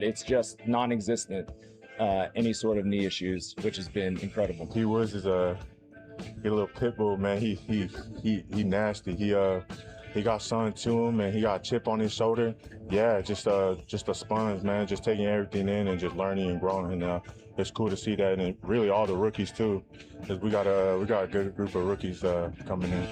It's just non-existent, any sort of knee issues, which has been incredible. T Woods is a little pit bull, man. He nasty. He got something to him, and he got a chip on his shoulder. Yeah, just a sponge, man. Just taking everything in and just learning and growing. And it's cool to see that, and really all the rookies too, because we got a good group of rookies coming in.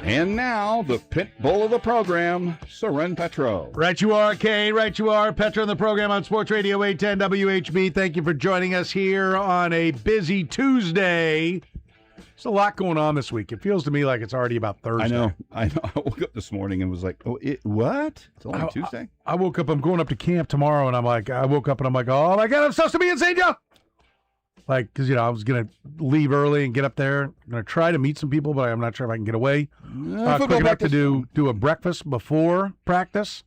And now, the pit bull of the program, Soren Petro. Right you are, Kane. Right you are. Petro on the program on Sports Radio 810 WHB. Thank you for joining us here on a busy Tuesday. There's a lot going on this week. It feels to me like it's already about Thursday. I know. I woke up this morning and was like, what? It's only Tuesday? I woke up, I'm going up to camp tomorrow, and I woke up and I'm like, oh my God, I'm supposed to be in St. Joe. Like, because, I was going to leave early and get up there. I'm going to try to meet some people, but I'm not sure if I can get away. Quick enough to do a breakfast before practice.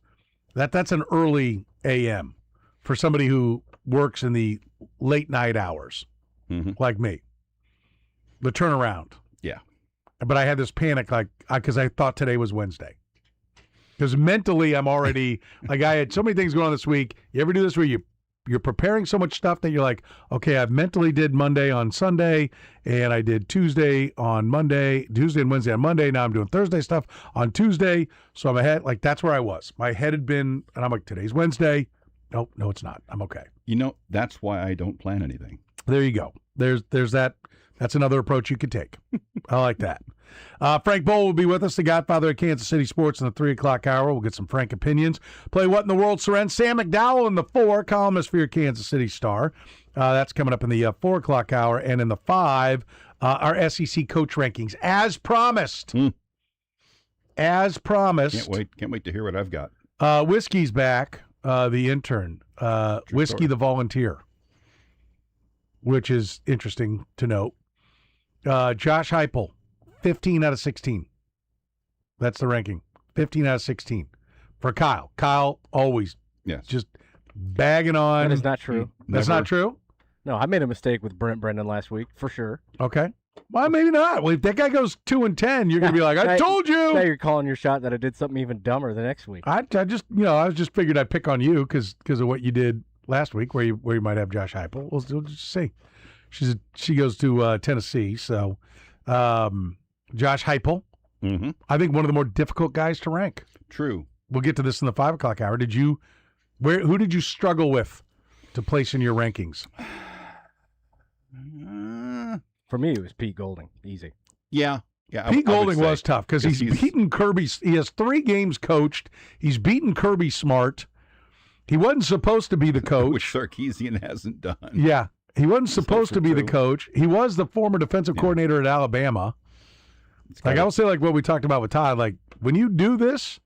That's an early a.m. for somebody who works in the late night hours, like me. The turnaround. Yeah. But I had this panic, because I thought today was Wednesday. Because mentally, I'm already, I had so many things going on this week. You ever do this where you're preparing so much stuff that you're like, okay, I've mentally did Monday on Sunday, and I did Tuesday and Wednesday on Monday. Now I'm doing Thursday stuff on Tuesday. So I'm ahead. Like, that's where I was. My head had been, and I'm like, today's Wednesday. No, it's not. I'm okay. That's why I don't plan anything. There you go. There's that. That's another approach you could take. I like that. Frank Bowl will be with us, the godfather of Kansas City sports in the 3 o'clock hour. We'll get some Frank opinions. Play What in the World, Soren. Sam McDowell in the 4, columnist for your Kansas City Star. That's coming up in the 4 o'clock hour. And in the 5, our SEC coach rankings, as promised. As promised. Can't wait to hear what I've got. Whiskey's back, the intern. Whiskey the volunteer, which is interesting to note. Josh Heupel, 15 out of 16. That's the ranking. 15 out of 16 for Kyle. Kyle always just bagging on. That is not true. That's not true? No, I made a mistake with Brent Brendan last week, for sure. Okay. Well, maybe not. Well, if that guy goes 2-10, you're going to be like, I told you. Now you're calling your shot that I did something even dumber the next week. I just figured I'd pick on you because of what you did last week where you might have Josh Heupel. We'll just see. She goes to Tennessee, so Josh Heupel, I think one of the more difficult guys to rank. True. We'll get to this in the 5 o'clock hour. Who did you struggle with to place in your rankings? For me, it was Pete Golding. Easy. Yeah. Pete Golding was tough because he's beaten Kirby. He has 3 games coached. He's beaten Kirby Smart. He wasn't supposed to be the coach. Which Sarkisian hasn't done. Yeah. He wasn't supposed to be the coach. He was the former defensive coordinator at Alabama. I will say, like what we talked about with Todd, like when you do this,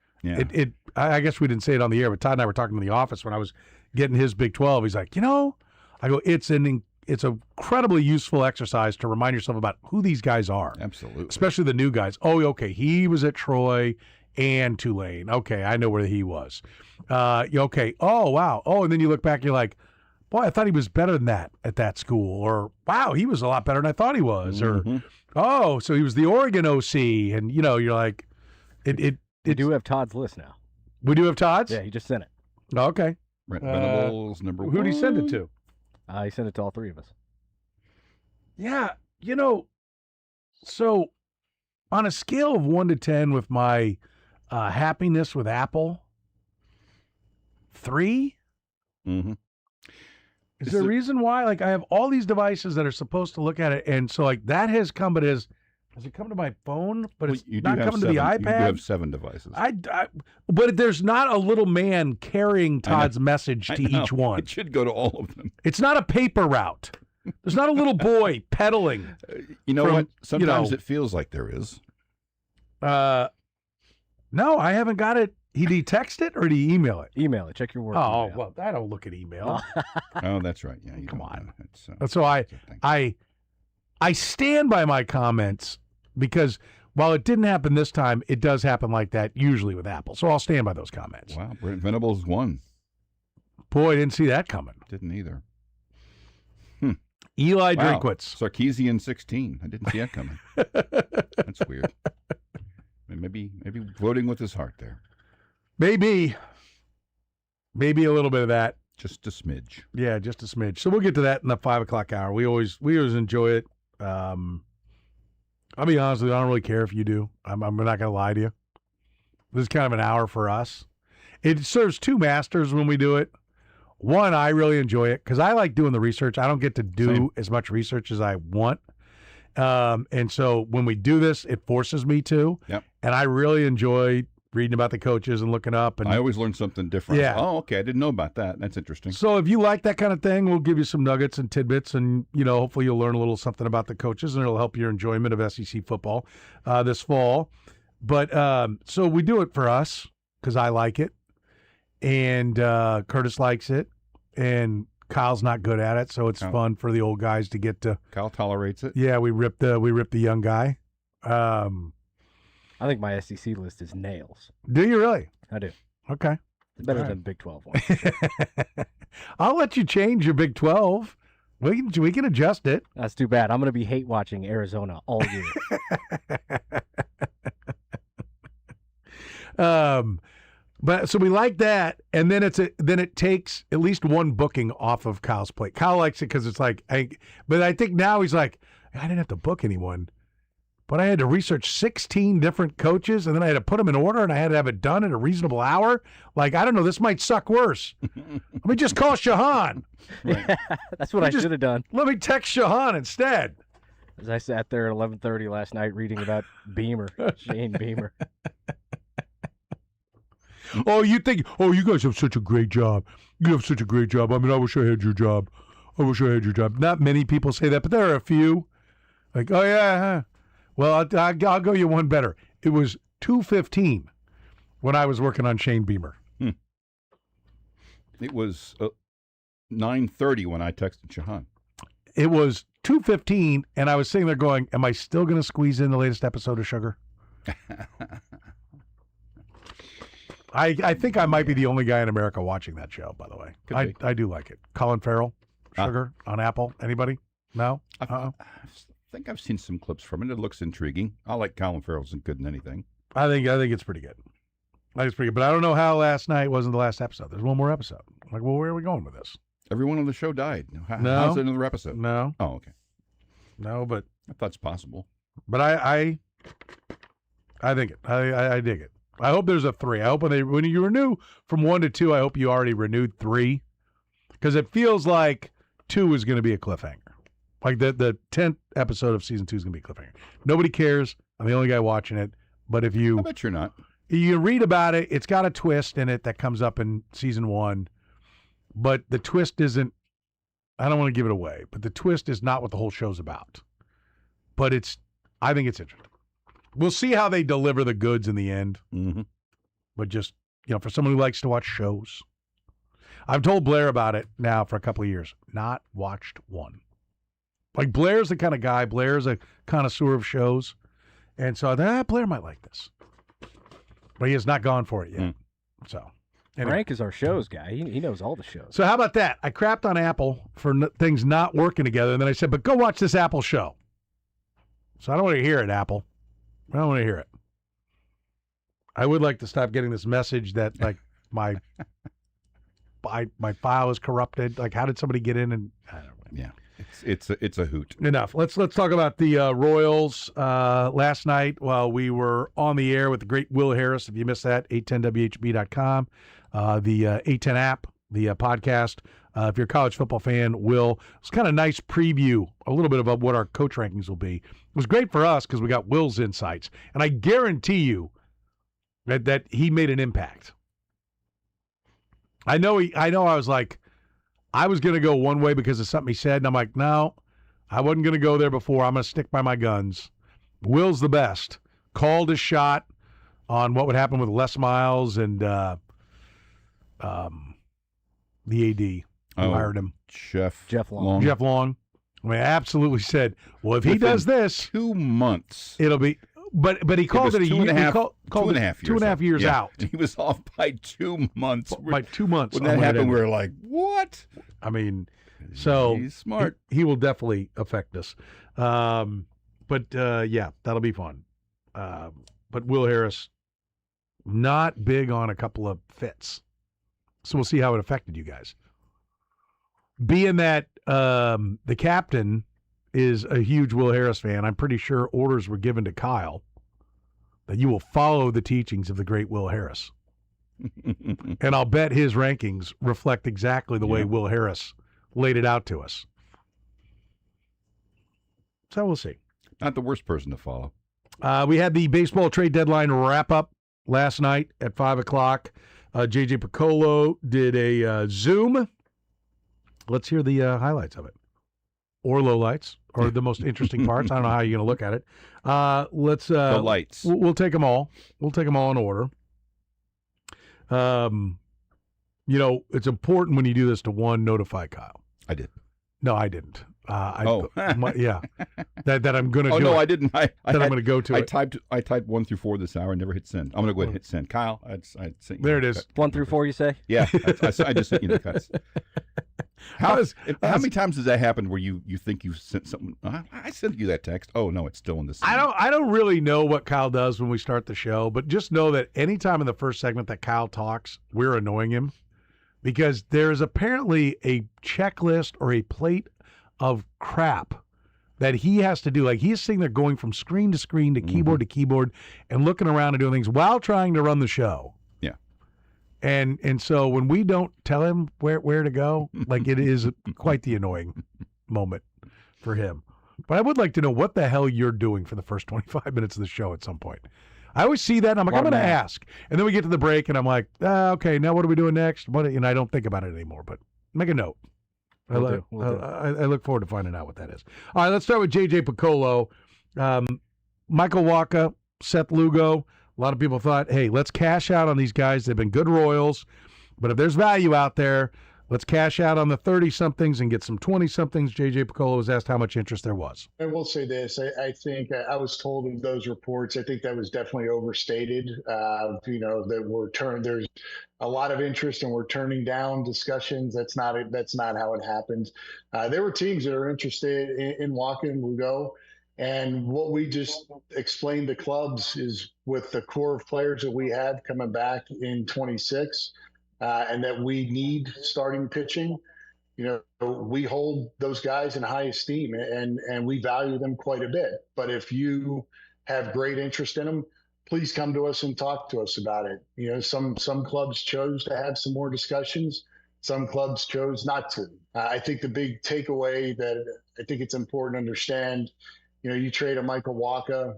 I guess we didn't say it on the air, but Todd and I were talking in the office when I was getting his Big 12. He's like, I go, it's an incredibly useful exercise to remind yourself about who these guys are. Absolutely. Especially the new guys. Oh, okay, he was at Troy and Tulane. Okay, I know where he was. Okay, oh, wow. Oh, and then you look back, you're like, boy, I thought he was better than that at that school. Or, wow, he was a lot better than I thought he was. Or, oh, so he was the Oregon OC. And, you're like, we do have Todd's list now. We do have Todd's? Yeah, he just sent it. Okay. Brent Venables, number 1. Who did he send it to? He sent it to all 3 of us. Yeah, so on a scale of 1 to 10 with my happiness with Apple, 3? Is there a reason why? Like, I have all these devices that are supposed to look at it, and so, like, that has come, but has it come to my phone? But it's not coming to the iPad? You do have 7 devices. But there's not a little man carrying Todd's message to each one. It should go to all of them. It's not a paper route. There's not a little boy pedaling. What? Sometimes it feels like there is. No, I haven't got it. Did he text it or did he email it? Email it. Check your work. Oh, email. well, I don't look at email. Oh, that's right. Yeah, come on. So I stand by my comments because while it didn't happen this time, it does happen like that usually with Apple. So I'll stand by those comments. Wow, Brent Venables won. Boy, I didn't see that coming. Didn't either. Eli Drinkwitz. Sarkisian 16. I didn't see that coming. That's weird. Maybe voting with his heart there. Maybe. Maybe a little bit of that. Just a smidge. Yeah, just a smidge. So we'll get to that in the 5 o'clock hour. We always enjoy it. I'll be honest with you, I don't really care if you do. I'm not going to lie to you. This is kind of an hour for us. It serves two masters when we do it. One, I really enjoy it because I like doing the research. I don't get to do as much research as I want. And so when we do this, it forces me to. Yep. And I really enjoy reading about the coaches and looking up. And I always learn something different. Yeah. Oh, okay. I didn't know about that. That's interesting. So if you like that kind of thing, we'll give you some nuggets and tidbits, and hopefully you'll learn a little something about the coaches, and it'll help your enjoyment of SEC football this fall. But so we do it for us because I like it, and Curtis likes it, and Kyle's not good at it, so it's fun for the old guys to get to. Kyle tolerates it. Yeah, we rip the young guy. I think my SEC list is nails. Do you really? I do. Okay. It's better All right. than the Big 12 one. I'll let you change your Big 12. We can adjust it. That's too bad. I'm going to be hate watching Arizona all year. But so we like that, and then it takes at least one booking off of Kyle's plate. Kyle likes it because it's like, but I think now he's like, I didn't have to book anyone, but I had to research 16 different coaches, and then I had to put them in order, and I had to have it done in a reasonable hour. Like, I don't know, this might suck worse. Let me just call Shahan. Yeah, that's what I should have done. Let me text Shahan instead. As I sat there at 11:30 last night reading about Beamer, Shane Beamer. Oh, you guys have such a great job. You have such a great job. I mean, I wish I had your job. I wish I had your job. Not many people say that, but there are a few. Like, oh, yeah, huh. Well, I'll go you one better. It was 2:15 when I was working on Shane Beamer. It was 9:30 when I texted Shahan. It was 2:15, and I was sitting there going, am I still going to squeeze in the latest episode of Sugar? I think I might be the only guy in America watching that show, by the way. I do like it. Colin Farrell, Sugar on Apple. Anybody? No? I think I've seen some clips from it. It looks intriguing. I like Colin Farrell. Isn't good in anything. I think it's pretty good. I think it's pretty good. But I don't know how last night wasn't the last episode. There's one more episode. Like, well, where are we going with this? Everyone on the show died. No. How's another episode? No. Oh, okay. No, but I thought it's possible. But I think it. I dig it. I hope there's a 3. I hope when you renew from 1 to 2, I hope you already renewed 3, because it feels like 2 is going to be a cliffhanger. Like the 10th episode of season 2 is going to be a cliffhanger. Nobody cares. I'm the only guy watching it. But if you, I bet you're not. You read about it, it's got a twist in it that comes up in season 1. But the twist isn't. I don't want to give it away. But the twist is not what the whole show's about. But I think it's interesting. We'll see how they deliver the goods in the end. Mm-hmm. But just, for someone who likes to watch shows. I've told Blair about it now for a couple of years. Not watched one. Like, Blair's the kind of guy. Blair's a connoisseur of shows. And so I thought, Blair might like this. But he has not gone for it yet. So, anyway. Frank is our shows guy. He knows all the shows. So how about that? I crapped on Apple for things not working together. And then I said, but go watch this Apple show. So I don't want to hear it, Apple. I don't want to hear it. I would like to stop getting this message that, like, my file is corrupted. Like, how did somebody get in? And I don't know. Yeah, it's a hoot. Enough. Let's talk about the Royals. Last night while we were on the air with the great Will Harris, if you missed that, 810WHB.com, the 810 app, the podcast. If you're a college football fan, Will, it's kind of nice preview, a little bit about what our coach rankings will be. It was great for us because we got Will's insights, and I guarantee you that he made an impact. I know I was like, I was going to go one way because of something he said, and I'm like, no, I wasn't going to go there before. I'm going to stick by my guns. Will's the best. Called his shot on what would happen with Les Miles and the AD who hired him. Jeff Long. Jeff Long. I mean, absolutely said, well, if he does this, 2 months. it'll be. But he called it a year. He called it 2.5 years out. He was off by 2 months. By 2 months. When that happened, we were like, what? I mean, so he's smart. He will definitely affect us. But that'll be fun. But Will Harris, not big on a couple of fits. So we'll see how it affected you guys. Being that the captain is a huge Will Harris fan, I'm pretty sure orders were given to Kyle that you will follow the teachings of the great Will Harris. And I'll bet his rankings reflect exactly the way Will Harris laid it out to us. So we'll see. Not the worst person to follow. We had the baseball trade deadline wrap up last night at 5 o'clock. JJ Piccolo did a Zoom. Let's hear the highlights of it. Or lowlights, or the most interesting parts. I don't know how you're going to look at it. Let's the lights. We'll take them all. We'll take them all in order. It's important when you do this to notify Kyle. I did. No, I didn't. That I'm going to do. Oh no, it. I didn't. I'm going to go to I it. typed 1 through 4 this hour. I never hit send. I'm going to go ahead and hit send. Kyle, I'd sent you there it is. 1 through 4, you say? Yeah, I just sent you the cuts. How many times does that happen where you think you sent something? I sent you that text. Oh no, it's still in the send. I don't really know what Kyle does when we start the show, but just know that anytime in the first segment that Kyle talks, we're annoying him because there's apparently a checklist or a plate of crap that he has to do. Like he's sitting there going from screen to screen to keyboard to keyboard and looking around and doing things while trying to run the show. Yeah. And so when we don't tell him where to go, like it is quite the annoying moment for him. But I would like to know what the hell you're doing for the first 25 minutes of the show at some point. I always see that and I'm like, I'm going to ask. And then we get to the break and I'm like, okay, now what are we doing next? And I don't think about it anymore, but make a note. I look forward to finding out what that is. All right, let's start with JJ Piccolo. Michael Wacha, Seth Lugo. A lot of people thought, hey, let's cash out on these guys. They've been good Royals. But if there's value out there, let's cash out on the 30-somethings and get some 20-somethings. JJ Piccolo was asked how much interest there was. I will say this. I think I was told in those reports, I think that was definitely overstated. That there's a lot of interest and we're turning down discussions. That's not how it happened. There were teams that are interested in walking Lugo. And what we just explained to clubs is with the core of players that we have coming back in 26 and that we need starting pitching, we hold those guys in high esteem and we value them quite a bit. But if you have great interest in them, please come to us and talk to us about it. Some clubs chose to have some more discussions. Some clubs chose not to. I think the big takeaway that I think it's important to understand, you trade a Michael Wacha,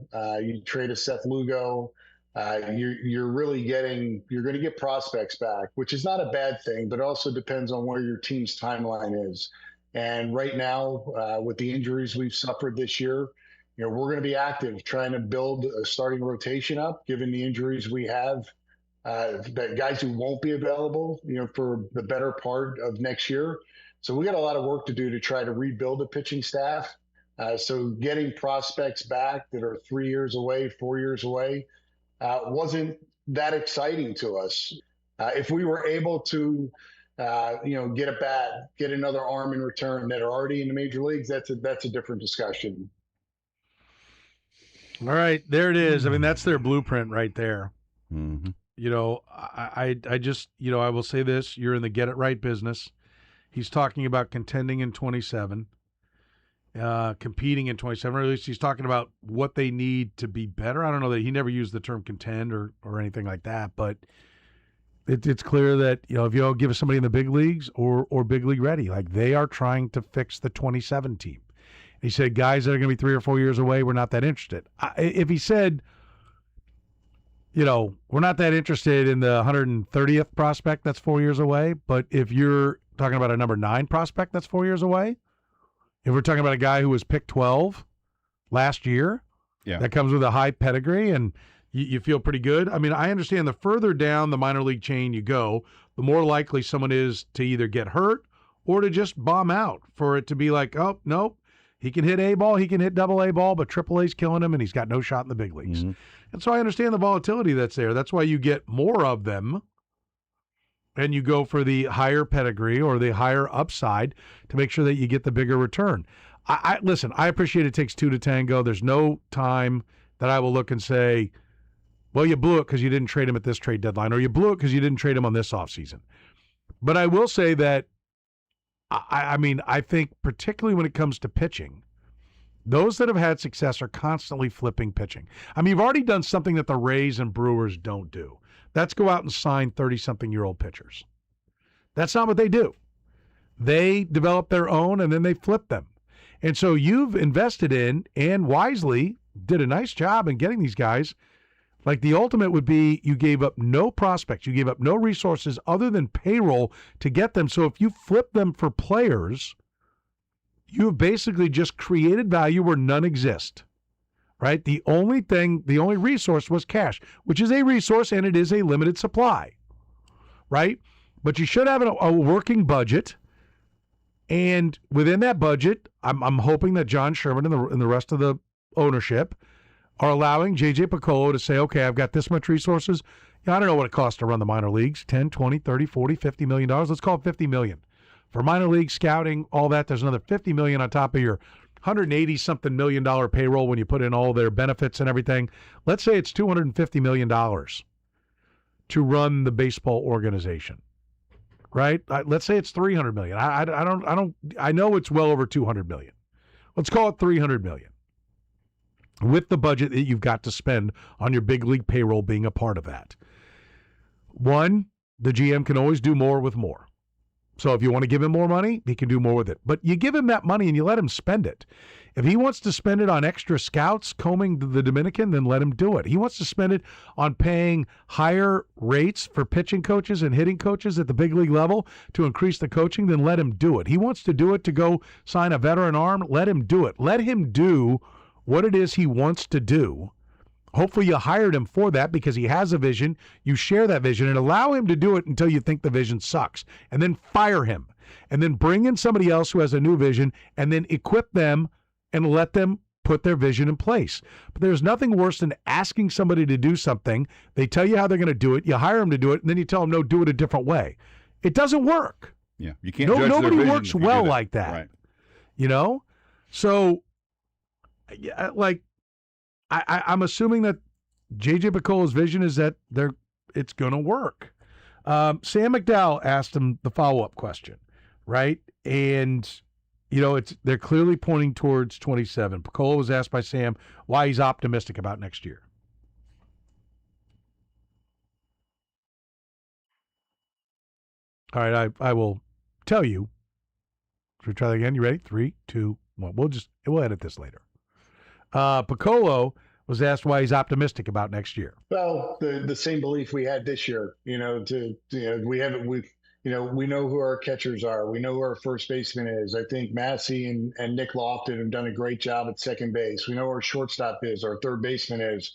you trade a Seth Lugo, you're going to get prospects back, which is not a bad thing, but it also depends on where your team's timeline is. And right now, with the injuries we've suffered this year, we're going to be active trying to build a starting rotation up, given the injuries we have, that guys who won't be available, for the better part of next year. So we got a lot of work to do to try to rebuild the pitching staff. So getting prospects back that are 3 years away, 4 years away, wasn't that exciting to us. If we were able to, get a bat, get another arm in return that are already in the major leagues, that's a different discussion. All right, there it is. I mean, that's their blueprint right there. Mm-hmm. I just, I will say this: you're in the get it right business. He's talking about contending in 27. Competing in 27, or at least he's talking about what they need to be better. I don't know that he never used the term contend or anything like that, but it's clear that, if you give somebody in the big leagues or big league ready, like they are trying to fix the 27 team. He said, guys that are going to be 3 or 4 years away, we're not that interested. If he said, we're not that interested in the 130th prospect that's 4 years away, but if you're talking about a number 9 prospect that's 4 years away, if we're talking about a guy who was picked 12 last year, that comes with a high pedigree and you feel pretty good. I mean, I understand the further down the minor league chain you go, the more likely someone is to either get hurt or to just bomb out, for it to be like, oh, nope, he can hit A ball, he can hit double A ball, but triple A's killing him and he's got no shot in the big leagues. Mm-hmm. And so I understand the volatility that's there. That's why you get more of them. And you go for the higher pedigree or the higher upside to make sure that you get the bigger return. Listen, I appreciate it takes 2 to tango. There's no time that I will look and say, well, you blew it because you didn't trade him at this trade deadline, or you blew it because you didn't trade him on this offseason. But I will say that, I mean, I think particularly when it comes to pitching, those that have had success are constantly flipping pitching. I mean, you've already done something that the Rays and Brewers don't do. That's go out and sign 30-something-year-old pitchers. That's not what they do. They develop their own, and then they flip them. And so you've invested in, and wisely did a nice job in getting these guys. Like, the ultimate would be you gave up no prospects. You gave up no resources other than payroll to get them. So if you flip them for players, you have basically just created value where none exist, right? The only resource was cash, which is a resource, and it is a limited supply, right? But you should have a working budget. And within that budget, I'm hoping that John Sherman and the rest of the ownership are allowing J.J. Piccolo to say, okay, I've got this much resources. Yeah, I don't know what it costs to run the minor leagues, 10, 20, 30, 40, $50 million. Let's call it $50 million. For minor league scouting, all that, there's another $50 million on top of your $180-something million payroll when you put in all their benefits and everything. Let's say it's $250 million to run the baseball organization, right? Let's say it's $300 million. I know it's well over $200 million. Let's call it $300 million. With the budget that you've got to spend on your big league payroll being a part of that. One, the GM can always do more with more. So if you want to give him more money, he can do more with it. But you give him that money and you let him spend it. If he wants to spend it on extra scouts combing the Dominican, then let him do it. He wants to spend it on paying higher rates for pitching coaches and hitting coaches at the big league level to increase the coaching, then let him do it. He wants to do it to go sign a veteran arm, let him do it. Let him do what it is he wants to do. Hopefully you hired him for that because he has a vision. You share that vision and allow him to do it until you think the vision sucks. And then fire him. And then bring in somebody else who has a new vision and then equip them and let them put their vision in place. But there's nothing worse than asking somebody to do something. They tell you how they're going to do it. You hire them to do it, and then you tell them, no, do it a different way. It doesn't work. Yeah, you can't judge their nobody vision works if you well do like that. Right. You know? So, like, I'm assuming that J.J. Piccolo's vision is that it's going to work. Sam McDowell asked him the follow-up question, right? And, you know, they're clearly pointing towards 27. Piccolo was asked by Sam why he's optimistic about next year. All right, I will tell you. Should we try that again? You ready? 3, 2, 1. We'll edit this later. Piccolo was asked why he's optimistic about next year. Well, the same belief we had this year. We know who our catchers are. We know who our first baseman is. I think Massey and Nick Lofton have done a great job at second base. We know who our shortstop is, our third baseman is.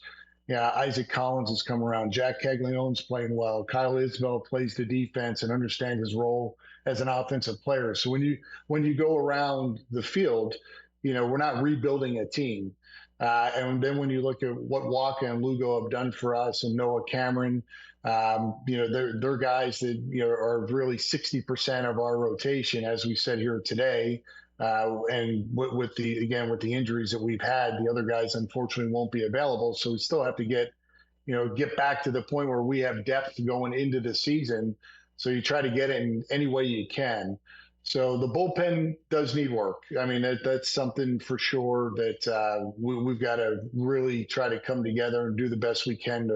Yeah, Isaac Collins has come around. Jack Caglione's playing well. Kyle Isbell plays the defense and understands his role as an offensive player. So when you go around the field, we're not rebuilding a team. And then when you look at what Waka and Lugo have done for us and Noah Cameron, they're guys that are really 60% of our rotation, as we said here today. And with the injuries that we've had, the other guys unfortunately won't be available. So we still have to get back to the point where we have depth going into the season. So you try to get it in any way you can. So the bullpen does need work. I mean, that's something for sure that we've got to really try to come together and do the best we can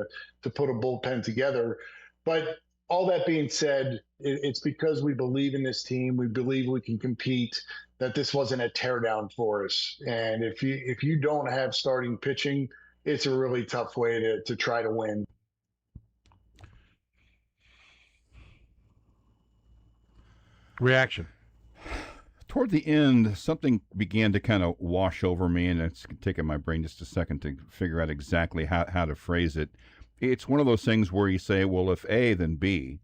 to put a bullpen together. But all that being said, it's because we believe in this team. We believe we can compete, that this wasn't a teardown for us. And if you don't have starting pitching, it's a really tough way to try to win. Reaction. Toward the end, something began to kind of wash over me, and it's taken my brain just a second to figure out exactly how to phrase it. It's one of those things where you say, well, if A, then B.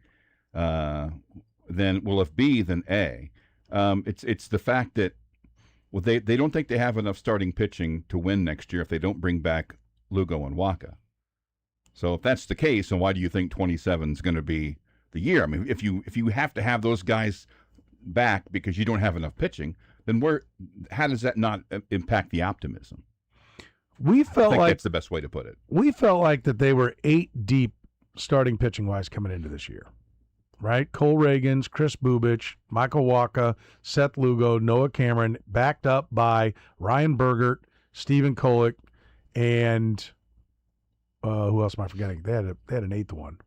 If B, then A. It's the fact that, well, they don't think they have enough starting pitching to win next year if they don't bring back Lugo and Waka. So if that's the case, then why do you think 27 is going to be the year? I mean, if you have to have those guys back because you don't have enough pitching, then how does that not impact the optimism? I think that's the best way to put it. We felt like that they were 8 deep starting pitching wise coming into this year. right? Cole Reagans, Chris Bubich, Michael Waka, Seth Lugo, Noah Cameron, backed up by Ryan Bergert, Stephen Kolek, and who else am I forgetting? They had an eighth one.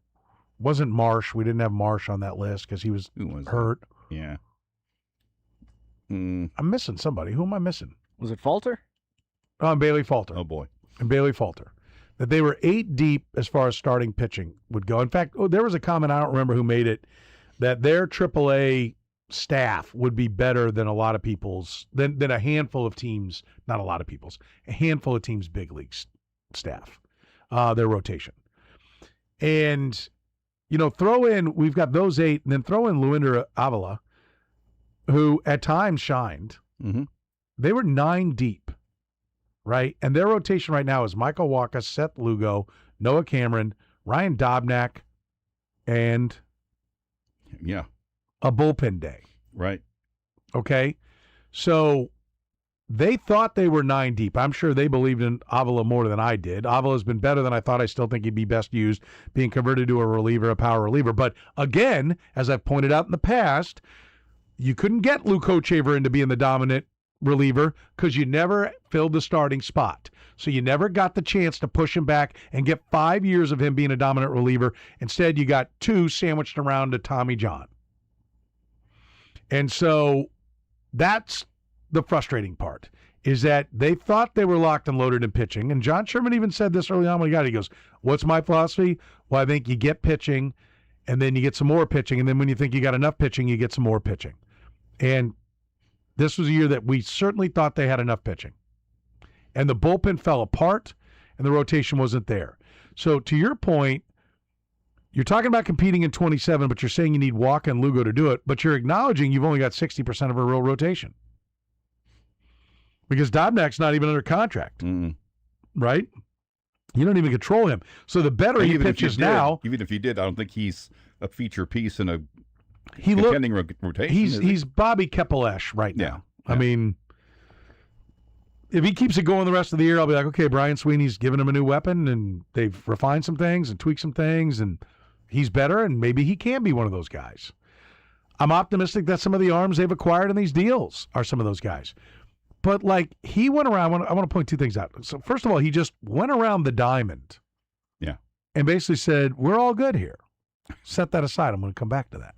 Wasn't Marsh. We didn't have Marsh on that list because he was hurt. That? Yeah. I'm missing somebody. Who am I missing? Was it Falter? Oh, and Bailey Falter. Oh, boy. And Bailey Falter. That they were 8 deep as far as starting pitching would go. In fact, there was a comment, I don't remember who made it, that their AAA staff would be better than a lot of people's, than a handful of teams, not a lot of people's, a handful of teams' big league staff, their rotation. And, throw in, we've got those 8, and then throw in Luinder Avila, who at times shined. Mm-hmm. They were 9 deep. Right? And their rotation right now is Michael Waka, Seth Lugo, Noah Cameron, Ryan Dobnak, and a bullpen day. Right. Okay? So they thought they were 9 deep. I'm sure they believed in Avila more than I did. Avila's been better than I thought. I still think he'd be best used being converted to a reliever, a power reliever. But again, as I've pointed out in the past, you couldn't get Luke Hochevar into being the dominant reliever because you never filled the starting spot. So you never got the chance to push him back and get 5 years of him being a dominant reliever. Instead, you got 2 sandwiched around to Tommy John. And so that's the frustrating part, is that they thought they were locked and loaded in pitching. And John Sherman even said this early on when he got it. He goes, what's my philosophy? Well, I think you get pitching, and then you get some more pitching. And then when you think you got enough pitching, you get some more pitching. And this was a year that we certainly thought they had enough pitching. And the bullpen fell apart, and the rotation wasn't there. So to your point, you're talking about competing in 27, but you're saying you need Waka and Lugo to do it, but you're acknowledging you've only got 60% of a real rotation. Because Dobnak's not even under contract, right? You don't even control him. So the better he pitches now... Even if he did, I don't think he's a feature piece in a contending rotation. He's Bobby Kepelesh right now. Yeah. I mean, if he keeps it going the rest of the year, I'll be like, okay, Brian Sweeney's given him a new weapon, and they've refined some things and tweaked some things, and he's better, and maybe he can be one of those guys. I'm optimistic that some of the arms they've acquired in these deals are some of those guys. But, he went around, I want to point 2 things out. So, first of all, he just went around the diamond. Yeah. And basically said, we're all good here. Set that aside. I'm going to come back to that.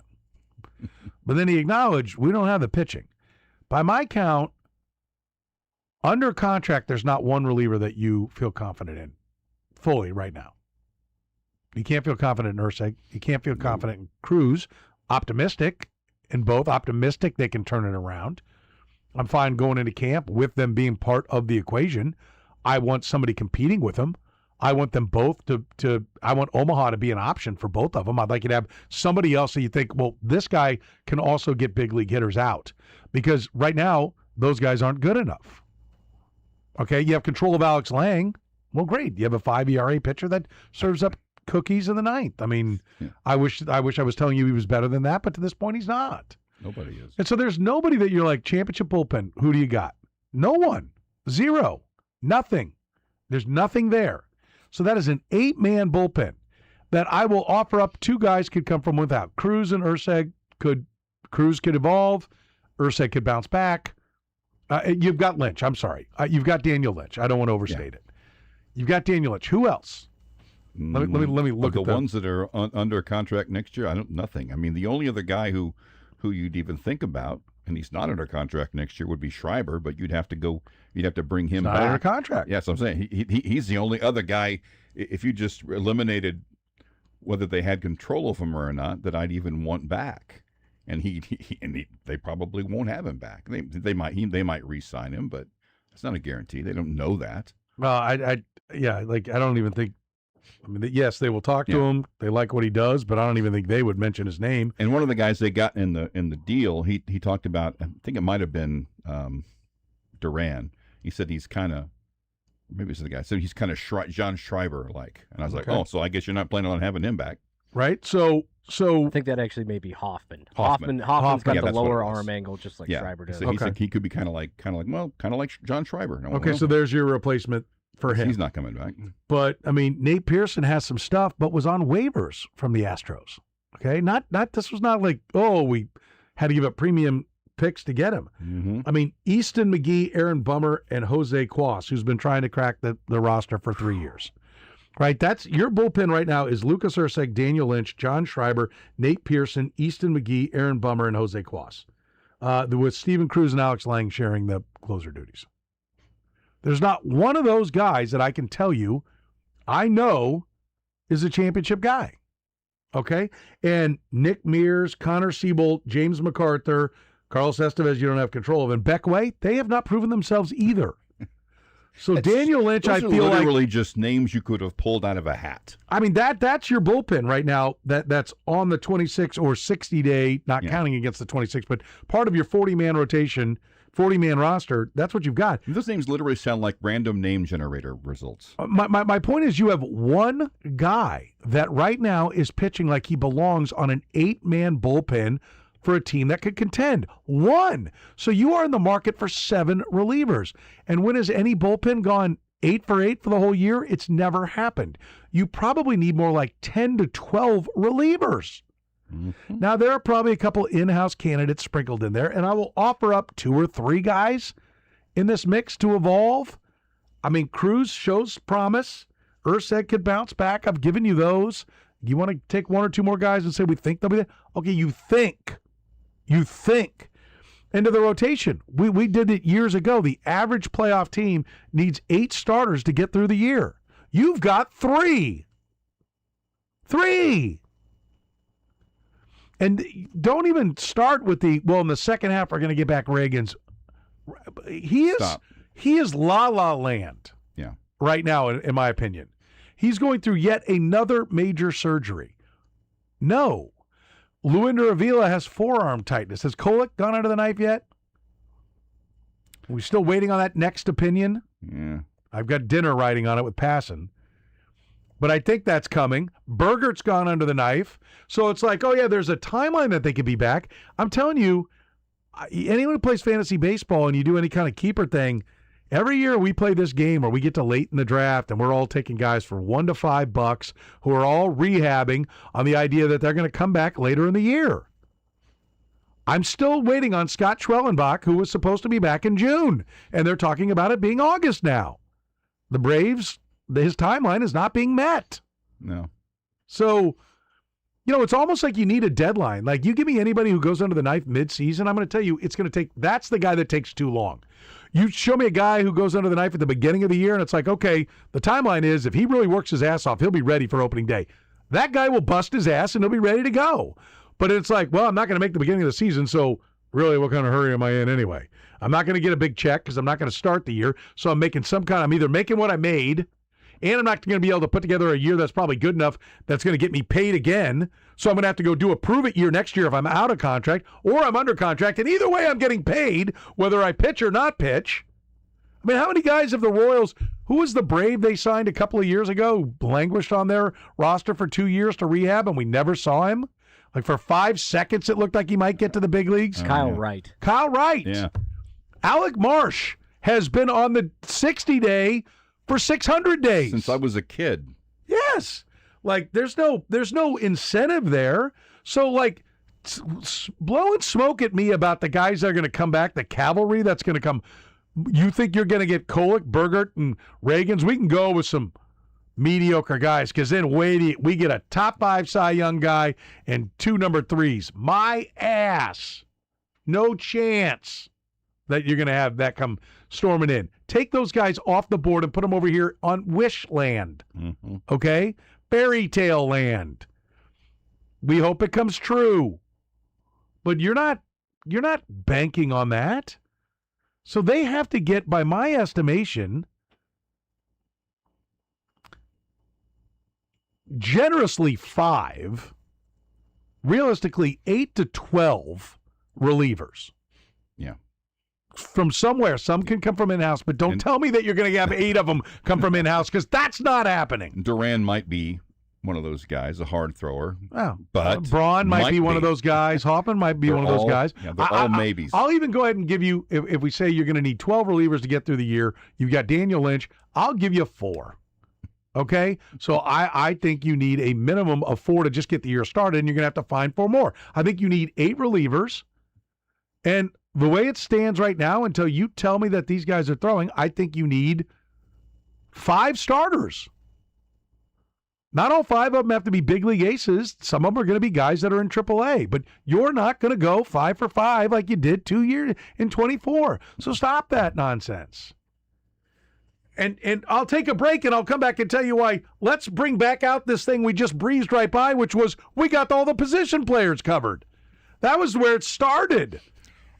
But then he acknowledged, we don't have the pitching. By my count, under contract, there's not one reliever that you feel confident in fully right now. You can't feel confident in Urseg. You can't feel confident in Cruz. Optimistic in both. Optimistic they can turn it around. I'm fine going into camp with them being part of the equation. I want somebody competing with them. I want them both I want Omaha to be an option for both of them. I'd like you to have somebody else that you think, well, this guy can also get big league hitters out. Because right now, those guys aren't good enough. Okay, you have control of Alex Lang. Well, great. You have a 5 ERA pitcher that serves up cookies in the 9th. I mean, I wish I was telling you he was better than that, but to this point, he's not. Nobody is. And so there's nobody that you're like, championship bullpen, who do you got? No one. 0. Nothing. There's nothing there. So that is an 8-man bullpen that I will offer up 2 guys could come from without. Cruz and Urseg Cruz could evolve. Urseg could bounce back. You've got Lynch. I'm sorry. You've got Daniel Lynch. I don't want to overstate it. You've got Daniel Lynch. Who else? Let me look at the ones that are under contract next year. Nothing. I mean, the only other guy who you'd even think about, and he's not under contract next year, would be Schreiber. But you'd have to bring him back. Not under contract. Yes, I'm saying he's the only other guy. If you just eliminated whether they had control of him or not, that I'd even want back. And they probably won't have him back. They might re-sign him, but it's not a guarantee. They don't know that. Well, I don't even think. I mean, yes, they will talk to him. They like what he does, but I don't even think they would mention his name. And one of the guys they got in the deal, he talked about. I think it might have been Duran. He said he's kind of. Maybe it's the guy. So he's kind of John Schreiber like, and I was like, oh, so I guess you're not planning on having him back, right? So I think that actually may be Hoffman. Hoffman's got the lower arm angle, just like Schreiber does. So he could be kind of like John Schreiber. Okay, so there's your replacement for him. He's not coming back. But I mean, Nate Pearson has some stuff, but was on waivers from the Astros. Okay, not this was not like, oh, we had to give up premium picks to get him. Mm-hmm. I mean, Easton McGee, Aaron Bummer, and Jose Cuas, who's been trying to crack the roster for 3 years. Right, that's your bullpen right now is Lucas Erceg, Daniel Lynch, John Schreiber, Nate Pearson, Easton McGee, Aaron Bummer, and Jose Cuas, with Steven Cruz and Alex Lang sharing the closer duties. There's not one of those guys that I can tell you I know is a championship guy. Okay, and Nick Mears, Connor Siebold, James MacArthur, Carlos Estevez, you don't have control of, and Beck Way, they have not proven themselves either. So Daniel Lynch, I feel like literally just names you could have pulled out of a hat. I mean that's your bullpen right now. That's on the 26 or 60 day, not counting against the 26, but part of your 40-man rotation, 40-man roster. That's what you've got. Those names literally sound like random name generator results. My point is, you have one guy that right now is pitching like he belongs on an 8-man bullpen for a team that could contend. One. So you are in the market for 7 relievers. And when has any bullpen gone 8 for 8 for the whole year? It's never happened. You probably need more like 10 to 12 relievers. Mm-hmm. Now, there are probably a couple in-house candidates sprinkled in there, and I will offer up 2 or 3 guys in this mix to evolve. I mean, Cruz shows promise. Erceg could bounce back. I've given you those. You want to take 1 or 2 more guys and say we think they'll be there? Okay, you think. Into the rotation. We did it years ago. The average playoff team needs 8 starters to get through the year. You've got 3. 3. And don't even start with in the second half we're going to get back Reagan's. He is la-la land. Yeah. Right now, in my opinion. He's going through yet another major surgery. No. Luinder Avila has forearm tightness. Has Kolek gone under the knife yet? Are we still waiting on that next opinion? Yeah. I've got dinner writing on it with Passon. But I think that's coming. Boerigter's gone under the knife. So it's like, oh, yeah, there's a timeline that they could be back. I'm telling you, anyone who plays fantasy baseball and you do any kind of keeper thing, every year we play this game where we get to late in the draft and we're all taking guys for $1 to $5 who are all rehabbing on the idea that they're going to come back later in the year. I'm still waiting on Scott Schwellenbach, who was supposed to be back in June, and they're talking about it being August now. The Braves, his timeline is not being met. No. So, it's almost like you need a deadline. Like, you give me anybody who goes under the knife mid-season, I'm going to tell you it's going to take – that's the guy that takes too long. You show me a guy who goes under the knife at the beginning of the year, and it's like, okay, the timeline is if he really works his ass off, he'll be ready for opening day. That guy will bust his ass, and he'll be ready to go. But it's like, well, I'm not going to make the beginning of the season, so really what kind of hurry am I in anyway? I'm not going to get a big check because I'm not going to start the year, so I'm either making what I made, and I'm not going to be able to put together a year that's probably good enough that's going to get me paid again. So I'm going to have to go do a prove-it year next year if I'm out of contract or I'm under contract. And either way, I'm getting paid, whether I pitch or not pitch. I mean, how many guys of the Royals, who was the Brave they signed a couple of years ago, who languished on their roster for 2 years to rehab, and we never saw him? Like for 5 seconds, it looked like he might get to the big leagues. Kyle Wright. Kyle Wright. Yeah. Alec Marsh has been on the 60-day for 600 days. Since I was a kid. Yes. Like, there's no incentive there. So, like, blowing smoke at me about the guys that are going to come back, the cavalry that's going to come. You think you're going to get Kolek, Boerigter, and Reagans? We can go with some mediocre guys because then we get a top 5 Cy Young guy and 2 number 3s. My ass. No chance that you're going to have that come storming in. Take those guys off the board and put them over here on Wish Land. Mm-hmm. Okay? Fairy tale land. We hope it comes true. But you're not banking on that. So they have to get, by my estimation, generously 5, realistically 8 to 12 relievers. Yeah. From somewhere. Some can come from in-house, but don't tell me that you're going to have 8 of them come from in-house because that's not happening. Duran might be one of those guys, a hard thrower. Oh, but Braun might be one of those guys. Hoffman might be one of those guys. Yeah, they're all maybes. I'll even go ahead and give you, if we say you're going to need 12 relievers to get through the year, you've got Daniel Lynch, I'll give you 4. Okay? So I think you need a minimum of 4 to just get the year started, and you're going to have to find 4 more. I think you need 8 relievers. And the way it stands right now, until you tell me that these guys are throwing, I think you need 5 starters. Not all 5 of them have to be big league aces. Some of them are going to be guys that are in AAA. But you're not going to go 5 for 5 like you did 2 years in 24. So stop that nonsense. And I'll take a break, and I'll come back and tell you why. Let's bring back out this thing we just breezed right by, which was we got all the position players covered. That was where it started.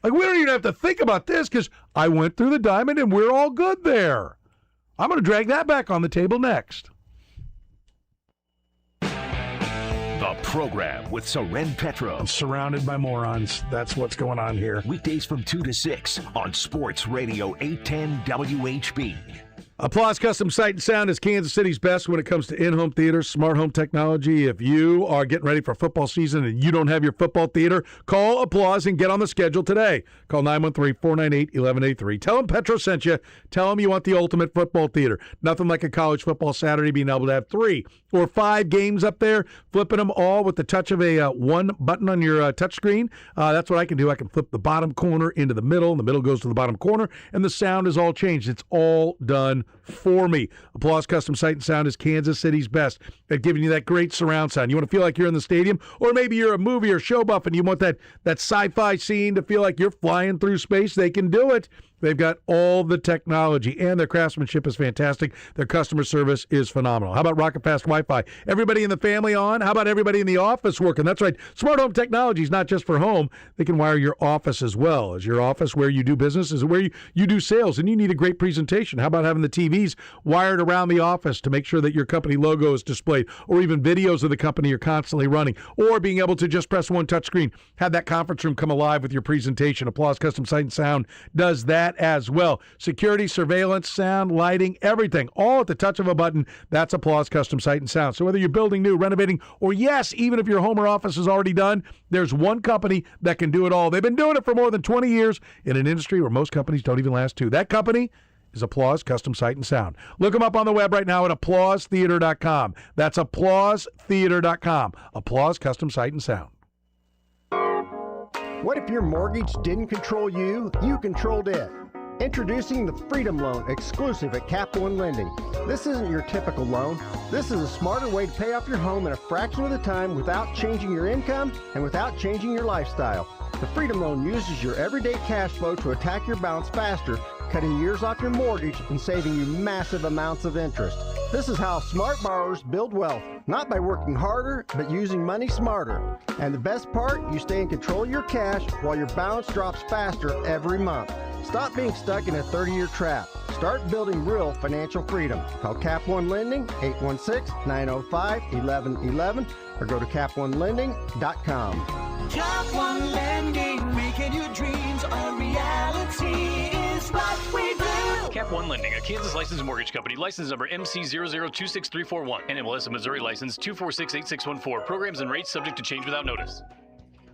Like, we don't even have to think about this because I went through the diamond, and we're all good there. I'm going to drag that back on the table next. The program with Soren Petro. I'm surrounded by morons. That's what's going on here. Weekdays from 2 to 6 on Sports Radio 810 WHB. Applause Custom Sight and Sound is Kansas City's best when it comes to in-home theater, smart home technology. If you are getting ready for football season and you don't have your football theater, call Applause and get on the schedule today. Call 913-498-1183. Tell them Petro sent you. Tell them you want the ultimate football theater. Nothing like a college football Saturday being able to have 3 or 5 games up there, flipping them all with the touch of a one button on your touchscreen. That's what I can do. I can flip the bottom corner into the middle, and the middle goes to the bottom corner, and the sound is all changed. It's all done for me. Applause Custom Sight and Sound is Kansas City's best at giving you that great surround sound. You want to feel like you're in the stadium, or maybe you're a movie or show buff and you want that sci-fi scene to feel like you're flying through space. They can do it. They've got all the technology, and their craftsmanship is fantastic. Their customer service is phenomenal. How about Rocket Fast Wi-Fi? Everybody in the family on? How about everybody in the office working? That's right. Smart home technology is not just for home. They can wire your office as well. Is your office where you do business? Is it where you do sales? And you need a great presentation. How about having the TVs wired around the office to make sure that your company logo is displayed, or even videos of the company you're constantly running, or being able to just press one touch screen, have that conference room come alive with your presentation. Applause Custom Sight and Sound does that as well. Security, surveillance, sound, lighting, everything, all at the touch of a button. That's Applause Custom Sight and Sound. So whether you're building new, renovating, or yes, even if your home or office is already done, there's one company that can do it all. They've been doing it for more than 20 years in an industry where most companies don't even last 2. That company is Applause Custom Sight and Sound. Look them up on the web right now at applausetheater.com. That's applausetheater.com. Applause Custom Sight and Sound. What if your mortgage didn't control you? You controlled it. Introducing the Freedom Loan, exclusive at Cap One Lending. This isn't your typical loan. This is a smarter way to pay off your home in a fraction of the time without changing your income and without changing your lifestyle. The Freedom Loan uses your everyday cash flow to attack your balance faster, cutting years off your mortgage and saving you massive amounts of interest. This is how smart borrowers build wealth, not by working harder, but using money smarter. And the best part, you stay in control of your cash while your balance drops faster every month. Stop being stuck in a 30-year trap. Start building real financial freedom. Call Cap One Lending, 816-905-1111, or go to caponelending.com. Cap One Lending, making your dreams a reality is what we do. Cap One Lending, a Kansas licensed mortgage company, license number MC0026341, and MLS Missouri license 2468614. Programs and rates subject to change without notice.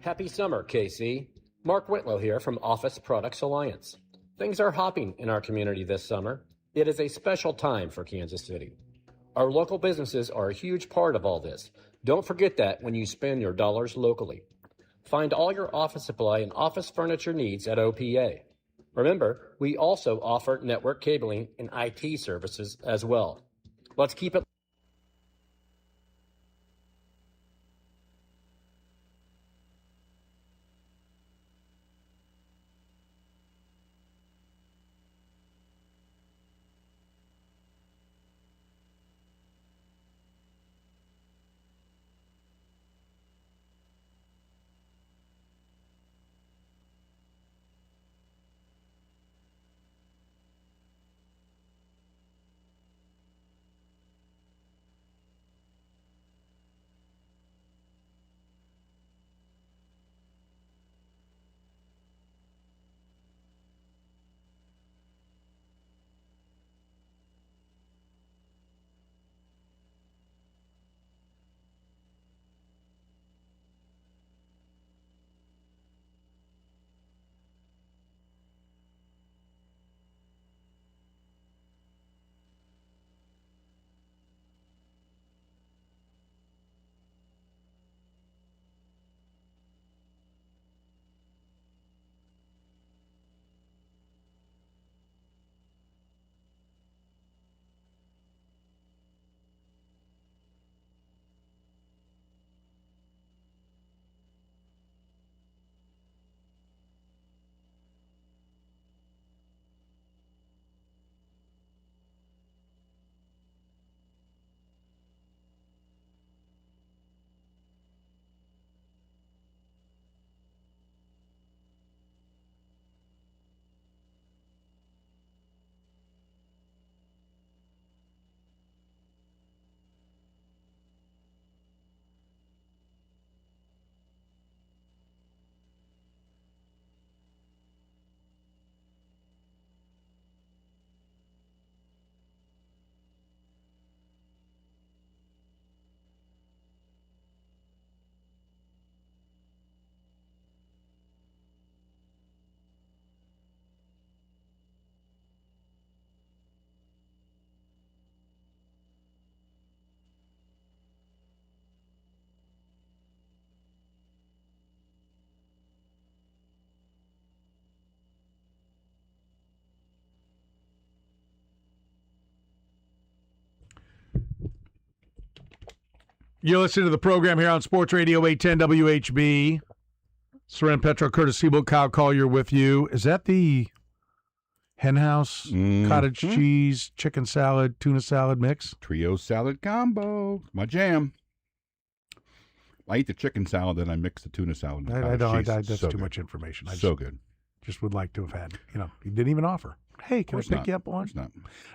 Happy summer, KC. Marc Whitlow here from Office Products Alliance. Things are hopping in our community this summer. It is a special time for Kansas City. Our local businesses are a huge part of all this. Don't forget that when you spend your dollars locally. Find all your office supply and office furniture needs at OPA. Remember, we also offer network cabling and IT services as well. Let's keep it You're listening to the program here on Sports Radio 810 WHB. Soren Petro, Curtis Siebel, Kyle Collier with you. Is that the hen house, cottage cheese, chicken salad, tuna salad mix? Trio salad combo. My jam. I eat the chicken salad, then I mix the tuna salad. That's too much information. So good. Just would like to have had, he didn't even offer. Hey, can I pick you up on? Of course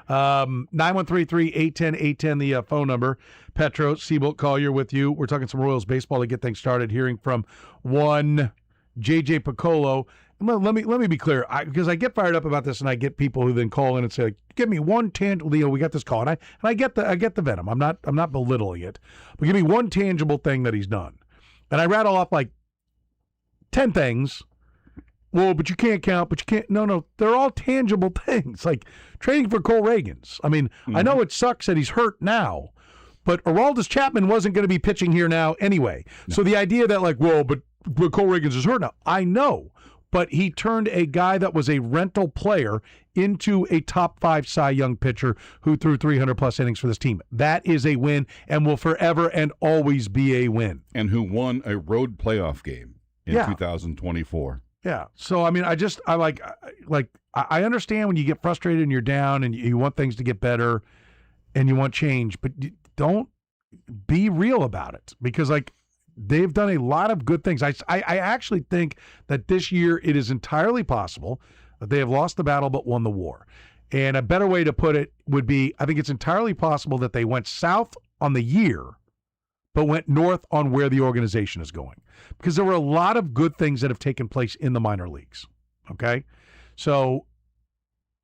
not. 913-810-810, the phone number. Petro, Siebel, Collier with you. We're talking some Royals baseball to get things started, hearing from one J.J. Piccolo. Let me be clear, because I get fired up about this, and I get people who then call in and say, "Give me one tangible." We got this call, and I get the venom. I'm not belittling it, but give me one tangible thing that he's done, and I rattle off like 10 things. Well, but you can't count, but you can't. No, they're all tangible things, like trading for Cole Reagans. I mean, I know it sucks that he's hurt now, but Aroldis Chapman wasn't going to be pitching here now anyway. No. So the idea that but Cole Reagans is hurt now, I know, but he turned a guy that was a rental player into a top 5 Cy Young pitcher who threw 300-plus innings for this team. That is a win and will forever and always be a win. And who won a road playoff game in 2024. Yeah. So, I mean, I understand when you get frustrated and you're down and you want things to get better and you want change, but don't be real about it, because they've done a lot of good things. I actually think that this year it is entirely possible that they have lost the battle but won the war. And a better way to put it would be, I think it's entirely possible that they went south on the year but went north on where the organization is going. Because there were a lot of good things that have taken place in the minor leagues, okay? So,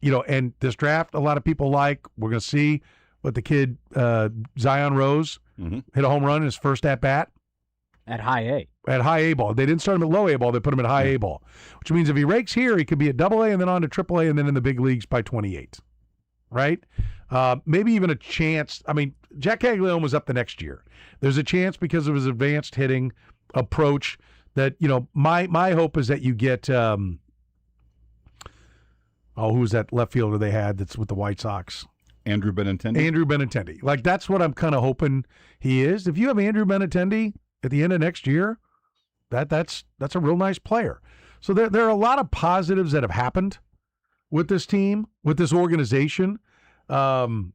and this draft, a lot of people we're going to see what the kid, Zion Rose, hit a home run in his first at-bat. At high A. At high A ball. They didn't start him at low A ball. They put him at high A ball, which means if he rakes here, he could be at double A and then on to triple A and then in the big leagues by 28, right? Maybe even a chance. I mean, Jack Caglione was up the next year. There's a chance because of his advanced hitting approach that, my hope is that you get, who's that left fielder they had that's with the White Sox? Andrew Benintendi. That's what I'm kind of hoping he is. If you have Andrew Benintendi at the end of next year, that's a real nice player. So there are a lot of positives that have happened with this team, with this organization, that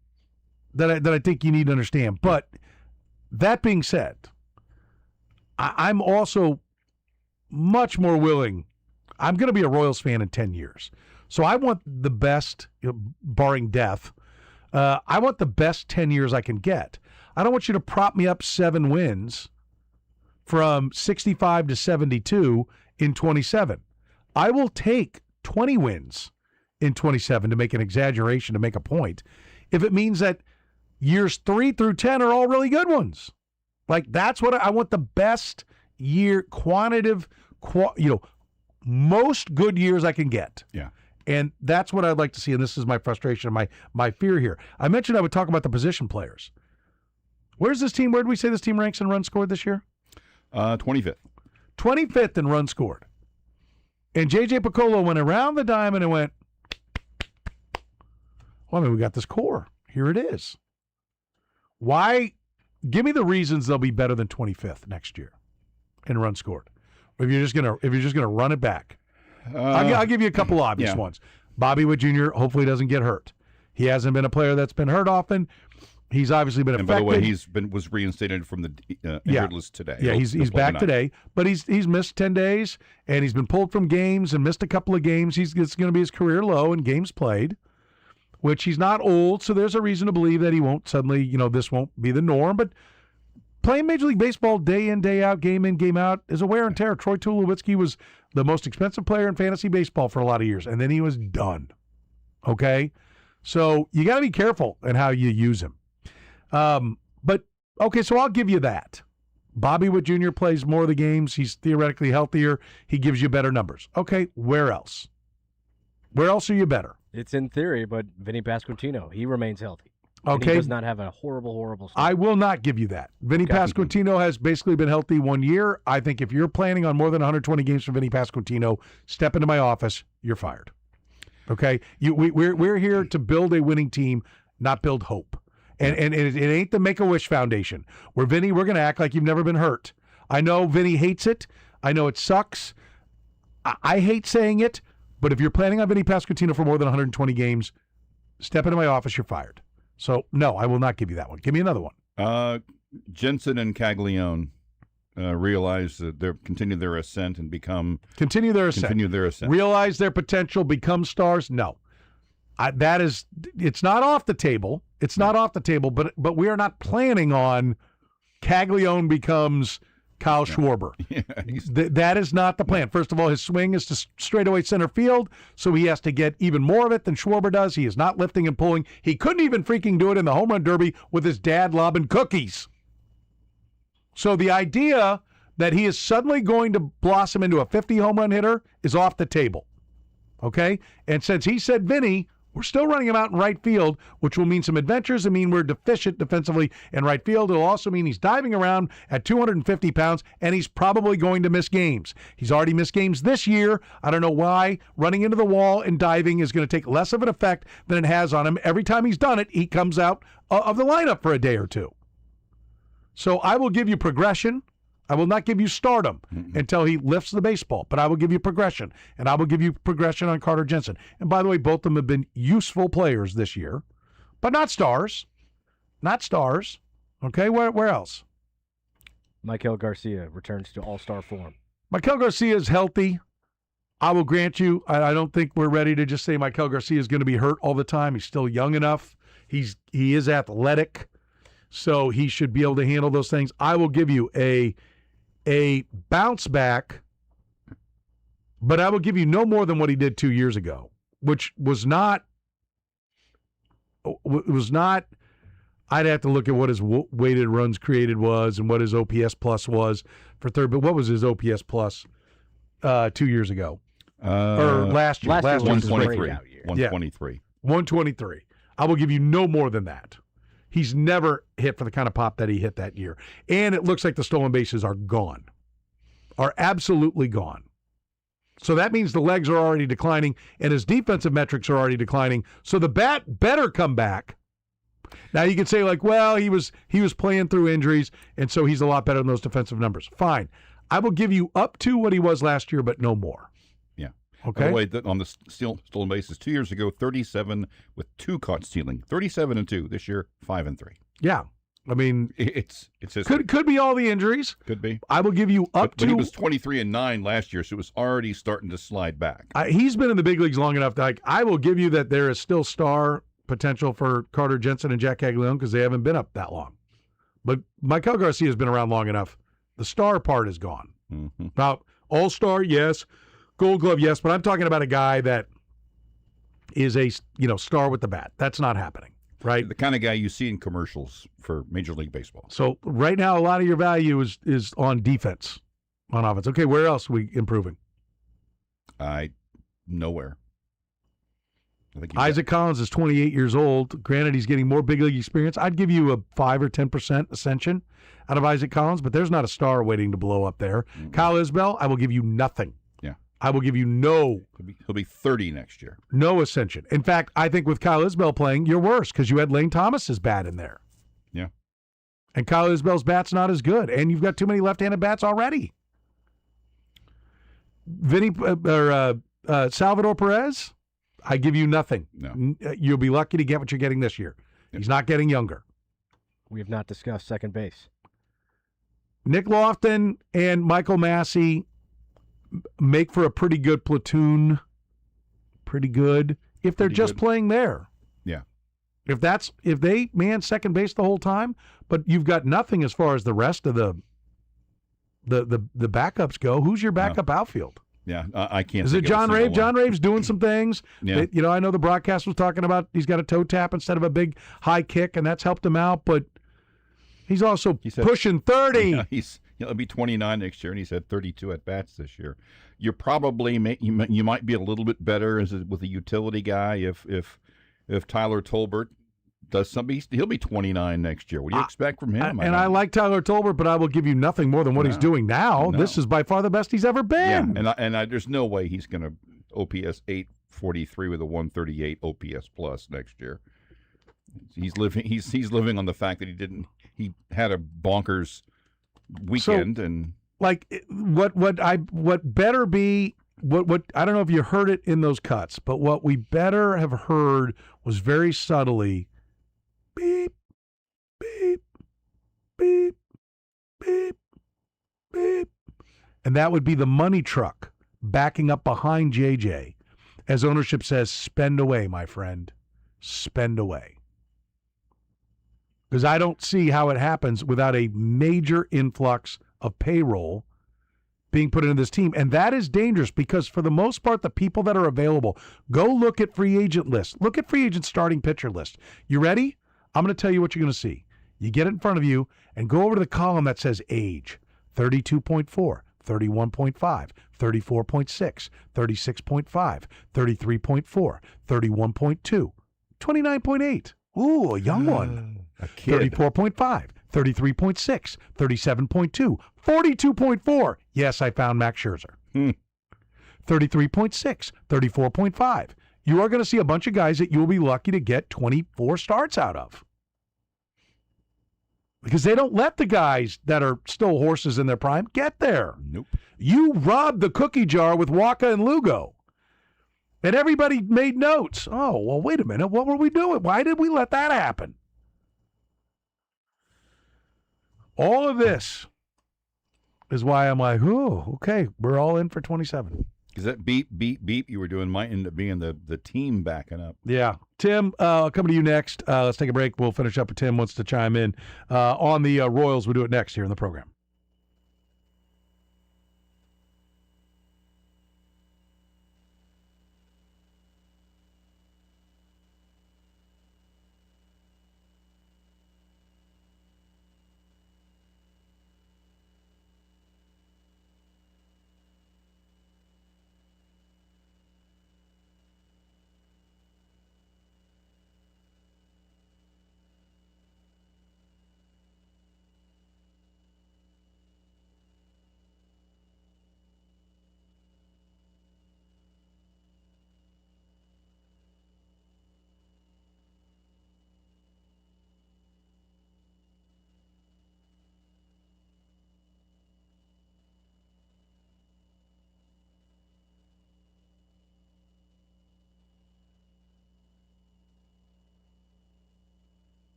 I think you need to understand. But that being said, I'm also much more willing. I'm going to be a Royals fan in 10 years. So I want the best, barring death. I want the best 10 years I can get. I don't want you to prop me up 7 wins from 65 to 72 in 27. I will take 20 wins in 27 to make an exaggeration, to make a point, if it means that years 3 through 10 are all really good ones. That's what I want, the best year, most good years I can get. Yeah. And that's what I'd like to see, and this is my frustration, my fear here. I mentioned I would talk about the position players. Where's this team? Where did we say this team ranks in runs scored this year? 25th. 25th in runs scored. And J.J. Piccolo went around the diamond and went, we got this core. Here it is. Why? Give me the reasons they'll be better than 25th next year in runs scored. If you're just gonna run it back. I'll give you a couple obvious ones. Bobby Witt Jr. hopefully doesn't get hurt. He hasn't been a player that's been hurt often. He's obviously been affected. And by the way, was reinstated from the injured list today. Yeah, he's back today, but he's missed 10 days, and he's been pulled from games and missed a couple of games. It's going to be his career low in games played, which he's not old, so there's a reason to believe that he won't suddenly, this won't be the norm. But playing Major League Baseball day in, day out, game in, game out is a wear and tear. Troy Tulowitzki was the most expensive player in fantasy baseball for a lot of years, and then he was done. Okay? So you got to be careful in how you use him. But, okay, so I'll give you that. Bobby Witt Jr. plays more of the games. He's theoretically healthier. He gives you better numbers. Okay, where else? Where else are you better? It's in theory, but Vinny Pasquantino, he remains healthy. Okay. He does not have a horrible start. I will not give you that. Vinny Pasquantino has basically been healthy 1 year. I think if you're planning on more than 120 games from Vinny Pasquantino, step into my office, you're fired. Okay? We're here to build a winning team, not build hope. And it ain't the Make-A-Wish Foundation. Where, Vinny, we're going to act like you've never been hurt. I know Vinny hates it. I know it sucks. I hate saying it, but if you're planning on Vinny Pasquantino for more than 120 games, step into my office, you're fired. So, no, I will not give you that one. Give me another one. Jensen and Caglione realize that they're continue their ascent and continue their ascent. Realize their potential, become stars. No, it's not off the table. It's not off the table. But we are not planning on Caglione becomes Kyle Schwarber. Yeah, that is not the plan. First of all, his swing is to straightaway center field, so he has to get even more of it than Schwarber does. He is not lifting and pulling. He couldn't even freaking do it in the home run derby with his dad lobbing cookies. So the idea that he is suddenly going to blossom into a 50 home run hitter is off the table. Okay? And since he said Vinny, we're still running him out in right field, which will mean some adventures and mean we're deficient defensively in right field. It'll also mean he's diving around at 250 pounds, and he's probably going to miss games. He's already missed games this year. I don't know why. Running into the wall and diving is going to take less of an effect than it has on him. Every time he's done it, he comes out of the lineup for a day or two. So I will give you progression. I will not give you stardom until he lifts the baseball, but I will give you progression, and I will give you progression on Carter Jensen. And by the way, both of them have been useful players this year, but not stars. Not stars. Okay, where else? Maikel Garcia returns to all-star form. Maikel Garcia is healthy. I will grant you, I don't think we're ready to just say Maikel Garcia is going to be hurt all the time. He's still young enough. He is athletic. So he should be able to handle those things. I will give you a bounce back, but I will give you no more than what he did 2 years ago, which was not. I'd have to look at what his weighted runs created was and what his OPS plus was for third. But what was his OPS plus 2 years ago or last year? Last year was 123. 123. 123. I will give you no more than that. He's never hit for the kind of pop that he hit that year. And it looks like the stolen bases are gone, are absolutely gone. So that means the legs are already declining, and his defensive metrics are already declining. So the bat better come back. Now you can say, like, well, he was playing through injuries, and so he's a lot better than those defensive numbers. Fine. I will give you up to what he was last year, but no more. Yeah. Okay. By the way, on the stolen bases, 2 years ago, 37 with 2 caught stealing, 37 and 2. This year, 5 and 3. Yeah, I mean, it's could be all the injuries. Could be. I will give you up to. But he was 23 and 9 last year, so it was already starting to slide back. He's been in the big leagues long enough that I will give you that there is still star potential for Carter Jensen and Jack Caglione because they haven't been up that long. But Maikel Garcia has been around long enough. The star part is gone. Mm-hmm. Now, all-star, yes. Gold Glove, yes. But I'm talking about a guy that is a star with the bat. That's not happening, right? The kind of guy you see in commercials for Major League Baseball. So right now, a lot of your value is on defense, on offense. Okay, where else are we improving? Nowhere. I think Isaac Collins is 28 years old. Granted, he's getting more big league experience. I'd give you a 5 or 10% ascension out of Isaac Collins, but there's not a star waiting to blow up there. Mm-hmm. Kyle Isbell, I will give you nothing. Yeah. I will give you no. He'll be 30 next year. No ascension. In fact, I think with Kyle Isbell playing, you're worse because you had Lane Thomas's bat in there. Yeah. And Kyle Isbell's bat's not as good, and you've got too many left-handed bats already. Salvador Perez, I give you nothing. No. You'll be lucky to get what you're getting this year. Yep. He's not getting younger. We have not discussed second base. Nick Lofton and Michael Massey make for a pretty good platoon. Pretty good. If they're just playing there. Yeah. If they man second base the whole time, but you've got nothing as far as the rest of the backups go. Who's your backup outfield? Yeah, I can't. Is it John Rave? John Rave's doing some things. Yeah. I know the broadcast was talking about he's got a toe tap instead of a big high kick, and that's helped him out, but he's also pushing 30. Yeah, he'll be 29 next year, and he's had 32 at-bats this year. You're probably you might be a little bit better with a utility guy if Tyler Tolbert does something. He'll be 29 next year. What do you expect from him? I like Tyler Tolbert, but I will give you nothing more than what he's doing now. No. This is by far the best he's ever been. Yeah, and there's no way he's going to OPS 843 with a 138 OPS plus next year. He's living on the fact that he had a bonkers weekend. And like what better be what I don't know if you heard it in those cuts, but what we better have heard was very subtly beep beep beep beep beep, and that would be the money truck backing up behind JJ as ownership says, spend away, my friend, spend away. Because I don't see how it happens without a major influx of payroll being put into this team. And that is dangerous because for the most part, the people that are available, go look at free agent lists. Look at free agent starting pitcher list. You ready? I'm going to tell you what you're going to see. You get it in front of you and go over to the column that says age, 32.4, 31.5, 34.6, 36.5, 33.4, 31.2, 29.8. Ooh, a young one. A kid. 34.5, 33.6, 37.2, 42.4. Yes, I found Max Scherzer. 33.6, 34.5. You are going to see a bunch of guys that you'll be lucky to get 24 starts out of. Because they don't let the guys that are still horses in their prime get there. Nope. You robbed the cookie jar with Waka and Lugo. And everybody made notes. Oh, well, wait a minute. What were we doing? Why did we let that happen? All of this is why I'm like, oh, okay, we're all in for 27. Because that beep, beep, beep you were doing might end up being the team backing up. Yeah. Tim, coming to you next. Let's take a break. We'll finish up if Tim wants to chime in on the Royals. We'll do it next here in the program.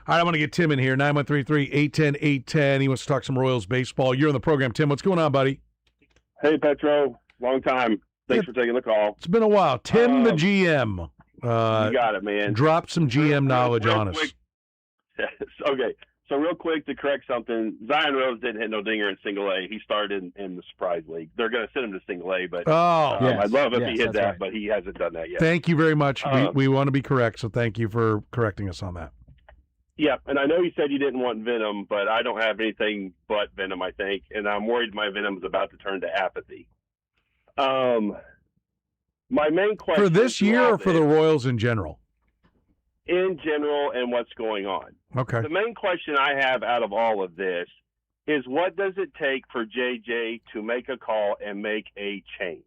All right, I want to get Tim in here, 913-810-810. He wants to talk some Royals baseball. You're on the program, Tim. What's going on, buddy? Hey, Petro. Long time. Thanks for taking the call. It's been a while. Tim, the GM. You got it, man. Drop some GM knowledge on us. Okay. So real quick to correct something, Zion Rose didn't hit no dinger in single A. He started in the surprise league. They're going to send him to single A, but I'd love if he hit that, right. But he hasn't done that yet. Thank you very much. We want to be correct, so thank you for correcting us on that. Yeah, and I know you said you didn't want venom, but I don't have anything but venom, I think, and I'm worried my venom is about to turn to apathy. My main question for this year or for the Royals in general? In general, and what's going on. Okay. The main question I have out of all of this is, what does it take for JJ to make a call and make a change?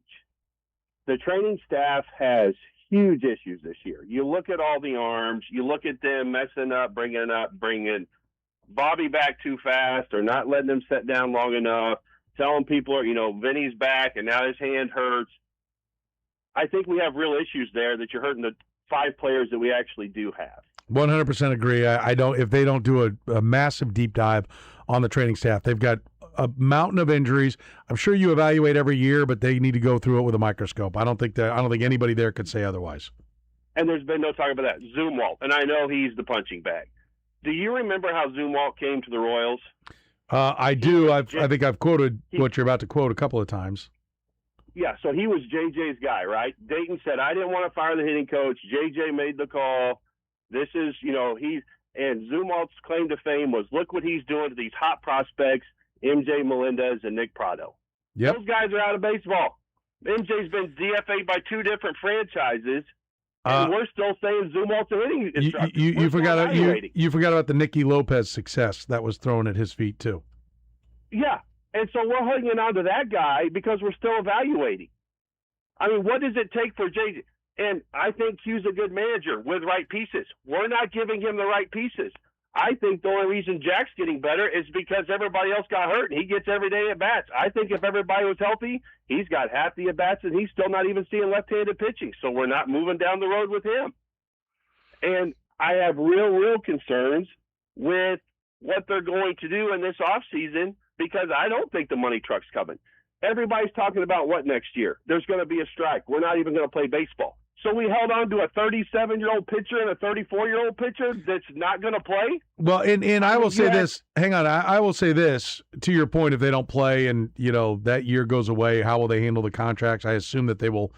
The training staff has huge issues this year. You look at all the arms, you look at them messing up, bringing Bobby back too fast or not letting them sit down long enough, telling people, Vinny's back and now his hand hurts. I think we have real issues there that you're hurting the 5 players that we actually do have. 100% agree. I don't. If they don't do a massive deep dive on the training staff, they've got a mountain of injuries. I'm sure you evaluate every year, but they need to go through it with a microscope. I don't think anybody there could say otherwise. And there's been no talk about that. Zumwalt, and I know he's the punching bag. Do you remember how Zumwalt came to the Royals? I do. I think I've quoted what you're about to quote a couple of times. Yeah, so he was JJ's guy, right? Dayton said, I didn't want to fire the hitting coach. JJ made the call. This is, and Zumwalt's claim to fame was, look what he's doing to these hot prospects, MJ Melendez and Nick Prado. Yep. Those guys are out of baseball. MJ's been DFA'd by 2 different franchises, and we're still saying Zumwalt's a hitting instructor. You forgot about the Nicky Lopez success that was thrown at his feet, too. Yeah. And so we're hanging on to that guy because we're still evaluating. I mean, what does it take for JJ? And I think Q's a good manager with right pieces. We're not giving him the right pieces. I think the only reason Jack's getting better is because everybody else got hurt and he gets every day at bats. I think if everybody was healthy, he's got half the at bats and he's still not even seeing left-handed pitching. So we're not moving down the road with him. And I have real concerns with what they're going to do in this offseason, because I don't think the money truck's coming. Everybody's talking about what next year? There's going to be a strike. We're not even going to play baseball. So we held on to a 37-year-old pitcher and a 34-year-old pitcher that's not going to play? Well, and I will say this. Hang on. I will say this. To your point, if they don't play and, that year goes away, how will they handle the contracts? I assume that they'll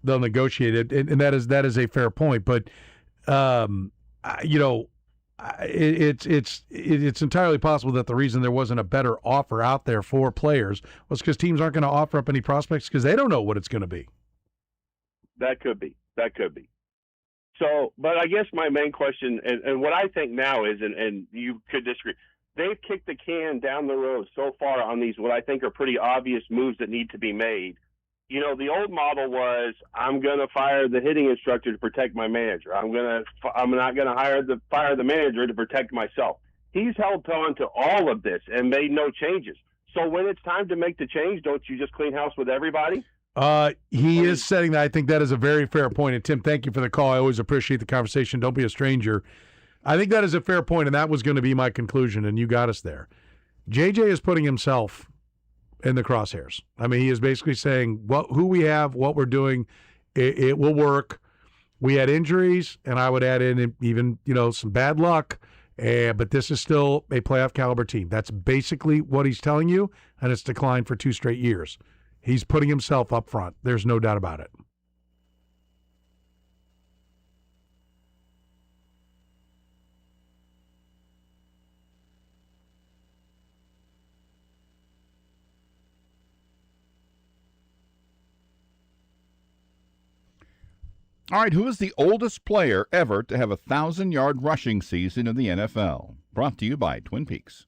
negotiate it, and that is a fair point. But, it's entirely possible that the reason there wasn't a better offer out there for players was because teams aren't going to offer up any prospects because they don't know what it's going to be. That could be. So, but I guess my main question, and what I think now is, and you could disagree, they've kicked the can down the road so far on these what I think are pretty obvious moves that need to be made. The old model was, I'm going to fire the hitting instructor to protect my manager. I'm not going to fire the manager to protect myself. He's held on to all of this and made no changes. So when it's time to make the change, don't you just clean house with everybody? He is setting that. I think that is a very fair point. And Tim, thank you for the call. I always appreciate the conversation. Don't be a stranger. I think that is a fair point, and that was going to be my conclusion, and you got us there. JJ is putting himself in the crosshairs. I mean, he is basically saying who we have, what we're doing, it will work. We had injuries, and I would add in even some bad luck, but this is still a playoff caliber team. That's basically what he's telling you, and it's declined for 2 straight years. He's putting himself up front. There's no doubt about it. All right, who is the oldest player ever to have a 1,000-yard rushing season in the NFL? Brought to you by Twin Peaks.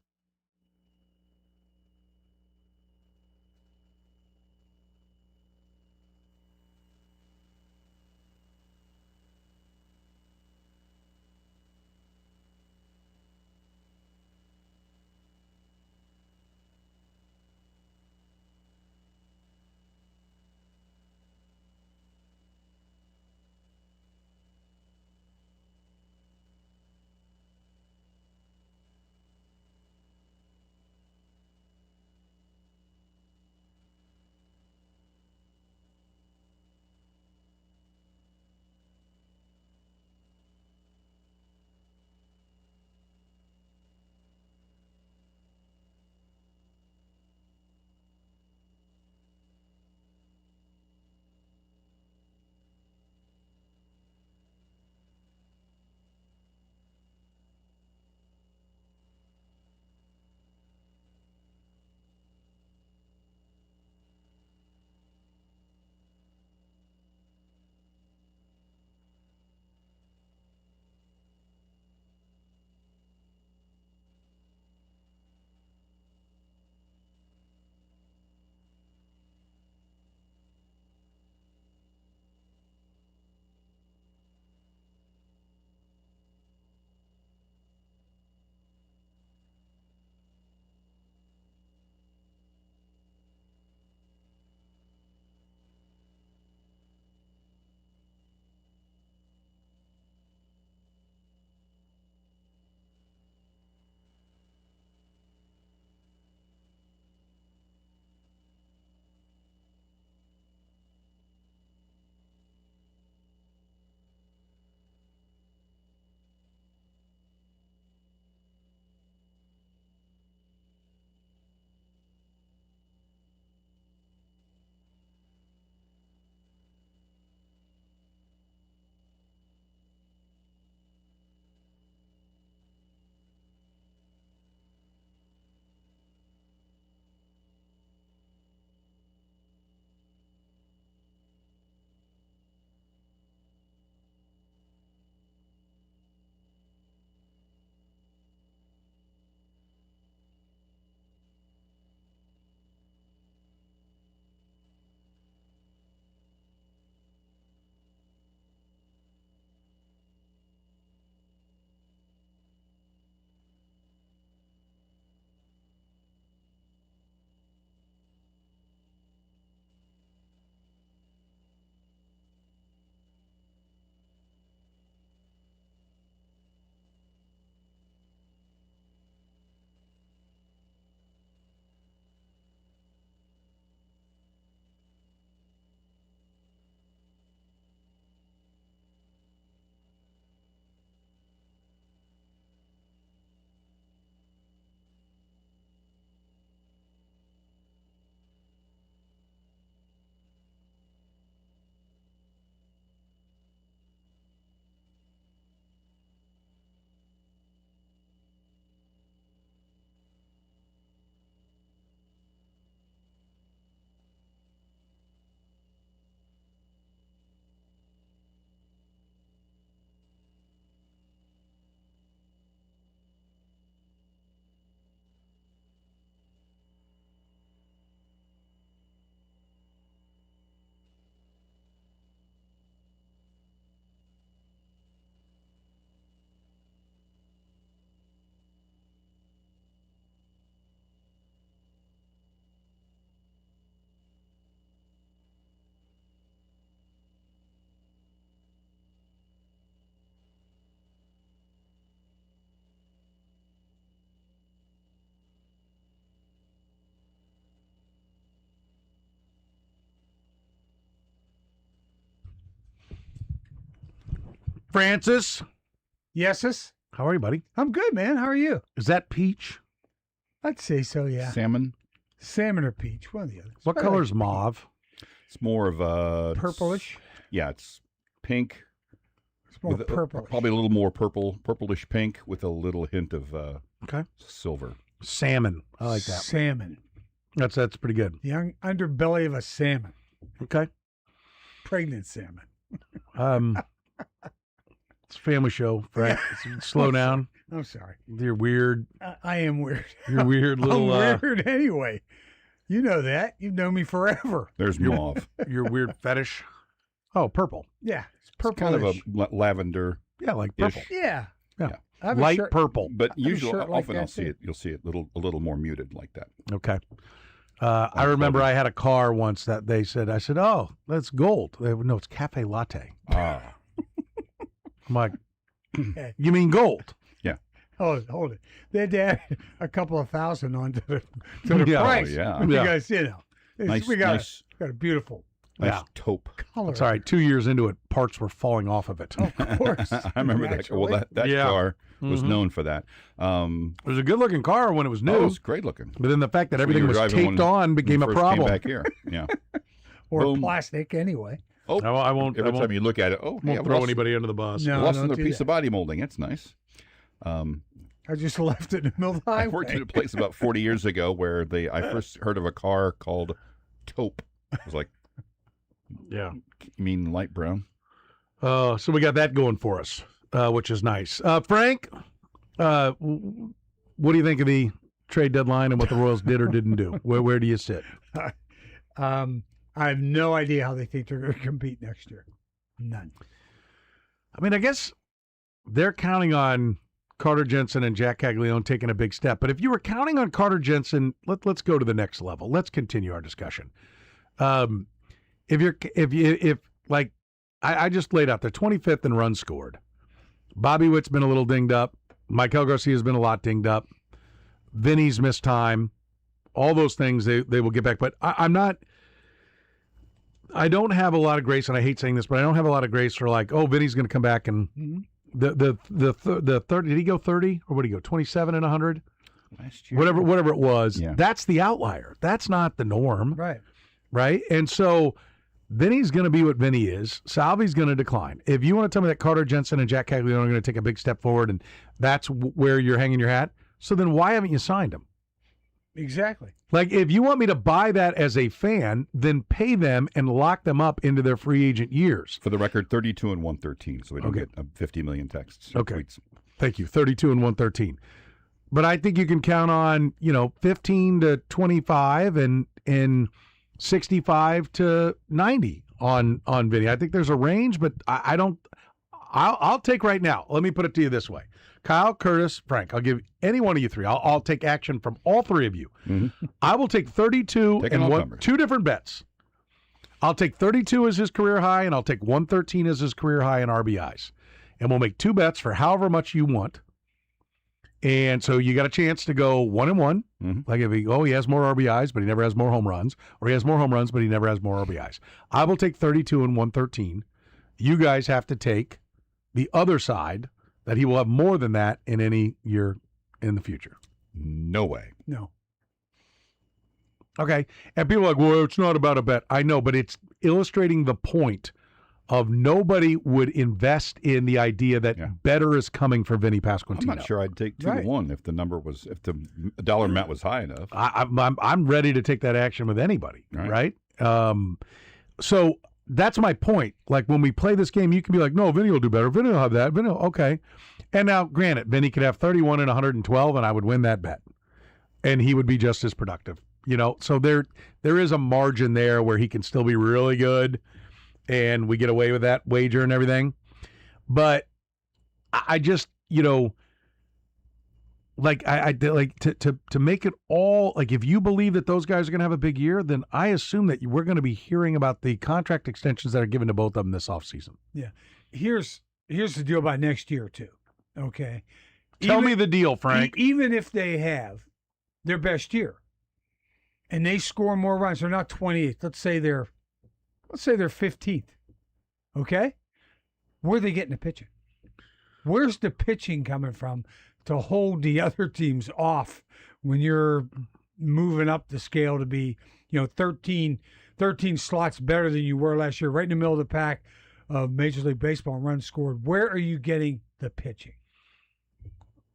Francis. Yeses. How are you, buddy? I'm good, man. How are you? Is that peach? I'd say so, yeah. Salmon? Salmon or peach, one of the others. What color is mauve? It's more of a... Purplish? Yeah, it's pink. It's more purplish. Probably a little more purplish pink with a little hint of silver. Salmon. I like that. Salmon. That's pretty good. The underbelly of a salmon. Okay. Pregnant salmon. It's a family show, Frank. Slow down. I'm sorry. You're weird. I am weird. You're weird little... I'm weird anyway. You know that. You've known me forever. There's mauve. Your weird fetish. Oh, purple. Yeah. It's purple. Kind of a lavender. Yeah, like purple. Yeah. Light purple. But usually, often like I'll see it. You'll see it a little more muted like that. Okay. I remember I had a car once that I said, oh, that's gold. They would, no, it's cafe latte. Ah. I'm like, you mean gold? Yeah. Hold it. They had to add a couple of thousand onto the price. Oh, yeah. Because, we got a beautiful taupe color. That's all right. 2 years into it, parts were falling off of it. Of course. I remember that. Well, that car was known for that. It was a good-looking car when it was new. Oh, it was great looking. But then the fact that everything was taped on became a problem. Came back here. Yeah. Or plastic anyway. Oh, I won't. Every time you look at it, won't throw anybody under the bus. No, lost another piece of body molding. That's nice. I just left it in the middle of the highway. I worked at a place about 40 years ago where I first heard of a car called taupe. I was like, yeah, you mean light brown? So we got that going for us, which is nice. Frank, what do you think of the trade deadline and what the Royals did or didn't do? Where do you sit? I have no idea how they think they're going to compete next year. None. I mean, I guess they're counting on Carter Jensen and Jack Caglione taking a big step. But if you were counting on Carter Jensen, let's go to the next level. Let's continue our discussion. If I just laid out, they're 25th in runs scored. Bobby Witt's been a little dinged up. Maikel Garcia's been a lot dinged up. Vinny's missed time. All those things they will get back. But I don't have a lot of grace, and I hate saying this, but I don't have a lot of grace for Vinny's going to come back and the 30. Did he go 30 or what did he go 27 and 100? Last year, whatever it was. Yeah. That's the outlier. That's not the norm. Right. And so Vinny's going to be what Vinny is. Salvi's going to decline. If you want to tell me that Carter Jensen and Jack Caglione are going to take a big step forward, and that's where you're hanging your hat, so then why haven't you signed them? Exactly. If you want me to buy that as a fan, then pay them and lock them up into their free agent years. For the record, 32 and 113, so we don't get 50 million texts or tweets. Thank you. 32 and 113. But I think you can count on, 15 to 25 and 65 to 90 on Vinny. I think there's a range, but I'll take right now. Let me put it to you this way. Kyle, Curtis, Frank, I'll give any one of you three. I'll take action from all three of you. Mm-hmm. I will take 32 and two different bets. I'll take 32 as his career high, and I'll take 113 as his career high in RBIs. And we'll make two bets for however much you want. And so you got a chance to go 1-1. Mm-hmm. Like if he has more RBIs, but he never has more home runs, or he has more home runs, but he never has more RBIs. I will take 32 and 113. You guys have to take the other side, that he will have more than that in any year in the future. No way. No. Okay. And people are like, well, it's not about a bet. I know, but it's illustrating the point of nobody would invest in the idea that better is coming for Vinny Pasquantino. I'm not sure I'd take 2 to 1 if the dollar amount was high enough. I'm ready to take that action with anybody, right? So that's my point. When we play this game, you can be like, no, Vinny will do better. Vinny will have that. Vinny, okay. And now, granted, Vinny could have 31 and 112, and I would win that bet. And he would be just as productive. So there is a margin there where he can still be really good, and we get away with that wager and everything. But I just, to make it all, if you believe that those guys are going to have a big year, then I assume that we're going to be hearing about the contract extensions that are given to both of them this offseason. Yeah. Here's the deal about next year, too. Okay. Tell me the deal, Frank. Even if they have their best year and they score more runs, they're not 28th. Let's say they're 15th. Okay? Where are they getting the pitching? Where's the pitching coming from to hold the other teams off when you're moving up the scale to be, 13 slots better than you were last year, right in the middle of the pack of Major League Baseball in runs scored? Where are you getting the pitching?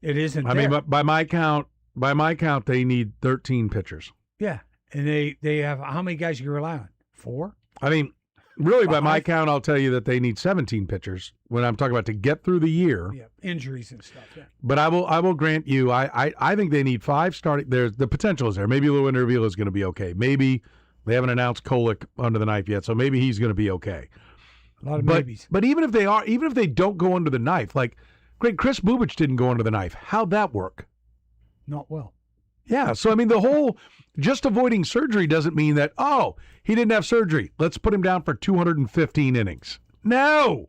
It isn't. I mean, by my count, they need 13 pitchers. Yeah, and they have how many guys you can rely on? 4. I mean, really, by my count, I'll tell you that they need 17 pitchers when I'm talking about to get through the year. Yeah, injuries and stuff. Yeah. But I will grant you, I think they need 5 starting. There's the potential is there. Maybe Lou Interville is going to be okay. Maybe they haven't announced Kolek under the knife yet, so maybe he's going to be okay. A lot of maybes. But even if they don't go under the knife, like great Chris Bubich didn't go under the knife. How'd that work? Not well. Yeah. So I mean, the whole just avoiding surgery doesn't mean that, oh, he didn't have surgery, let's put him down for 215 innings. No.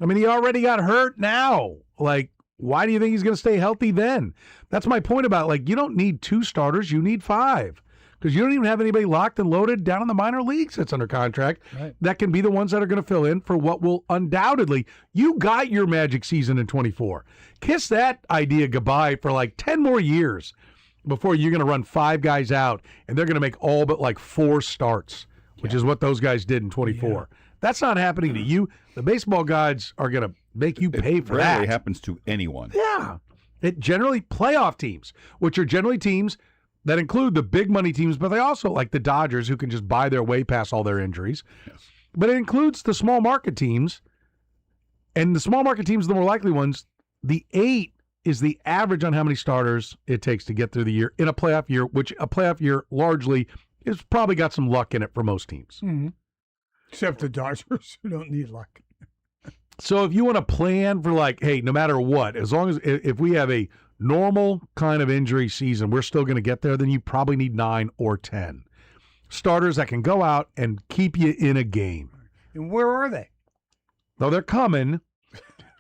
I mean, he already got hurt now. Like, why do you think he's going to stay healthy then? That's my point about, like, you don't need 2 starters, you need 5. Because you don't even have anybody locked and loaded down in the minor leagues that's under contract. Right. That can be the ones that are going to fill in for what will undoubtedly, you got your magic season in 24. Kiss that idea goodbye for like 10 more years before you're going to run 5 guys out and they're going to make all but like 4 starts, which is what those guys did in 24. Yeah. That's not happening to you. The baseball gods are going to make you pay for that. It rarely happens to anyone. Yeah. It generally playoff teams, which are generally teams that include the big money teams, but they also like the Dodgers who can just buy their way past all their injuries. Yes. But it includes the small market teams, and the small market teams are the more likely ones. The 8 is the average on how many starters it takes to get through the year in a playoff year, which a playoff year largely is probably got some luck in it for most teams. Mm-hmm. Except the Dodgers, who don't need luck. So if you want to plan for like, hey, no matter what, as long as if we have a normal kind of injury season, we're still going to get there, then you probably need 9 or 10 starters that can go out and keep you in a game. And where are they? Though they're coming.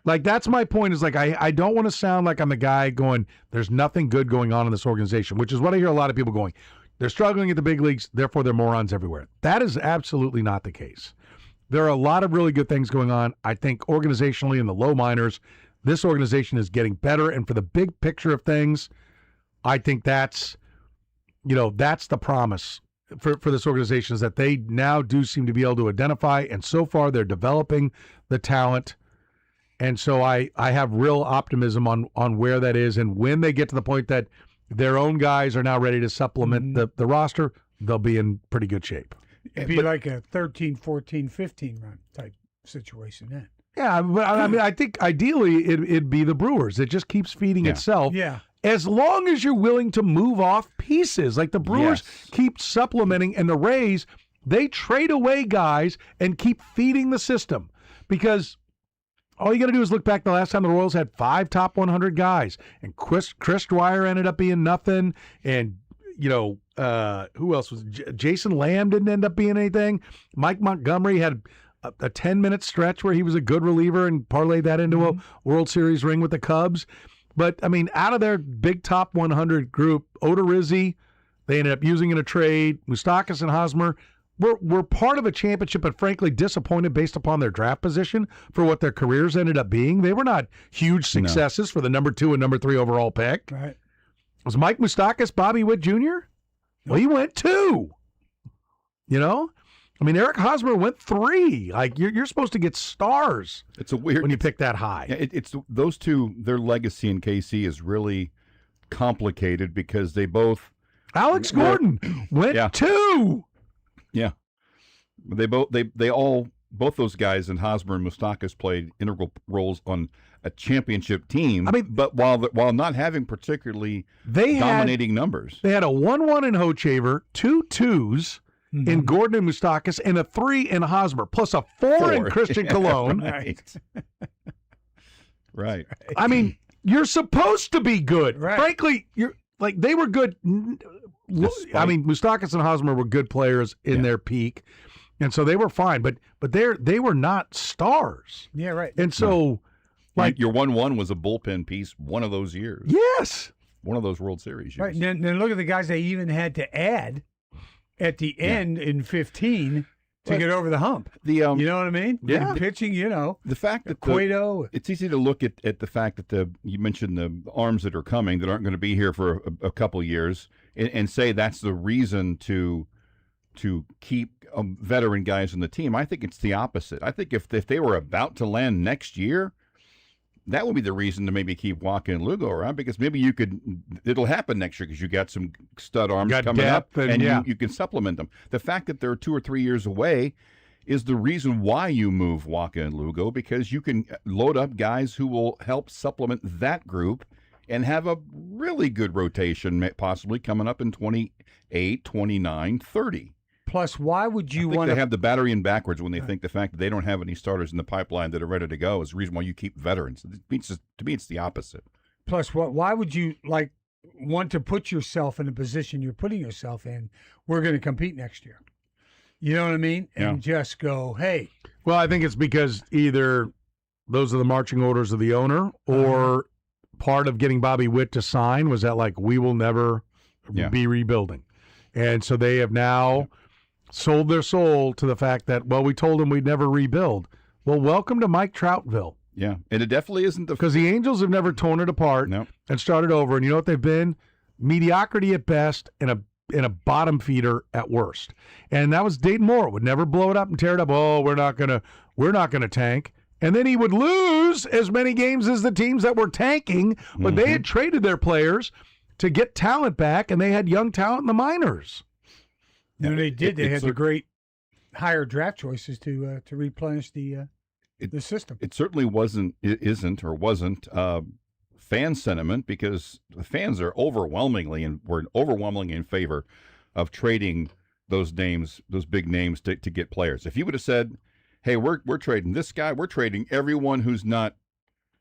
Like, that's my point, is like, I don't want to sound like I'm the guy going, there's nothing good going on in this organization, which is what I hear a lot of people going, they're struggling at the big leagues, therefore they're morons everywhere. That is absolutely not the case. There are a lot of really good things going on. I think organizationally in the low minors, this organization is getting better, and for the big picture of things, I think that's the promise for this organization, is that they now do seem to be able to identify, and so far they're developing the talent. And so I have real optimism on where that is, and when they get to the point that their own guys are now ready to supplement the roster, they'll be in pretty good shape. It'd be like a 13, 14, 15 run type situation then. Yeah, but I mean, I think ideally it'd be the Brewers. It just keeps feeding itself. Yeah. As long as you're willing to move off pieces. Like the Brewers keep supplementing, and the Rays, they trade away guys and keep feeding the system. Because all you got to do is look back the last time the Royals had 5 top 100 guys. And Chris Dwyer ended up being nothing. And, who else was Jason Lamb didn't end up being anything. Mike Montgomery had a 10-minute stretch where he was a good reliever and parlayed that into a World Series ring with the Cubs. But, I mean, out of their big top 100 group, Odorizzi, they ended up using in a trade. Moustakas and Hosmer were part of a championship, but frankly disappointed based upon their draft position for what their careers ended up being. They were not huge successes for the number 2 and number 3 overall pick. Right. Was Mike Moustakas Bobby Witt Jr.? Well, he went 2. I mean, Eric Hosmer went 3. Like, you're supposed to get stars. It's a weird when you pick that high. Yeah, it's those two. Their legacy in KC is really complicated because they both. Alex Gordon went 2. Yeah, both those guys, and Hosmer and Moustakas, played integral roles on a championship team. I mean, but while not having particularly dominating numbers, they had a 1-1 in Hochevar, 2 2s. In Gordon and Moustakas, and a 3 in Hosmer, plus a 4 in Christian Cologne. Right. I mean, you're supposed to be good. Right. Frankly, they were good. I mean, Moustakas and Hosmer were good players in their peak, and so they were fine. But they were not stars. Yeah, right. And so, like your 1-1 was a bullpen piece one of those years. Yes. One of those World Series years. Right. And then look at the guys they even had to add at the end in 15 to get over the hump. You know what I mean? Yeah. And pitching, the fact that Cueto. It's easy to look at the fact that you mentioned the arms that are coming that aren't going to be here for a couple years, and say that's the reason to keep veteran guys on the team. I think it's the opposite. I think if they were about to land next year, that would be the reason to maybe keep Wacha and Lugo around, because maybe it'll happen next year because you got some stud arms coming up and you can supplement them. The fact that they're 2 or 3 years away is the reason why you move Wacha and Lugo, because you can load up guys who will help supplement that group and have a really good rotation possibly coming up in 28, 29, 30. Plus, why would you want to have the battery in backwards when they think the fact that they don't have any starters in the pipeline that are ready to go is the reason why you keep veterans? To me, it's the opposite. Plus, why would you want to put yourself in a position you're putting yourself in? We're going to compete next year. You know what I mean? And just go, hey. Well, I think it's because either those are the marching orders of the owner, or part of getting Bobby Witt to sign was that we will never be rebuilding, and so they have now sold their soul to the fact that, we told them we'd never rebuild. Well, welcome to Mike Troutville. Yeah, and it definitely isn't because the Angels have never torn it apart and started over. And you know what they've been? Mediocrity at best and a bottom feeder at worst. And that was Dayton Moore. Would never blow it up and tear it up. Oh, we're not gonna tank. And then he would lose as many games as the teams that were tanking, but they had traded their players to get talent back, and they had young talent in the minors. They did. They had the great higher draft choices to replenish the system. It certainly wasn't fan sentiment, because the fans are overwhelmingly in favor of trading those big names to get players. If you would have said, "Hey, we're trading this guy, we're trading everyone who's not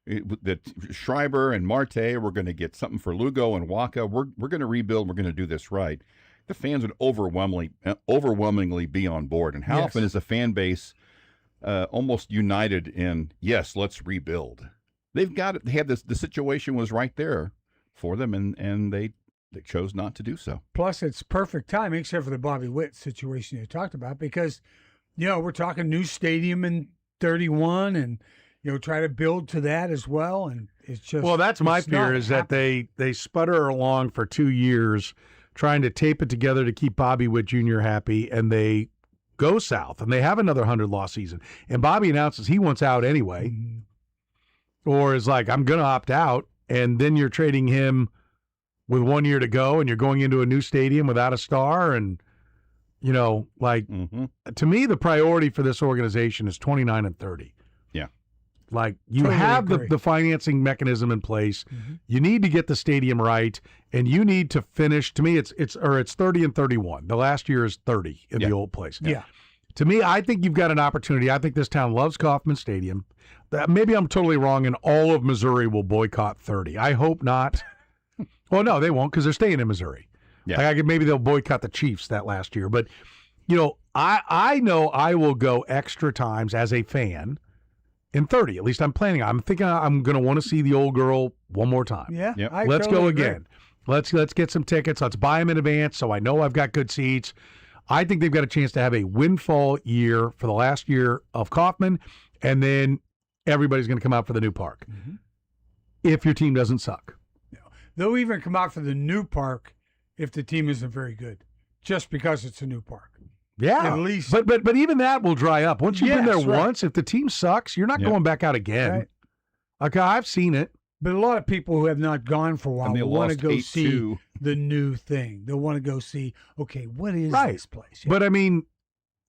that Schreiber and Marte, we're going to get something for Lugo and Wacha, we're going to rebuild, we're going to do this right," the fans would overwhelmingly be on board. And how often is a fan base almost united in, yes, let's rebuild? They've got it. They had the situation was right there for them, and they chose not to do so. Plus, it's perfect timing, except for the Bobby Witt situation you talked about, because we're talking new stadium in 31, and try to build to that as well. And it's just that's my fear is that they sputter along for 2 years trying to tape it together to keep Bobby Witt Jr. happy, and they go south, and they have another 100-loss season. And Bobby announces he wants out anyway, or is like, I'm going to opt out, and then you're trading him with 1 year to go, and you're going into a new stadium without a star, and, to me, the priority for this organization is 29 and 30. Yeah. You totally have the financing mechanism in place. You need to get the stadium right, and you need to finish. To me, it's 30 and 31. The last year is 30 in the old place. Yeah. To me, I think you've got an opportunity. I think this town loves Kauffman Stadium. Maybe I'm totally wrong, and all of Missouri will boycott 30. I hope not. Well, no, they won't, because they're staying in Missouri. Yeah. Maybe they'll boycott the Chiefs that last year. But, I know I will go extra times as a fan in 30. At least I'm planning. I'm thinking I'm going to want to see the old girl one more time. Yeah. Yep. Let's go again. Let's get some tickets. Let's buy them in advance so I know I've got good seats. I think they've got a chance to have a windfall year for the last year of Kauffman, and then everybody's going to come out for the new park if your team doesn't suck. They'll even come out for the new park if the team isn't very good, just because it's a new park. Yeah, at least. But even that will dry up once you've been there once. If the team sucks, you're not going back out again. Right. Okay, I've seen it. But a lot of people who have not gone for a while want to go see 8-2. the new thing. They want to go see, okay, what is this place? Yeah. But I mean,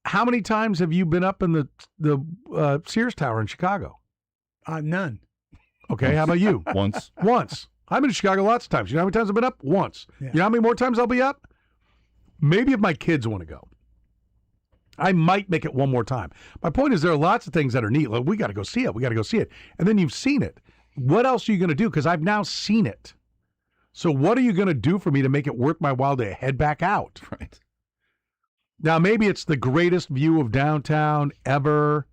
how many times have you been up in the Sears Tower in Chicago? None. Okay, how about you? Once. I've been to Chicago lots of times. You know how many times I've been up? Once. Yeah. You know how many more times I'll be up? Maybe if my kids want to go. I might make it one more time. My point is there are lots of things that are neat. Like, we got to go see it. And then you've seen it. What else are you going to do? Because I've now seen it. So what are you going to do for me to make it worth my while to head back out? Right. Now, maybe it's the greatest view of downtown ever.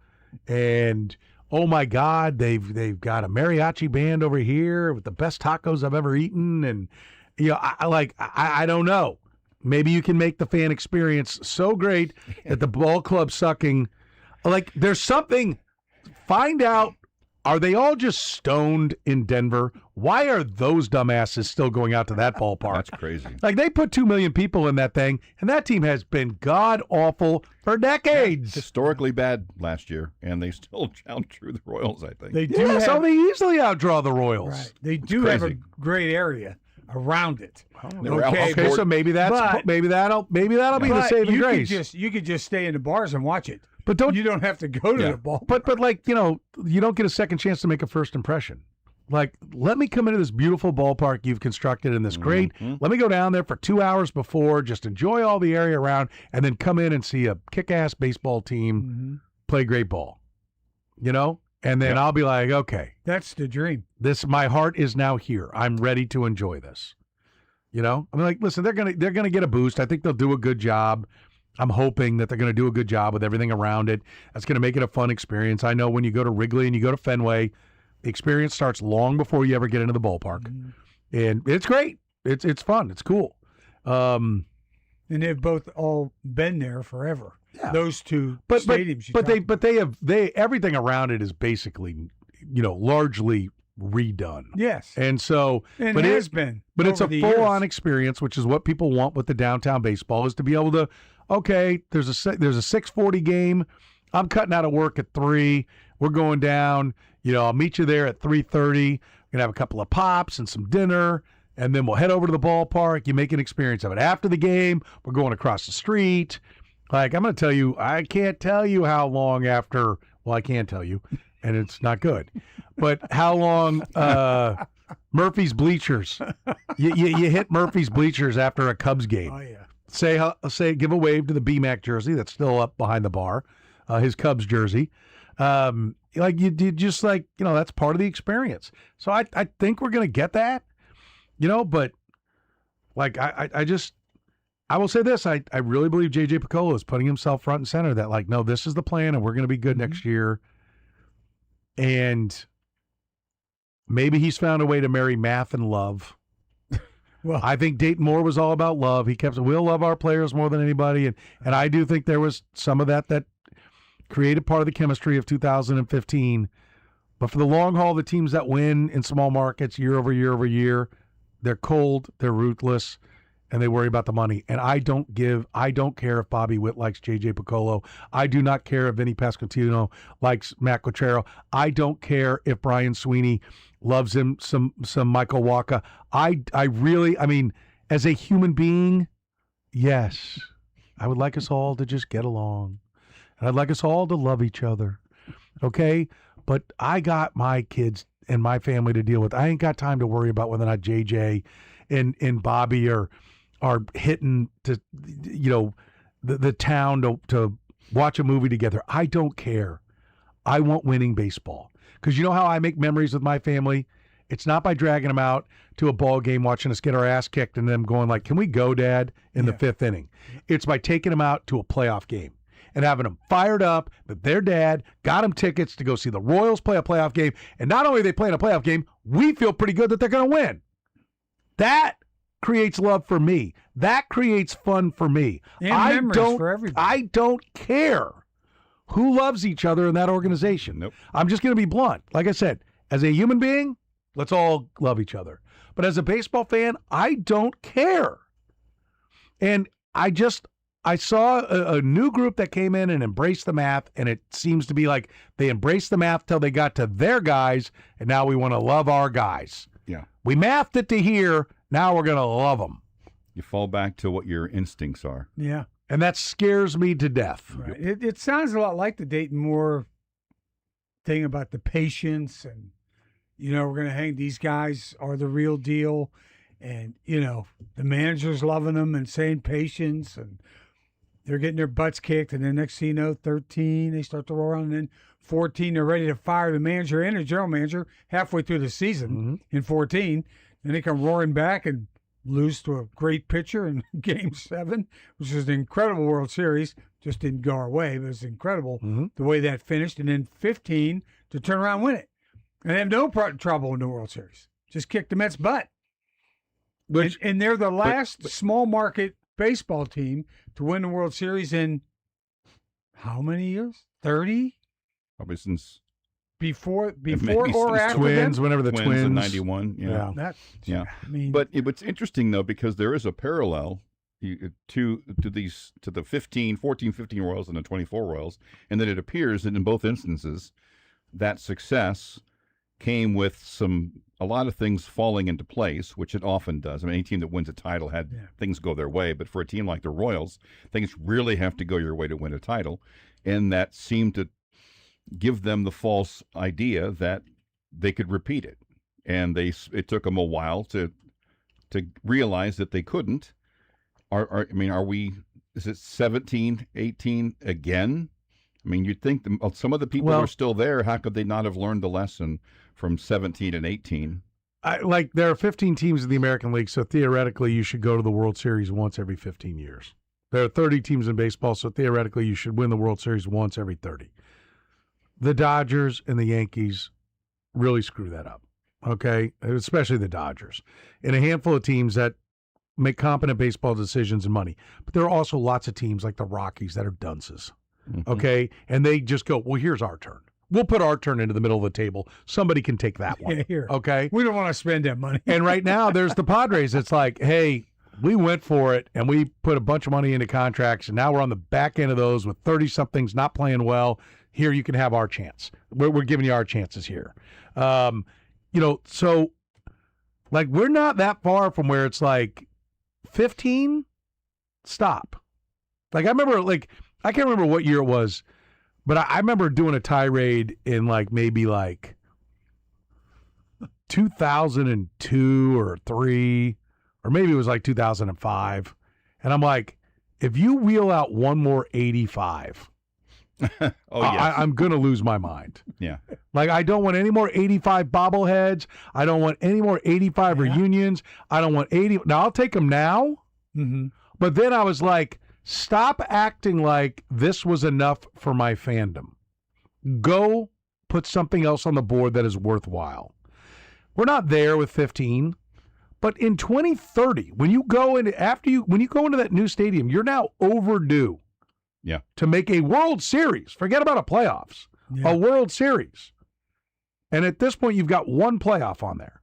And, oh, my God, they've got a mariachi band over here with the best tacos I've ever eaten. And, I don't know. maybe you can make the fan experience so great that the ball club sucking, like there's something, find out, are they all just stoned in Denver? Why are those dumbasses still going out to that ballpark? That's crazy. Like they put 2 million people in that thing, and that team has been god-awful for decades. Historically bad last year, and they still outdrew the Royals, I think. They do so they easily outdraw the Royals. Right. They do have a great area around it. Okay, so maybe that'll be the saving grace. You could just stay in the bars and watch it. But you don't have to go to the ball. But like, you don't get a second chance to make a first impression. Like, let me come into this beautiful ballpark you've constructed in this great. Mm-hmm. Let me go down there for 2 hours before, just enjoy all the area around, and then come in and see a kick-ass baseball team play great ball. And then I'll be like, okay, that's the dream. My heart is now here. I'm ready to enjoy this. I'm like, listen, they're gonna get a boost. I think they'll do a good job. I'm hoping that they're going to do a good job with everything around it. That's going to make it a fun experience. I know when you go to Wrigley and you go to Fenway, the experience starts long before you ever get into the ballpark. And it's great. It's fun. It's cool. And they've both all been there forever. Yeah. Those two stadiums. But everything around it is basically, largely redone. Yes. And so it has been. But it's a full-on experience, which is what people want with the downtown baseball, is to be able to, okay, there's a 6:40 game. I'm cutting out of work at 3. We're going down. I'll meet you there at 3:30. We're going to have a couple of pops and some dinner, and then we'll head over to the ballpark. You make an experience of it. After the game, we're going across the street. Like, I'm going to tell you, I can't tell you how long after, well, I can tell you, and it's not good, but how long Murphy's Bleachers, you hit Murphy's Bleachers after a Cubs game. Oh, yeah. Say, give a wave to the BMAC jersey that's still up behind the bar, his Cubs jersey. Like you just like, that's part of the experience. So I think we're going to get that, but like, I will say this. I really believe J.J. Picollo is putting himself front and center, that like, no, this is the plan and we're going to be good next year. And maybe he's found a way to marry math and love. Well, I think Dayton Moore was all about love. He kept, we'll love our players more than anybody. And I do think there was some of that created part of the chemistry of 2015. But for the long haul, the teams that win in small markets year over year over year, they're cold, they're ruthless, and they worry about the money. And I don't care if Bobby Witt likes J.J. Picollo. I do not care if Vinny Pasquantino likes Matt Quatrero. I don't care if Brian Sweeney loves him some Michael Wacha. I mean, as a human being, yes, I would like us all to just get along. And I'd like us all to love each other. Okay? But I got my kids and my family to deal with. I ain't got time to worry about whether or not JJ and Bobby are hitting to, the town to watch a movie together. I don't care. I want winning baseball. Because you know how I make memories with my family? It's not by dragging them out to a ball game, watching us get our ass kicked, and them going like, can we go, Dad, in the 5th inning? It's by taking them out to a playoff game and having them fired up that their dad got them tickets to go see the Royals play a playoff game. And not only are they playing a playoff game, we feel pretty good that they're going to win. That creates love for me. That creates fun for me. And memories for everybody. I don't care who loves each other in that organization. Nope. I'm just going to be blunt. Like I said, as a human being, let's all love each other. But as a baseball fan, I don't care. And I saw a new group that came in and embraced the math, and it seems to be like they embraced the math till they got to their guys, and now we want to love our guys. Yeah. We mathed it to here, now we're going to love them. You fall back to what your instincts are. Yeah. And that scares me to death. Right. It sounds a lot like the Dayton Moore thing about the patience and, we're going to hang, these guys are the real deal. And, the manager's loving them and saying patience, and they're getting their butts kicked. And then next thing you know, 13, they start to roll around. And then 14, they're ready to fire the manager and the general manager halfway through the season in 14. Then they come roaring back and lose to a great pitcher in Game 7, which is an incredible World Series. Just didn't go our way, but it was incredible the way that finished. And then 15 to turn around and win it. And they have no trouble in the World Series. Just kick the Mets' butt. And they're the last small market baseball team to win the World Series in how many years? 30? Probably since before maybe or after Twins, them? whenever the Twins in 91. Yeah. Yeah. I mean, but what's interesting though, because there is a parallel to the 14, 15 Royals and the 24 Royals, and that it appears that in both instances, that success came with a lot of things falling into place, which it often does. I mean, any team that wins a title had things go their way, but for a team like the Royals, things really have to go your way to win a title, and that seemed to give them the false idea that they could repeat it, and it took them a while to realize that they couldn't. Is it 17, 18 again? I mean, you'd think some of the people are still there. How could they not have learned the lesson from 17 and 18? There are 15 teams in the American League, so theoretically you should go to the World Series once every 15 years. There are 30 teams in baseball, so theoretically you should win the World Series once every 30. The Dodgers and the Yankees really screw that up, okay? Especially the Dodgers. And a handful of teams that make competent baseball decisions and money. But there are also lots of teams like the Rockies that are dunces, okay? And they just go, well, here's our turn. We'll put our turn into the middle of the table. Somebody can take that one, here. Okay? We don't want to spend that money. And right now there's the Padres. It's like, hey, we went for it, and we put a bunch of money into contracts, and now we're on the back end of those with 30-somethings not playing well. Here, you can have our chance. We're giving you our chances here. So, we're not that far from where it's like 15, stop. I remember, I can't remember what year it was, but I remember doing a tirade in maybe 2002 or 3, or maybe it was 2005. And I'm like, if you wheel out one more 85, I'm going to lose my mind. Yeah. I don't want any more 85 bobbleheads. I don't want any more 85 reunions. I don't want 80. Now, I'll take them now. Mm-hmm. But then I was like, stop acting like this was enough for my fandom. Go put something else on the board that is worthwhile. We're not there with 15. But in 2030, when you go into that new stadium, you're now overdue. Yeah. To make a World Series. Forget about a playoffs. Yeah. A World Series. And at this point, you've got one playoff on there.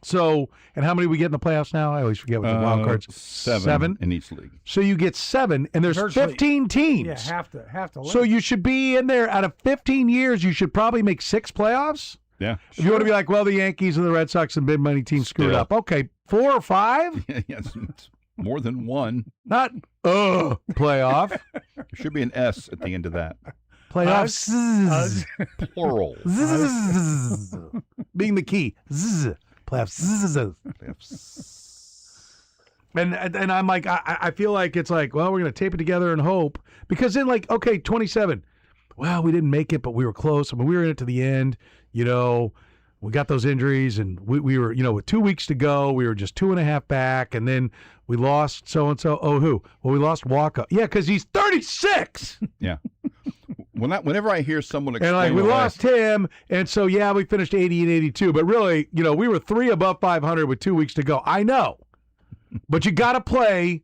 So, and how many we get in the playoffs now? I always forget what the wild cards. 7 in each league. So you get 7, and there's Virtually, 15 teams. Yeah, have to. So you should be in there. Out of 15 years, you should probably make 6 playoffs. Yeah. If you want to be like, well, the Yankees and the Red Sox and big money teams screwed up. Okay, 4 or 5? Yes, more than one. Not playoff. There should be an S at the end of that. Playoffs. Plural. Being the key. Playoffs. And I'm like, I feel like it's like, well, we're going to tape it together and hope. Because then 27. Well, we didn't make it, but we were close. I mean, we were in it to the end. We got those injuries, and we were, with 2 weeks to go, we were just 2.5 back, and then we lost so-and-so. Oh, who? Well, we lost Walker. Yeah, because he's 36. Yeah. Whenever I hear someone explain, and we lost him, and so we finished 80 and 82, but really, we were 3 above 500 with 2 weeks to go. I know, but you got to play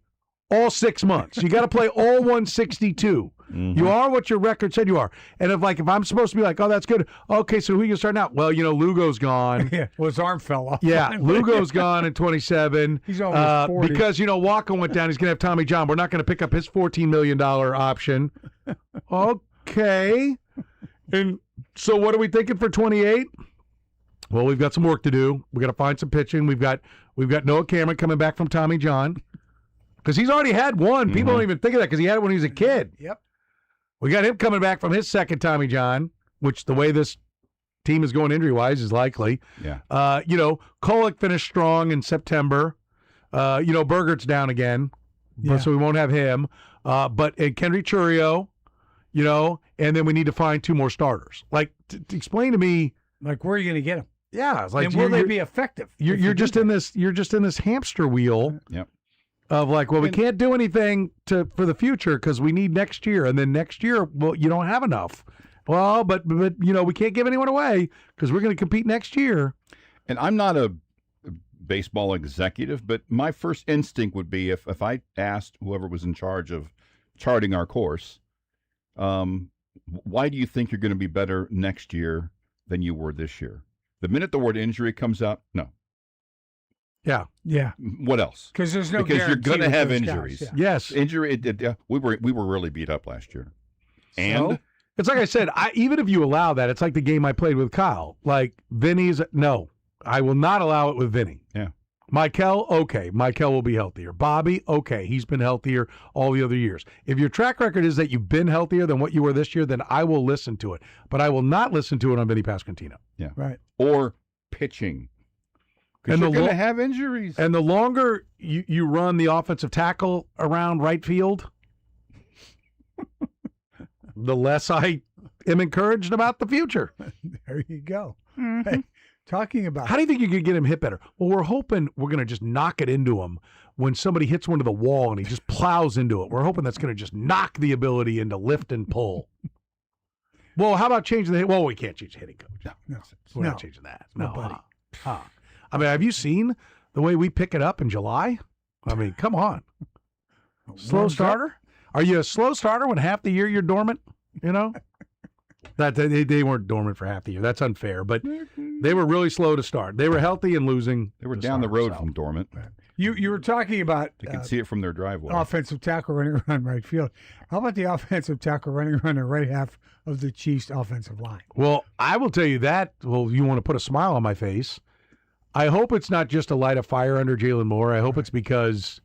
all 6 months. You got to play all 162. Mm-hmm. You are what your record said you are. And if I'm supposed to be like, oh, that's good. Okay, so who you start out? Well, Lugo's gone. Yeah, well, his arm fell off. Yeah, Lugo's gone in 27. He's almost 40. Because, Walker went down. He's going to have Tommy John. We're not going to pick up his $14 million option. Okay. And so what are we thinking for 28? Well, we've got some work to do. We got to find some pitching. We've got Noah Cameron coming back from Tommy John. Because he's already had one. People don't even think of that because he had it when he was a kid. Yep. We got him coming back from his second Tommy John, which the way this team is going injury-wise is likely. Yeah. Kolek finished strong in September. Bergert's down again, so we won't have him. But Kendry Churio, and then we need to find 2 more starters. Explain to me. Where are you going to get them? Yeah. It's and will they be effective? You're just in this hamster wheel. Yep. Of we can't do anything for the future because we need next year, and then next year, well, you don't have enough. Well, but we can't give anyone away because we're going to compete next year. And I'm not a baseball executive, but my first instinct would be if I asked whoever was in charge of charting our course, why do you think you're going to be better next year than you were this year? The minute the word injury comes up, no. Yeah. Yeah. What else? Because there's no because you're guarantee going to with have those injuries. guys, Yes. Injury. We were really beat up last year. And So? It's like I said, even if you allow that, it's like the game I played with Kyle. Like, Vinny's, no, I will not allow it with Vinny. Yeah. Michael, okay. Michael will be healthier. Bobby, okay. He's been healthier all the other years. If your track record is that you've been healthier than what you were this year, then I will listen to it. But I will not listen to it on Vinny Pasquantino. Yeah. Right. Or pitching. Because you're going to have injuries. And the longer you run the offensive tackle around right field, the less I am encouraged about the future. There you go. Hey, talking about How do you think you could get him hit better? Well, we're hoping we're going to just knock it into him when somebody hits one to the wall and he just plows into it. We're hoping that's going to just knock the ability into lift and pull. Well, how about changing the hit? Well, we can't change the hitting coach. No. We're not changing that. No, buddy. I mean, have you seen the way we pick it up in July? I mean, come on. Slow starter? Are you a slow starter when half the year you're dormant? You know? That they weren't dormant for half the year. That's unfair. But they were really slow to start. They were healthy and losing. They were down the road from dormant. You were talking about You can see it from their driveway. offensive tackle running around right field. How about the offensive tackle running around the right half of the Chiefs' offensive line? Well, I will tell you that. Well, you want to put a smile on my face. I hope it's not just to light a fire under Jalen Moore. I hope it's because,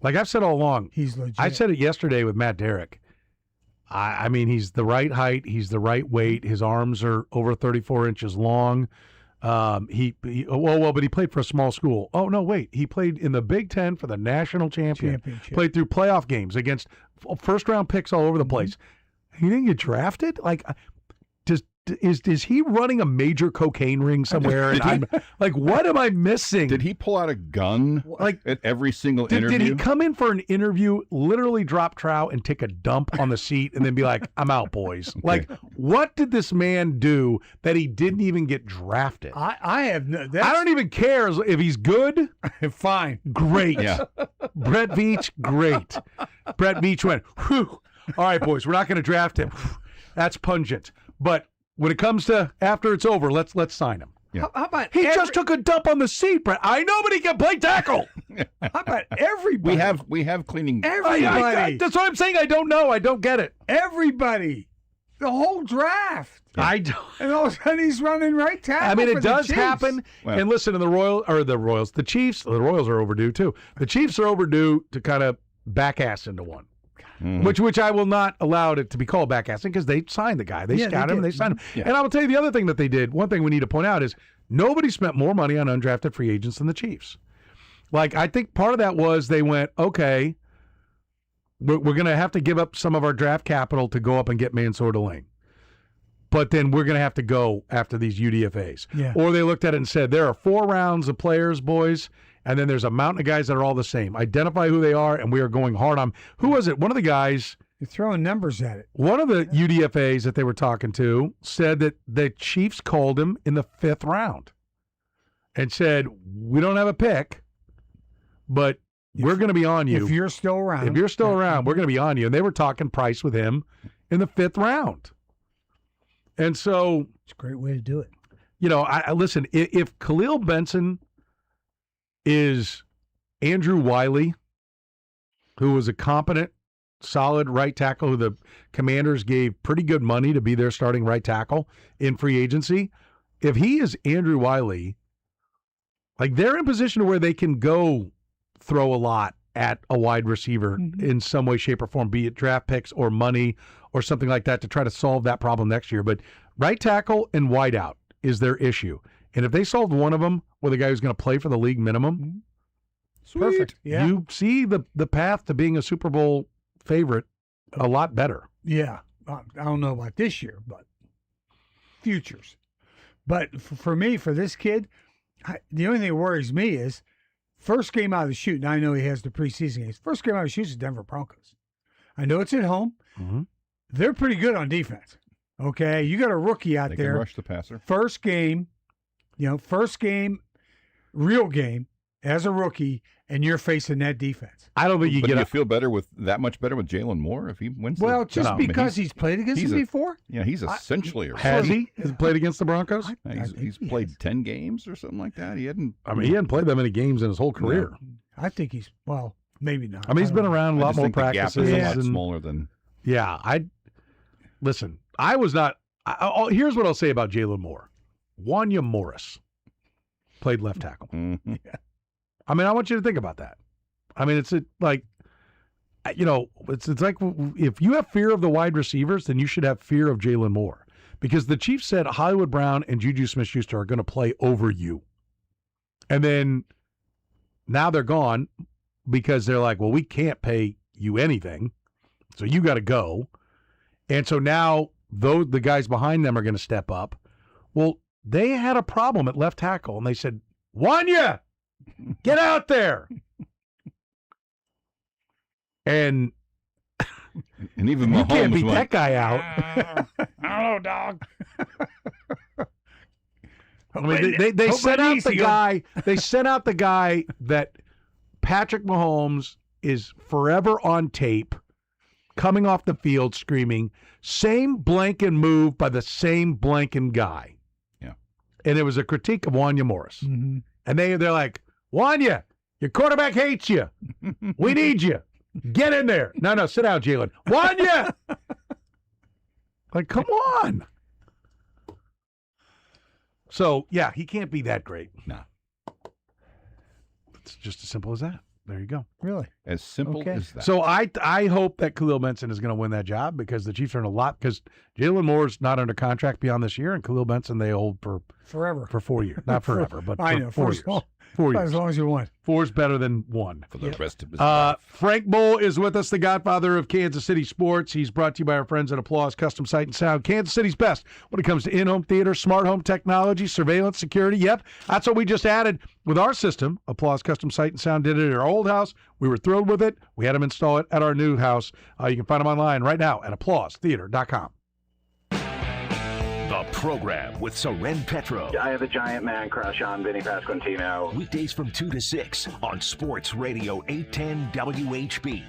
like I've said all along, he's legit. I said it yesterday with Matt Derrick. I mean, he's the right height. He's the right weight. His arms are over 34 inches long. But he played for a small school. Oh, no, wait. He played in the Big Ten for the national championship. Played through playoff games against first-round picks all over the place. He didn't get drafted? Like, is he running a major cocaine ring somewhere? And I'm like, what am I missing? Did he pull out a gun at every single interview? Did he come in for an interview, literally drop trout and take a dump on the seat and then be like, I'm out, boys? Okay. Like, what did this man do that he didn't even get drafted? I have no. I don't even care if he's good. Fine. Great. Yeah. Brett Veach, great. Brett Veach went, whew. All right, boys, we're not going to draft him. That's pungent. But when it comes to after it's over, let's sign him. Yeah. How about he just took a dump on the seat, Brett? I know, but he can play tackle. How about everybody? We have cleaning. Everybody. That's what I'm saying. I don't know. I don't get it. Everybody. The whole draft. Yeah. I don't. And all of a sudden he's running right tackle. I mean, it does Chiefs. happen. Well, and listen, the Chiefs, the Royals are overdue too. The Chiefs are overdue to kind of back ass into one. Mm-hmm. Which I will not allow it to be called backassing because they signed the guy. They scouted him. They signed him. Yeah. And I will tell you the other thing that they did. One thing we need to point out is nobody spent more money on undrafted free agents than the Chiefs. Like, I think part of that was they went, okay, we're going to have to give up some of our draft capital to go up and get Mansour Delane. But then we're going to have to go after these UDFAs. Yeah. Or they looked at it and said, there are 4 rounds of players, boys, and then there's a mountain of guys that are all the same. Identify who they are, and we are going hard on. Who was it? One of the guys. You're throwing numbers at it. One of the UDFAs that they were talking to said that the Chiefs called him in the 5th round and said, we don't have a pick, but we're going to be on you. If you're still around. If you're still around, we're going to be on you. And they were talking price with him in the 5th round. And so. It's a great way to do it. You know, I listen, if Khalil Benson is Andrew Wiley, who was a competent, solid right tackle who the Commanders gave pretty good money to be their starting right tackle in free agency. If he is Andrew Wiley, like they're in a position where they can go throw a lot at a wide receiver in some way, shape, or form, be it draft picks or money or something like that to try to solve that problem next year. But right tackle and wide out is their issue. And if they solved one of them with a guy who's going to play for the league minimum, Perfect. Yeah. You see the path to being a Super Bowl favorite a lot better. Yeah. I don't know about this year, but futures. But for me, for this kid, the only thing that worries me is first game out of the chute, and I know he has the preseason games. First game out of the chute is Denver Broncos. I know it's at home. Mm-hmm. They're pretty good on defense. Okay, you got a rookie out they there. Can rush the passer. First game, real game as a rookie, and you're facing that defense. I don't think you but get. Do you feel better with that much better with Jalen Moore if he wins? Well, just because he's played against him before. Yeah, he's essentially. Has he played against the Broncos? He's played 10 games or something like that. He hadn't. I mean, he hadn't played that many games in his whole career. No. I think he's maybe not. I mean, he's been around a lot more practices. The gap is a lot smaller than. Yeah, listen. I was not. Here's what I'll say about Jalen Moore. Wanya Morris played left tackle. Mm-hmm. Yeah. I mean, I want you to think about that. I mean, it's like, it's like if you have fear of the wide receivers, then you should have fear of Jalen Moore, because the Chiefs said Hollywood Brown and Juju Smith-Schuster are going to play over you, and then now they're gone because they're like, well, we can't pay you anything, so you got to go, and so now the guys behind them are going to step up. Well, they had a problem at left tackle, and they said, Wanya, get out there. And even you Mahomes can't beat went, that guy out. I don't know, dog. I mean, they sent out the guy. They sent out the guy that Patrick Mahomes is forever on tape, coming off the field screaming, "Same blanking move by the same blanking guy." Yeah, and it was a critique of Wanya Morris, mm-hmm. and they're like, "Wanya, your quarterback hates you. We need you. Get in there." No, sit down, Jalen. Wanya! Like, come on. So, yeah, he can't be that great. No. It's just as simple as that. There you go. Really? As simple as that. So I hope that Khalil Benson is going to win that job, because the Chiefs are in a lot, because Jalen Moore's not under contract beyond this year, and Khalil Benson they hold for forever. For 4 years. Not forever, but I for know, 4 years. 4 years. As long as you want. 4 is better than 1. For the rest of his life. Frank Bull is with us, the godfather of Kansas City sports. He's brought to you by our friends at Applause Custom Sight and Sound. Kansas City's best when it comes to in-home theater, smart home technology, surveillance, security. Yep, that's what we just added with our system. Applause Custom Sight and Sound did it at our old house. We were thrilled with it. We had them install it at our new house. You can find them online right now at applausetheater.com. The program with Soren Petro. I have a giant man crush on Vinny Pasquantino. Weekdays from 2 to 6 on Sports Radio 810 WHB.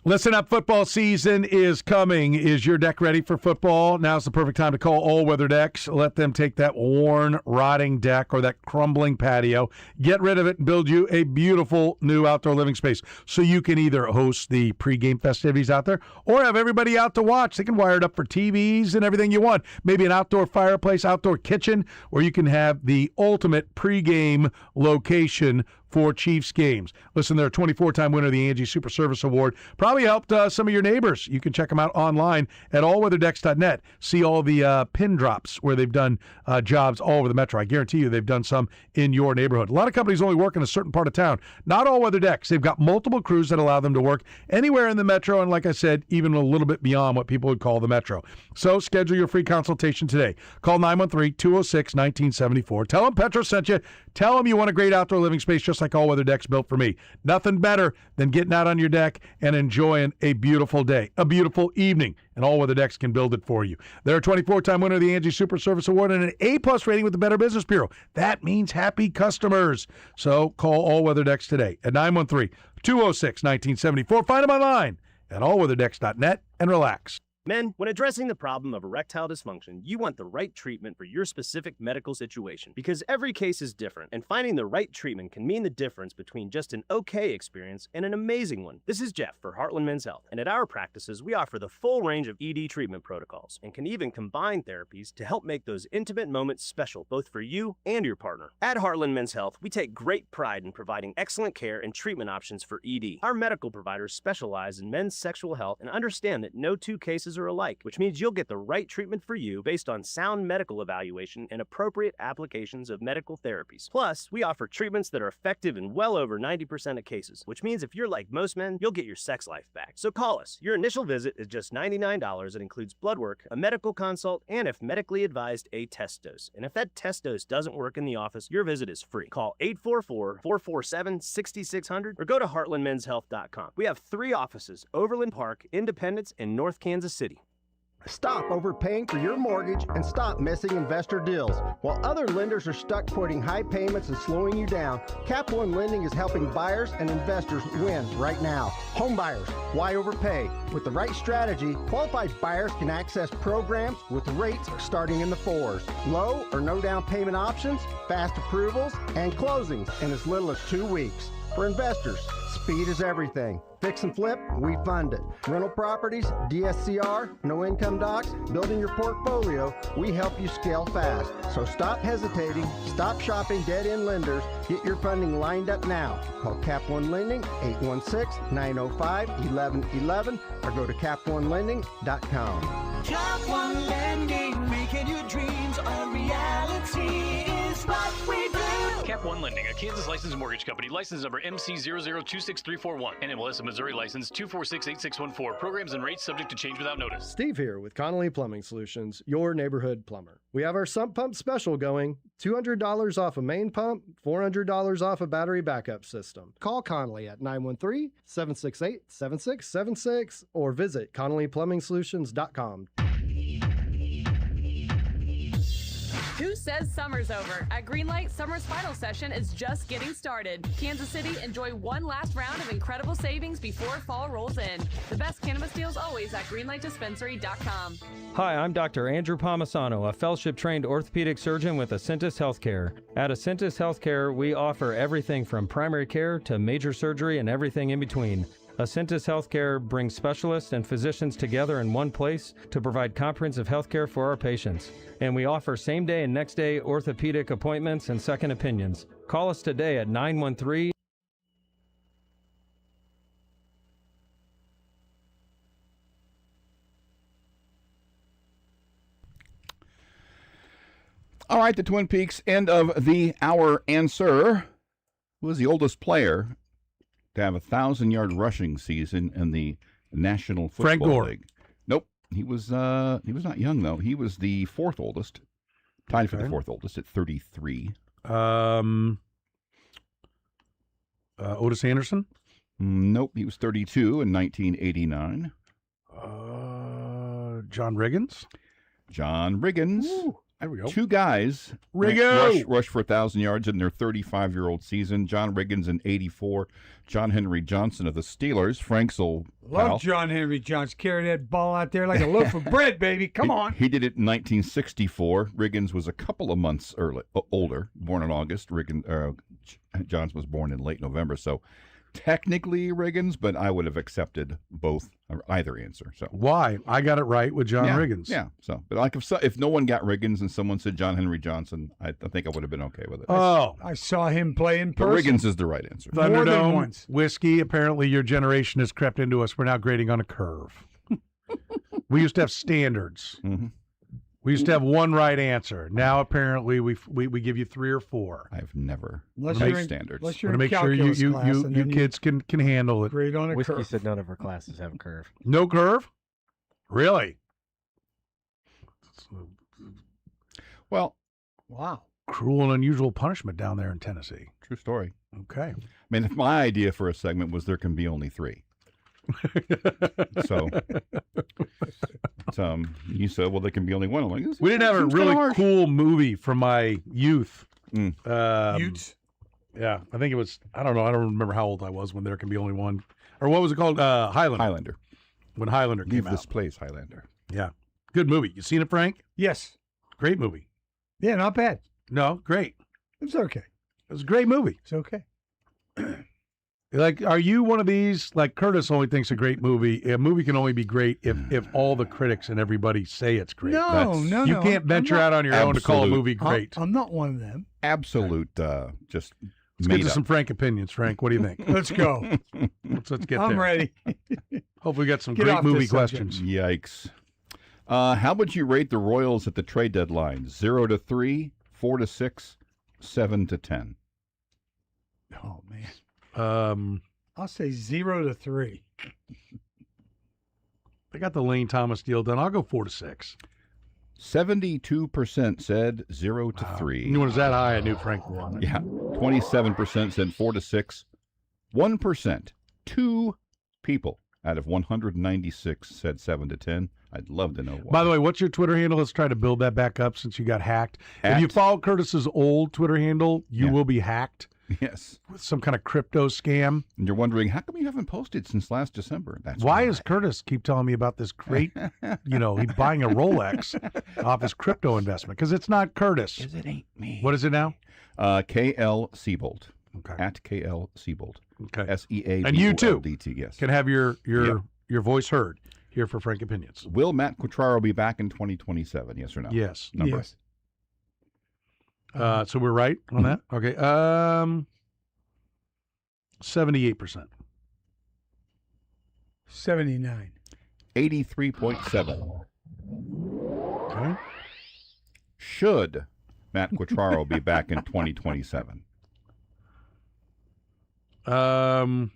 Listen up, football season is coming. Is your deck ready for football? Now's the perfect time to call All Weather Decks. Let them take that worn, rotting deck or that crumbling patio, get rid of it, and build you a beautiful new outdoor living space so you can either host the pregame festivities out there or have everybody out to watch. They can wire it up for TVs and everything you want. Maybe an outdoor fireplace, outdoor kitchen, or you can have the ultimate pregame location for Chiefs games. Listen, they're a 24-time winner of the Angie Super Service Award. Probably helped some of your neighbors. You can check them out online at allweatherdecks.net. See all the pin drops where they've done jobs all over the metro. I guarantee you they've done some in your neighborhood. A lot of companies only work in a certain part of town. Not All Weather Decks. They've got multiple crews that allow them to work anywhere in the metro, and like I said, even a little bit beyond what people would call the metro. So schedule your free consultation today. Call 913-206-1974. Tell them Petro sent you. Tell them you want a great outdoor living space just like All Weather Decks built for me. Nothing better than getting out on your deck and enjoying a beautiful day, a beautiful evening, and All Weather Decks can build it for you. They're a 24-time winner of the Angie Super Service Award and an A-plus rating with the Better Business Bureau. That means happy customers. So call All Weather Decks today at 913-206-1974. Find them online at allweatherdecks.net and relax. Men, when addressing the problem of erectile dysfunction, you want the right treatment for your specific medical situation, because every case is different, and finding the right treatment can mean the difference between just an okay experience and an amazing one. This is Jeff for Heartland Men's Health, and at our practices, we offer the full range of ED treatment protocols, and can even combine therapies to help make those intimate moments special, both for you and your partner. At Heartland Men's Health, we take great pride in providing excellent care and treatment options for ED. Our medical providers specialize in men's sexual health and understand that no two cases are alike, which means you'll get the right treatment for you based on sound medical evaluation and appropriate applications of medical therapies. Plus, we offer treatments that are effective in well over 90% of cases, which means if you're like most men, you'll get your sex life back. So call us. Your initial visit is just $99. It includes blood work, a medical consult, and if medically advised, a test dose. And if that test dose doesn't work in the office, your visit is free. Call 844-447-6600 or go to heartlandmenshealth.com. We have 3 offices: Overland Park, Independence, and North Kansas City. Stop overpaying for your mortgage and stop missing investor deals. While other lenders are stuck quoting high payments and slowing you down, Cap One Lending is helping buyers and investors win right now. Home buyers, why overpay? With the right strategy, qualified buyers can access programs with rates starting in the 4s. Low or no down payment options, fast approvals, and closings in as little as 2 weeks. For investors, speed is everything. Fix and flip, we fund it. Rental properties, DSCR, no income docs, building your portfolio, we help you scale fast. So stop hesitating, stop shopping dead-end lenders, get your funding lined up now. Call Cap One Lending, 816-905-1111, or go to caponelending.com. Cap One Lending, making your dreams a reality is what we do. Cap One Lending, a Kansas licensed mortgage company. License number MC0026341. NMLS Missouri license 2468614. Programs and rates subject to change without notice. Steve here with Connolly Plumbing Solutions, your neighborhood plumber. We have our sump pump special going. $200 off a main pump, $400 off a battery backup system. Call Connolly at 913-768-7676 or visit ConnollyPlumbingSolutions.com. Who says summer's over? At Greenlight, summer's final session is just getting started. Kansas City, enjoy one last round of incredible savings before fall rolls in. The best cannabis deals always at greenlightdispensary.com. Hi, I'm Dr. Andrew Palmisano, a fellowship-trained orthopedic surgeon with Ascentus Healthcare. At Ascentus Healthcare, we offer everything from primary care to major surgery and everything in between. Ascentus Healthcare brings specialists and physicians together in one place to provide comprehensive health care for our patients. And we offer same-day and next-day orthopedic appointments and second opinions. Call us today at 913- All right, the Twin Peaks end of the hour answer. Who was the oldest player to have a 1,000-yard rushing season in the National Football Frank Gore. League? Nope. He was not young though. He was the fourth oldest, tied for the fourth oldest at 33. Otis Anderson? Nope. He was 32 in 1989. John Riggins? John Riggins. Ooh, there we go. Two guys rushed for 1,000 yards in their 35-year-old season. John Riggins in 84. John Henry Johnson of the Steelers. Frank's old pal. Love John Henry Johnson. Carried that ball out there like a loaf of bread, baby. Come on. He did it in 1964. Riggins was a couple of months older, born in August. Johnson was born in late November, so technically Riggins, but I would have accepted either answer. So why? I got it right with John Riggins. Yeah. So, but like if no one got Riggins and someone said John Henry Johnson, I think I would have been okay with it. Oh, I saw him play in person. But Riggins is the right answer. Thunderdome, whiskey. Apparently, your generation has crept into us. We're now grading on a curve. We used to have standards. Mm-hmm. We used to have one right answer. Now, apparently, we give you 3 or 4. I've never made standards. Unless you're to in make sure you kids can handle it. Grade on a Whiskey curve. Said none of her classes have a curve. No curve? Really? Well, wow. Cruel and unusual punishment down there in Tennessee. True story. Okay. I mean, if my idea for a segment was there can be only 3. So you said, well, there can be only one. I'm like, we didn't have a really cool movie from my youth. Youth? Yeah, I think it was, I don't know. I don't remember how old I was when there can be only one. Or what was it called? Highlander. When Highlander came out. Leave this place, Highlander. Yeah. Good movie. You seen it, Frank? Yes. Great movie. Yeah, not bad. No, great. It's okay. It was a great movie. It's okay. Like, are you one of these, like Curtis only thinks a great movie, a movie can only be great if all the critics and everybody say it's great. No. You can't venture out on your own to call a movie great. I'm not one of them. Absolute, just Let's get to some Frank opinions, Frank. What do you think? Let's go. Let's get there. I'm ready. Hopefully we got some great movie questions. Yikes. How would you rate the Royals at the trade deadline? 0 to 3, 4 to 6, 7 to 10. Oh, man. I'll say 0 to 3. They got the Lane Thomas deal done. I'll go 4 to 6. 72% said 0 to 3. You know, when it was that high, I knew Frank won. Yeah. 27% said 4 to 6. 1%, 2 people out of 196 said 7 to 10. I'd love to know why. By the way, what's your Twitter handle? Let's try to build that back up since you got hacked. If you follow Curtis's old Twitter handle, you will be hacked. Yes. With some kind of crypto scam. And you're wondering, how come you haven't posted since last December? That's why is Curtis keep telling me about this great, he's buying a Rolex off his crypto investment? Because it's not Curtis. Because it ain't me. What is it now? KL Siebold. Okay. At KL Siebold. Okay. SEABOLDT. And you too. Yes. Can have your voice heard here for Frank Opinions. Will Matt Quatraro be back in 2027? Yes or no? Yes. Number. Yes. So we're right on that? Okay. 78%. 79. 83.7. Okay. Should Matt Quatraro be back in 2027? Jeez.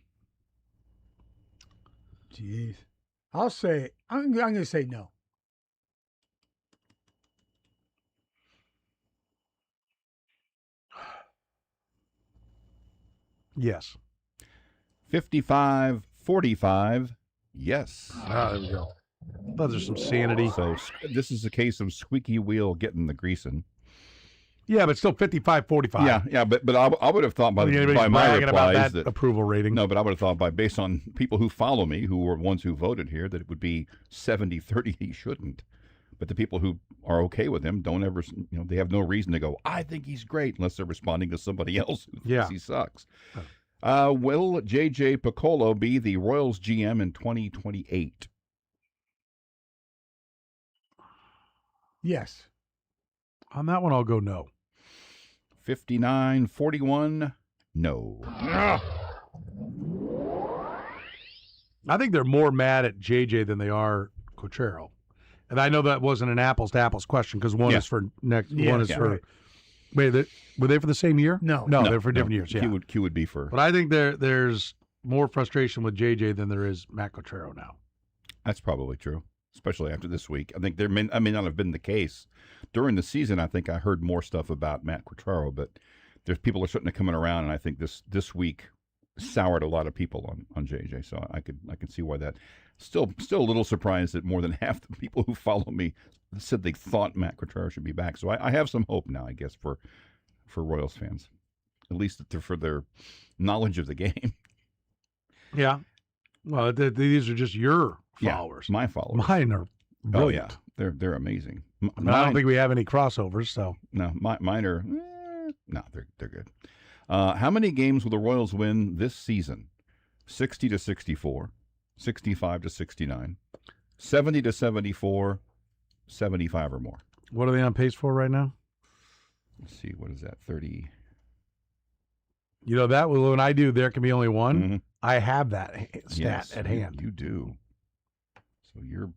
I'll say, I'm going to say no. Yes. 55-45. Yes. There we go. Those are some sanity. So this is a case of squeaky wheel getting the greasing. Yeah, but still 55-45. Yeah, but I would have thought by my replies that approval rating. No, but I would have thought based on people who follow me, who were ones who voted here, that it would be 70-30. He shouldn't. But the people who are okay with him don't ever, they have no reason to go, I think he's great, unless they're responding to somebody else who thinks he sucks. Will J.J. Piccolo be the Royals GM in 2028? Yes. On that one, I'll go no. 59-41, no. I think they're more mad at JJ than they are Quatraro. And I know that wasn't an apples to apples question because one is for next. One is for. Wait, were they for the same year? No, they're for different years. Yeah, Q would be for. But I think there's more frustration with JJ than there is Matt Quatraro now. That's probably true, especially after this week. I think there may not have been the case during the season. I think I heard more stuff about Matt Quatraro, but there's people are starting to coming around, and I think this week soured a lot of people on JJ. So I can see why that. Still a little surprised that more than half the people who follow me said they thought Matt Quatraro should be back. So I have some hope now, I guess, for Royals fans, at least for their knowledge of the game. Yeah. Well, these are just your followers. Yeah, my followers. Mine are brilliant. Oh, yeah. They're amazing. I don't think we have any crossovers, so. No, mine are, no, they're good. How many games will the Royals win this season? 60-64, 65-69, 70-74, 75 or more. What are they on pace for right now? Let's see, what is that, 30? That when I do, there can be only one. Mm-hmm. I have that stat at hand. You do. So you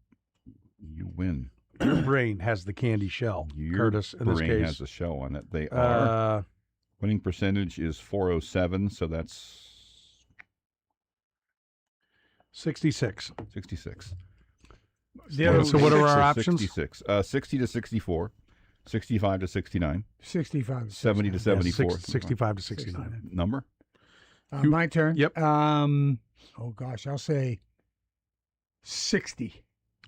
win. Your brain has the candy shell, Curtis, in this case. Your brain has a shell on it. They are. Winning percentage is .407, so that's 66. 66. So what are our options? 66. 60-64, 65-69, 65, 70-74, 65-69. Number? My turn. Yep. Oh gosh, I'll say 60.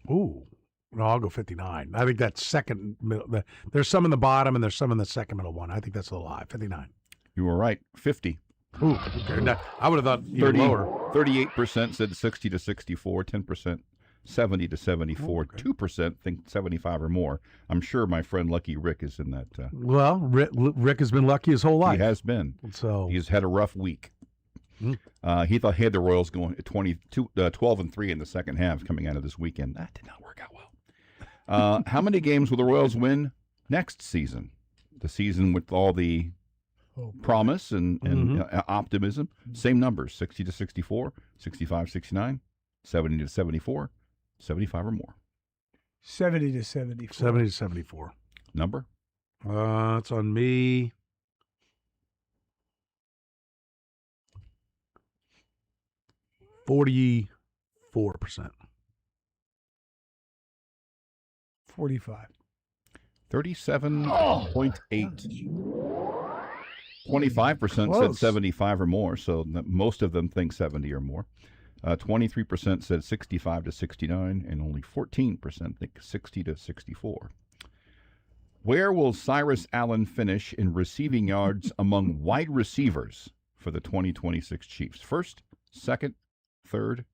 Ooh. No, I'll go 59. I think that's second middle. There's some in the bottom and there's some in the second middle one. I think that's a little high. 59. You were right. 50. Ooh, okay. Now, I would have thought even lower. 38% said 60-64, 10% 70-74, Oh, okay. 2% think 75 or more. I'm sure my friend Lucky Rick is in that. Well, Rick has been lucky his whole life. He has been. So he's had a rough week. He thought he had the Royals going 12-3 in the second half coming out of this weekend. That did not work out well. How many games will the Royals win next season? The season with all the promise and optimism. Same numbers, 60-64, 65-69, 70-74, 75 or more. 70-74. 70-74. Number? It's on me. 44%. 45. 37.8. 25% said 75 or more, so most of them think 70 or more. 23% said 65 to 69, and only 14% think 60 to 64. Where will Cyrus Allen finish in receiving yards among wide receivers for the 2026 Chiefs? First, second, third,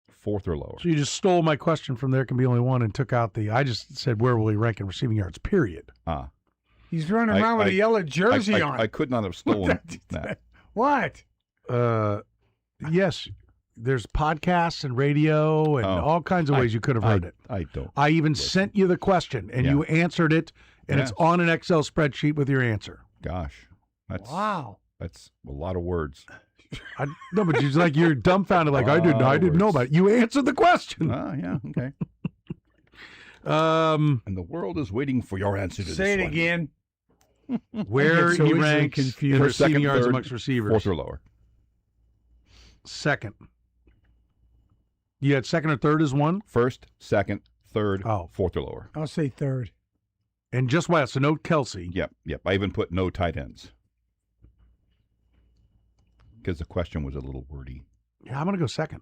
fourth, or lower? So you just stole my question from there can be only one and took out I just said where will he rank in receiving yards, period. Ah. He's running around with a yellow jersey on. I could not have stolen that. What? Yes. There's podcasts and radio and all kinds of ways you could have heard it. I don't. I even sent you the question, and you answered it, and it's on an Excel spreadsheet with your answer. Gosh. Wow. That's a lot of words. No, but you're dumbfounded, like I didn't know about it. You answered the question. Yeah, okay. And the world is waiting for your answer to this Say it one. again. Where he ranks in receiving yards amongst receivers. Fourth or lower? Second. You had second or third as one? First, second, third, fourth or lower. I'll say third. And just why? So no Kelsey. Yep. I even put no tight ends. Because the question was a little wordy. Yeah, I'm going to go second.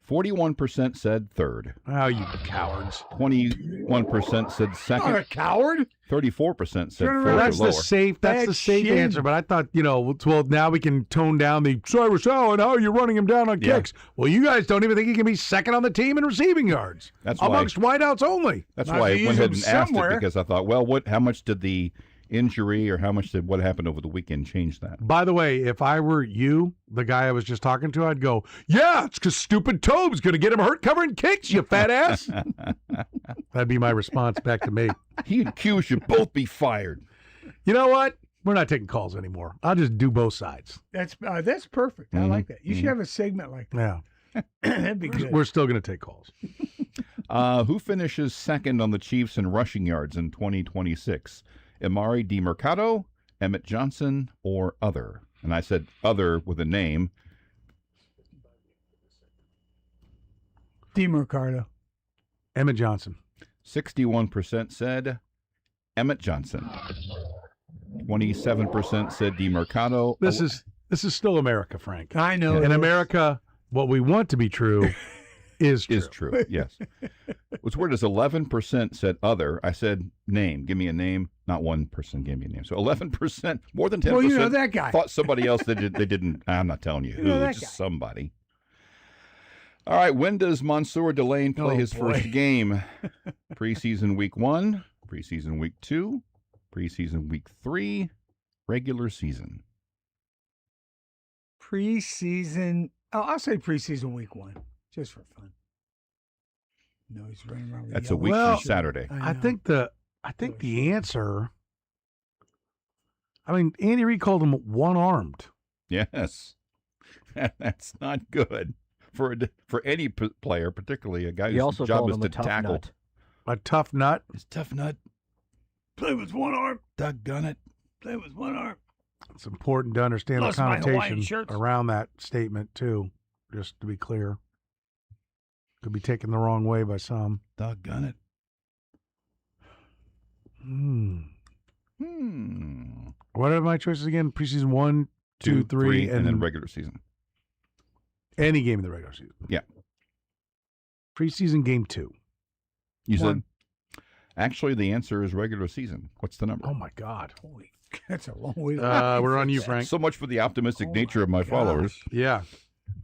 41% said third. Oh, you cowards. 21% said second. I'm not a coward. 34% said fourth or That's lower. That's the safe answer. But I thought, well, now we can tone down the Cyrus Allen. How are you running him down on kicks? Well, you guys don't even think he can be second on the team in receiving yards. That's amongst wideouts only. That's why I went ahead and asked it, because I thought, well, how much did the injury or how much did what happened over the weekend change that? By the way, if I were you, the guy I was just talking to, I'd go, yeah, it's because stupid Tobe's going to get him hurt covering kicks, you fat ass. That'd be my response back to me. He and Q should both be fired. You know what? We're not taking calls anymore. I'll just do both sides. That's perfect. I like that. You should have a segment like that. Yeah. That'd be good. We're still going to take calls. Who finishes second on the Chiefs in rushing yards in 2026? Emari DeMercado, Emmett Johnson, or other? And I said other with a name. DeMercado. Emmett Johnson. 61% said Emmett Johnson. 27% said DeMercado. This is still America, Frank. I know. In America, what we want to be true is true. Is true, yes. What's weird is 11% said other. I said name. Give me a name. Not one person gave me a name. So 11%, more than 10%. Well, you know that guy. Thought somebody else they didn't. I'm not telling you who. That Just guy. somebody. All right. When does Mansour Delane play his first game? Preseason week 1, preseason week 2, preseason week 3, regular season. Preseason. Oh, I'll say preseason week 1, just for fun. No, he's running around. That's a week from Saturday. I think the answer. I mean, Andy Reid called him one-armed. Yes, that's not good for any player, particularly a guy whose job is to tackle. Nut. A tough nut. It's tough nut. Play with one arm. Doggone it. Play with one arm. It's important to understand Lost the my Hawaiian connotation shirts. around that statement too. Just to be clear, could be taken the wrong way by some. Doggone it. What are my choices again? Preseason 1, 2, 3, and then regular season. Any game in the regular season. Yeah. Preseason game 2. You said. Actually, the answer is regular season. What's the number? Oh my God! Holy, that's a long way. We're on you, Frank. So much for the optimistic nature of my followers. Yeah.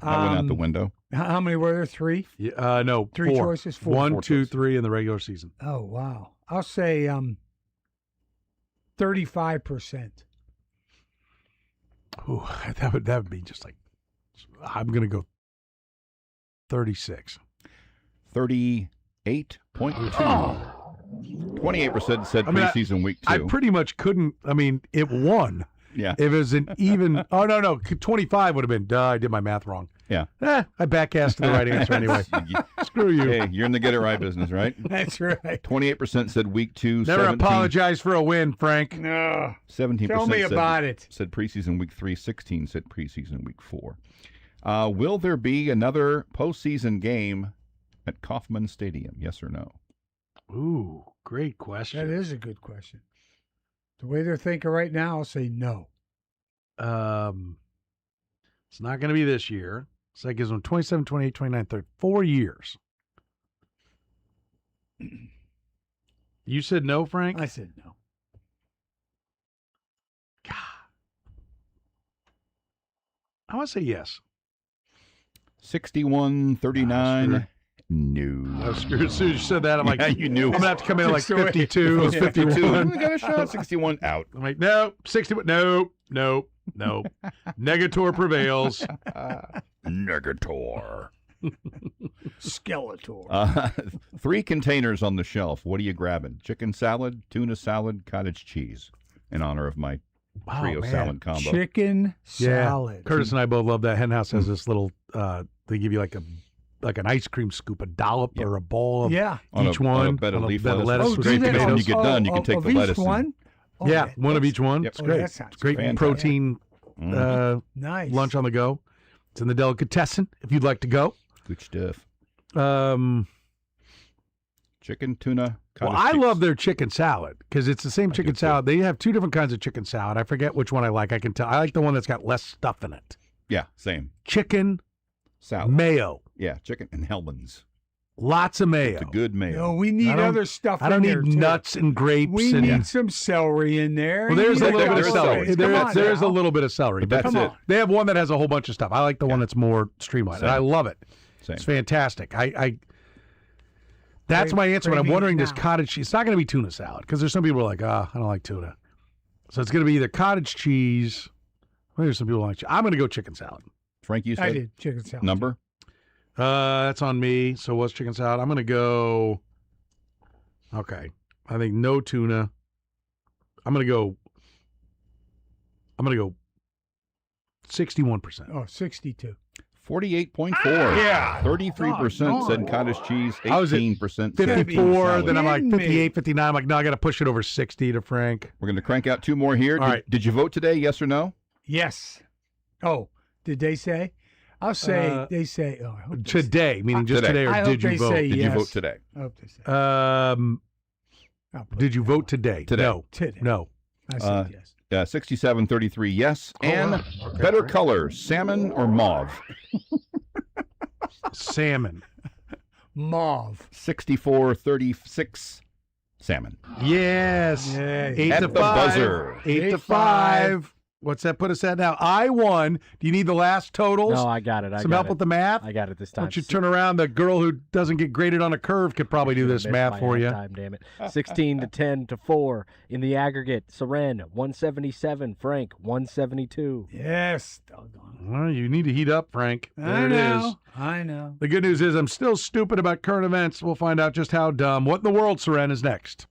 That went out the window. How many were there? 3? Yeah, no, 3 4. choices. 4. 1, 2, 3 in the regular season. Oh wow! I'll say 35%. Ooh, that would be just like. I'm gonna go 36. 38.2. 28% said preseason week 2. I pretty much couldn't. I mean, it won. Yeah. If it was an even. Oh no, 25 would have been. Duh, I did my math wrong. Yeah. I backcast the right answer anyway. Screw you. Hey, you're in the get it right business, right? That's right. 28% said week 2. Never apologize for a win, Frank. No. 17% Tell me about it. Said preseason week 3. 16 said preseason week 4. Will there be another postseason game at Kauffman Stadium? Yes or no? Ooh, great question. That is a good question. The way they're thinking right now, I'll say no. It's not going to be this year. So that gives them 27, 28, 29, 30. 4 years. You said no, Frank? I said no. God. I want to say yes. 61-39. No. I was screwed. As soon as you said that, I'm like, you knew. I'm going to have to come in at like 52. It was 51. We got a shot. 61 out. I'm like, no, 61. Nope. Negator prevails. Negator. Skeletor. 3 containers on the shelf. What are you grabbing? Chicken salad, tuna salad, cottage cheese, in honor of my trio salad combo. Chicken salad. Curtis and I both love that. Hen House has this little, they give you like an ice cream scoop, a dollop or a ball of each one. On a bed of leaf lettuce. with Great, because when tomatoes. you get done, you can take the lettuce. One? One of each one. Yep. It's great. That sounds It's great fantastic. protein Nice. lunch on the go. It's in the delicatessen if you'd like to go. Good stuff. Chicken, tuna, Well, cottage I cheese. love their chicken salad because it's the same chicken salad. They have 2 different kinds of chicken salad. I forget which one I like. I can tell. I like the one that's got less stuff in it. Yeah, same. Chicken, salad, mayo. Yeah, chicken and Hellman's. Lots of mayo. It's a good mayo. No, we need other stuff. I don't in there, need too. nuts and grapes. We and, need some celery in there. Well, there's a You little need bit of celery. There's a little bit of celery. But that's it. They have one that has a whole bunch of stuff. I like the one that's more streamlined. And I love it. Same. It's fantastic. That's my answer. But I'm wondering, does cottage cheese? It's not going to be tuna salad because there's some people who are like, I don't like tuna. So it's going to be either cottage cheese. Well, there's some people who like. I'm going to go chicken salad. Frank, you said I did chicken salad. number. That's on me. So what's chicken salad? I'm going to go. Okay, I think no tuna. I'm going to go 61%. Oh, 62. 48.4. Yeah. 33% said cottage cheese. I was at 18% 54. Then I'm like Kidding me. 58, 59. I'm like, no, I got to push it over 60 to Frank. We're going to crank out 2 more here. All right. Did you vote today? Yes or no? Yes. Oh, did they say? I'll say they say. Oh, I hope they Today, meaning just Today. today, or I did hope you they vote? say Did you yes. vote today? I hope they say. Did you vote today? Today. No. Today. No. I said yes. 67-33 yes. And better color, salmon or mauve? Salmon. Mauve. 64-36 salmon. Yes. Yeah. 8 At to the 5. buzzer. 8 to 5. What's that put us at now? I won. Do you need the last totals? No, I got it. Some help with the math? I got it this time. Why don't you turn around? The girl who doesn't get graded on a curve could probably do this Missed math my for you. halftime, damn it. 16 to 10 to 4 in the aggregate. Seren 177, Frank 172. Yes. Doggone. Well, you need to heat up, Frank. There I it know. is. I know. The good news is I'm still stupid about current events. We'll find out just how dumb. What in the world, Seren, is next?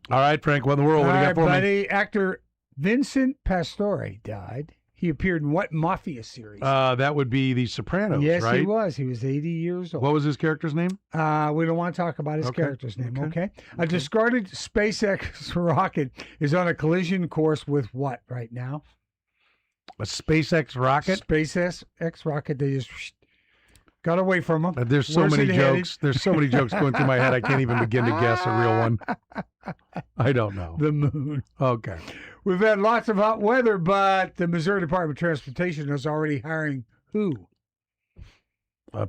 All right, Frank, what in the world? What do you got for me? buddy. Actor Vincent Pastore died. He appeared in what Mafia series? That would be The Sopranos, yes, right? he was. He was 80 years old. What was his character's name? We don't want to talk about his character's name, okay? A discarded SpaceX rocket is on a collision course with what right now? A SpaceX rocket? SpaceX rocket. They just got away from him. There's so many jokes. There's so many jokes going through my head. I can't even begin to guess a real one. I don't know. The moon. Okay. We've had lots of hot weather, but the Missouri Department of Transportation is already hiring who?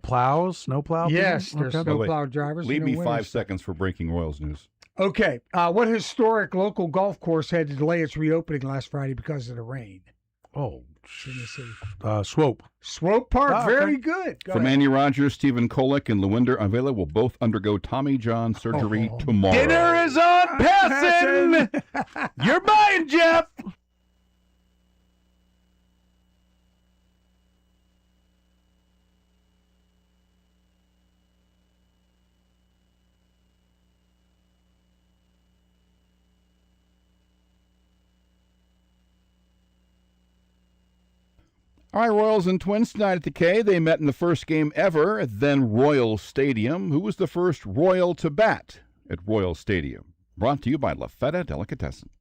Plows? Snowplow? Yes, people? there's snowplow drivers. Leave and me no 5 winners. seconds for breaking Royals news. Okay. What historic local golf course had to delay its reopening last Friday because of the rain? Oh, Tennessee. Swope. Swope Park. Oh, okay. Very good. Go From ahead. Andy Rogers, Stephen Kolek, and Luwinder Avila will both undergo Tommy John surgery tomorrow. Dinner is on passing. You're mine, Jeff. All right, Royals and Twins tonight at the K. They met in the first game ever at then Royal Stadium. Who was the first Royal to bat at Royal Stadium? Brought to you by La Feta Delicatessen.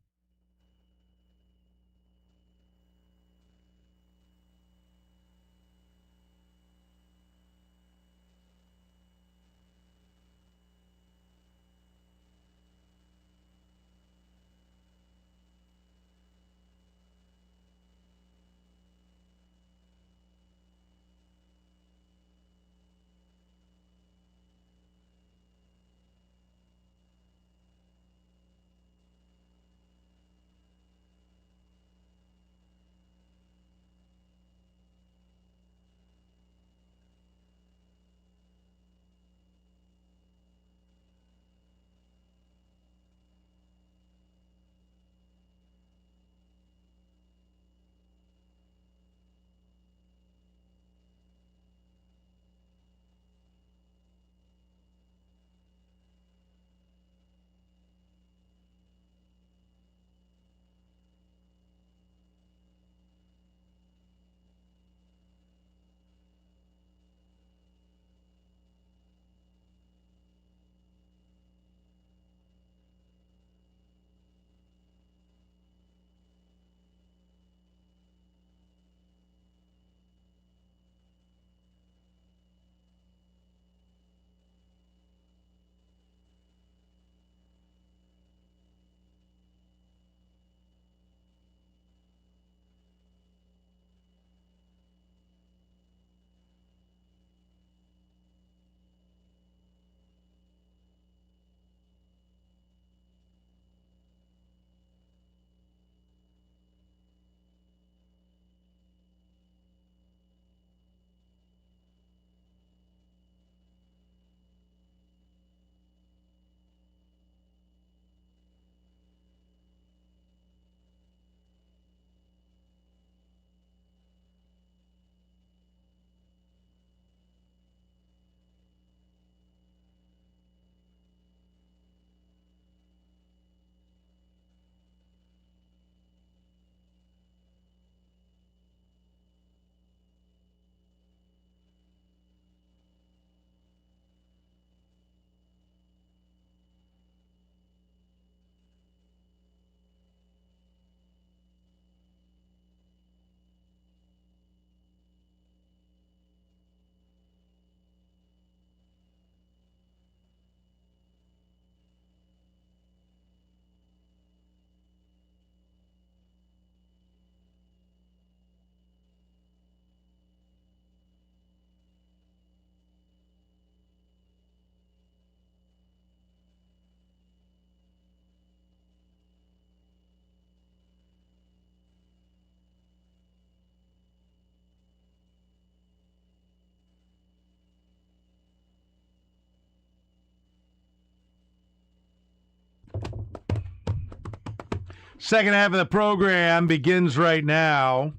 Second half of the program begins right now.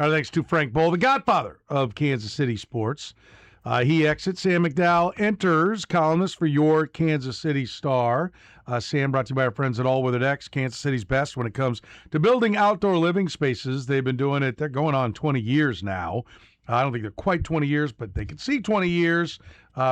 Our thanks to Frank Bowl, the godfather of Kansas City sports. He exits. Sam McDowell enters, columnist for your Kansas City Star. Sam, brought to you by our friends at All Weather Decks, Kansas City's best when it comes to building outdoor living spaces. They've been doing it. They're going on 20 years now. I don't think they're quite 20 years, but they can see 20 years.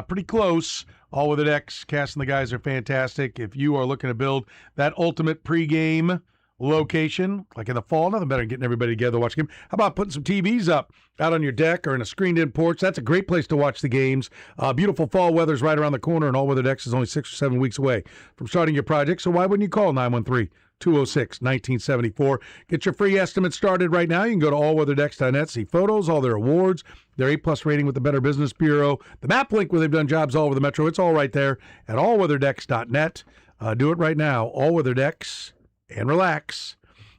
Pretty close. All Weather Decks, Cass and the guys are fantastic. If you are looking to build that ultimate pregame location, like in the fall, nothing better than getting everybody together to watch a game. How about putting some TVs up out on your deck or in a screened-in porch? That's a great place to watch the games. Beautiful fall weather's right around the corner, and All Weather Decks is only 6 or 7 weeks away from starting your project, so why wouldn't you call 913-206-1974? Get your free estimate started right now. You can go to allweatherdecks.net, see photos, all their awards, their A+ rating with the Better Business Bureau, the map link where they've done jobs all over the metro. It's all right there at allweatherdecks.net. Do it right now. All Weather Decks. And relax.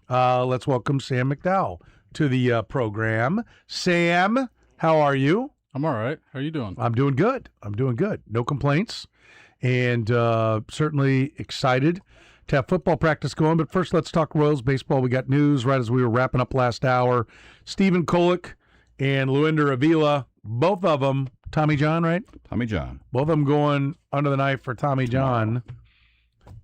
Let's welcome Sam McDowell to the program. Sam, how are you? I'm all right. How are you doing? I'm doing good. No complaints. And certainly excited to have football practice going. But first, let's talk Royals baseball. We got news right as we were wrapping up last hour. Stephen Kolek and Luinder Avila, both of them, Tommy John, right? Tommy John. Both of them going under the knife for Tommy John.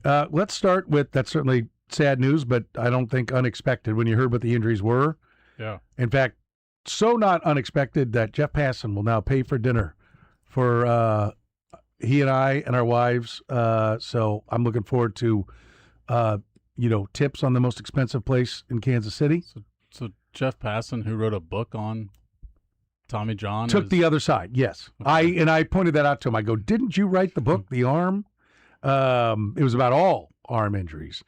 Let's start with, that's certainly sad news, but I don't think unexpected when you heard what the injuries were. Yeah. In fact, so not unexpected that Jeff Passan will now pay for dinner for he and I and our wives. So I'm looking forward to, tips on the most expensive place in Kansas City. So Jeff Passan, who wrote a book on Tommy John, took the other side. Yes. Okay. I pointed that out to him. I go, didn't you write the book, The Arm? It was about all arm injuries.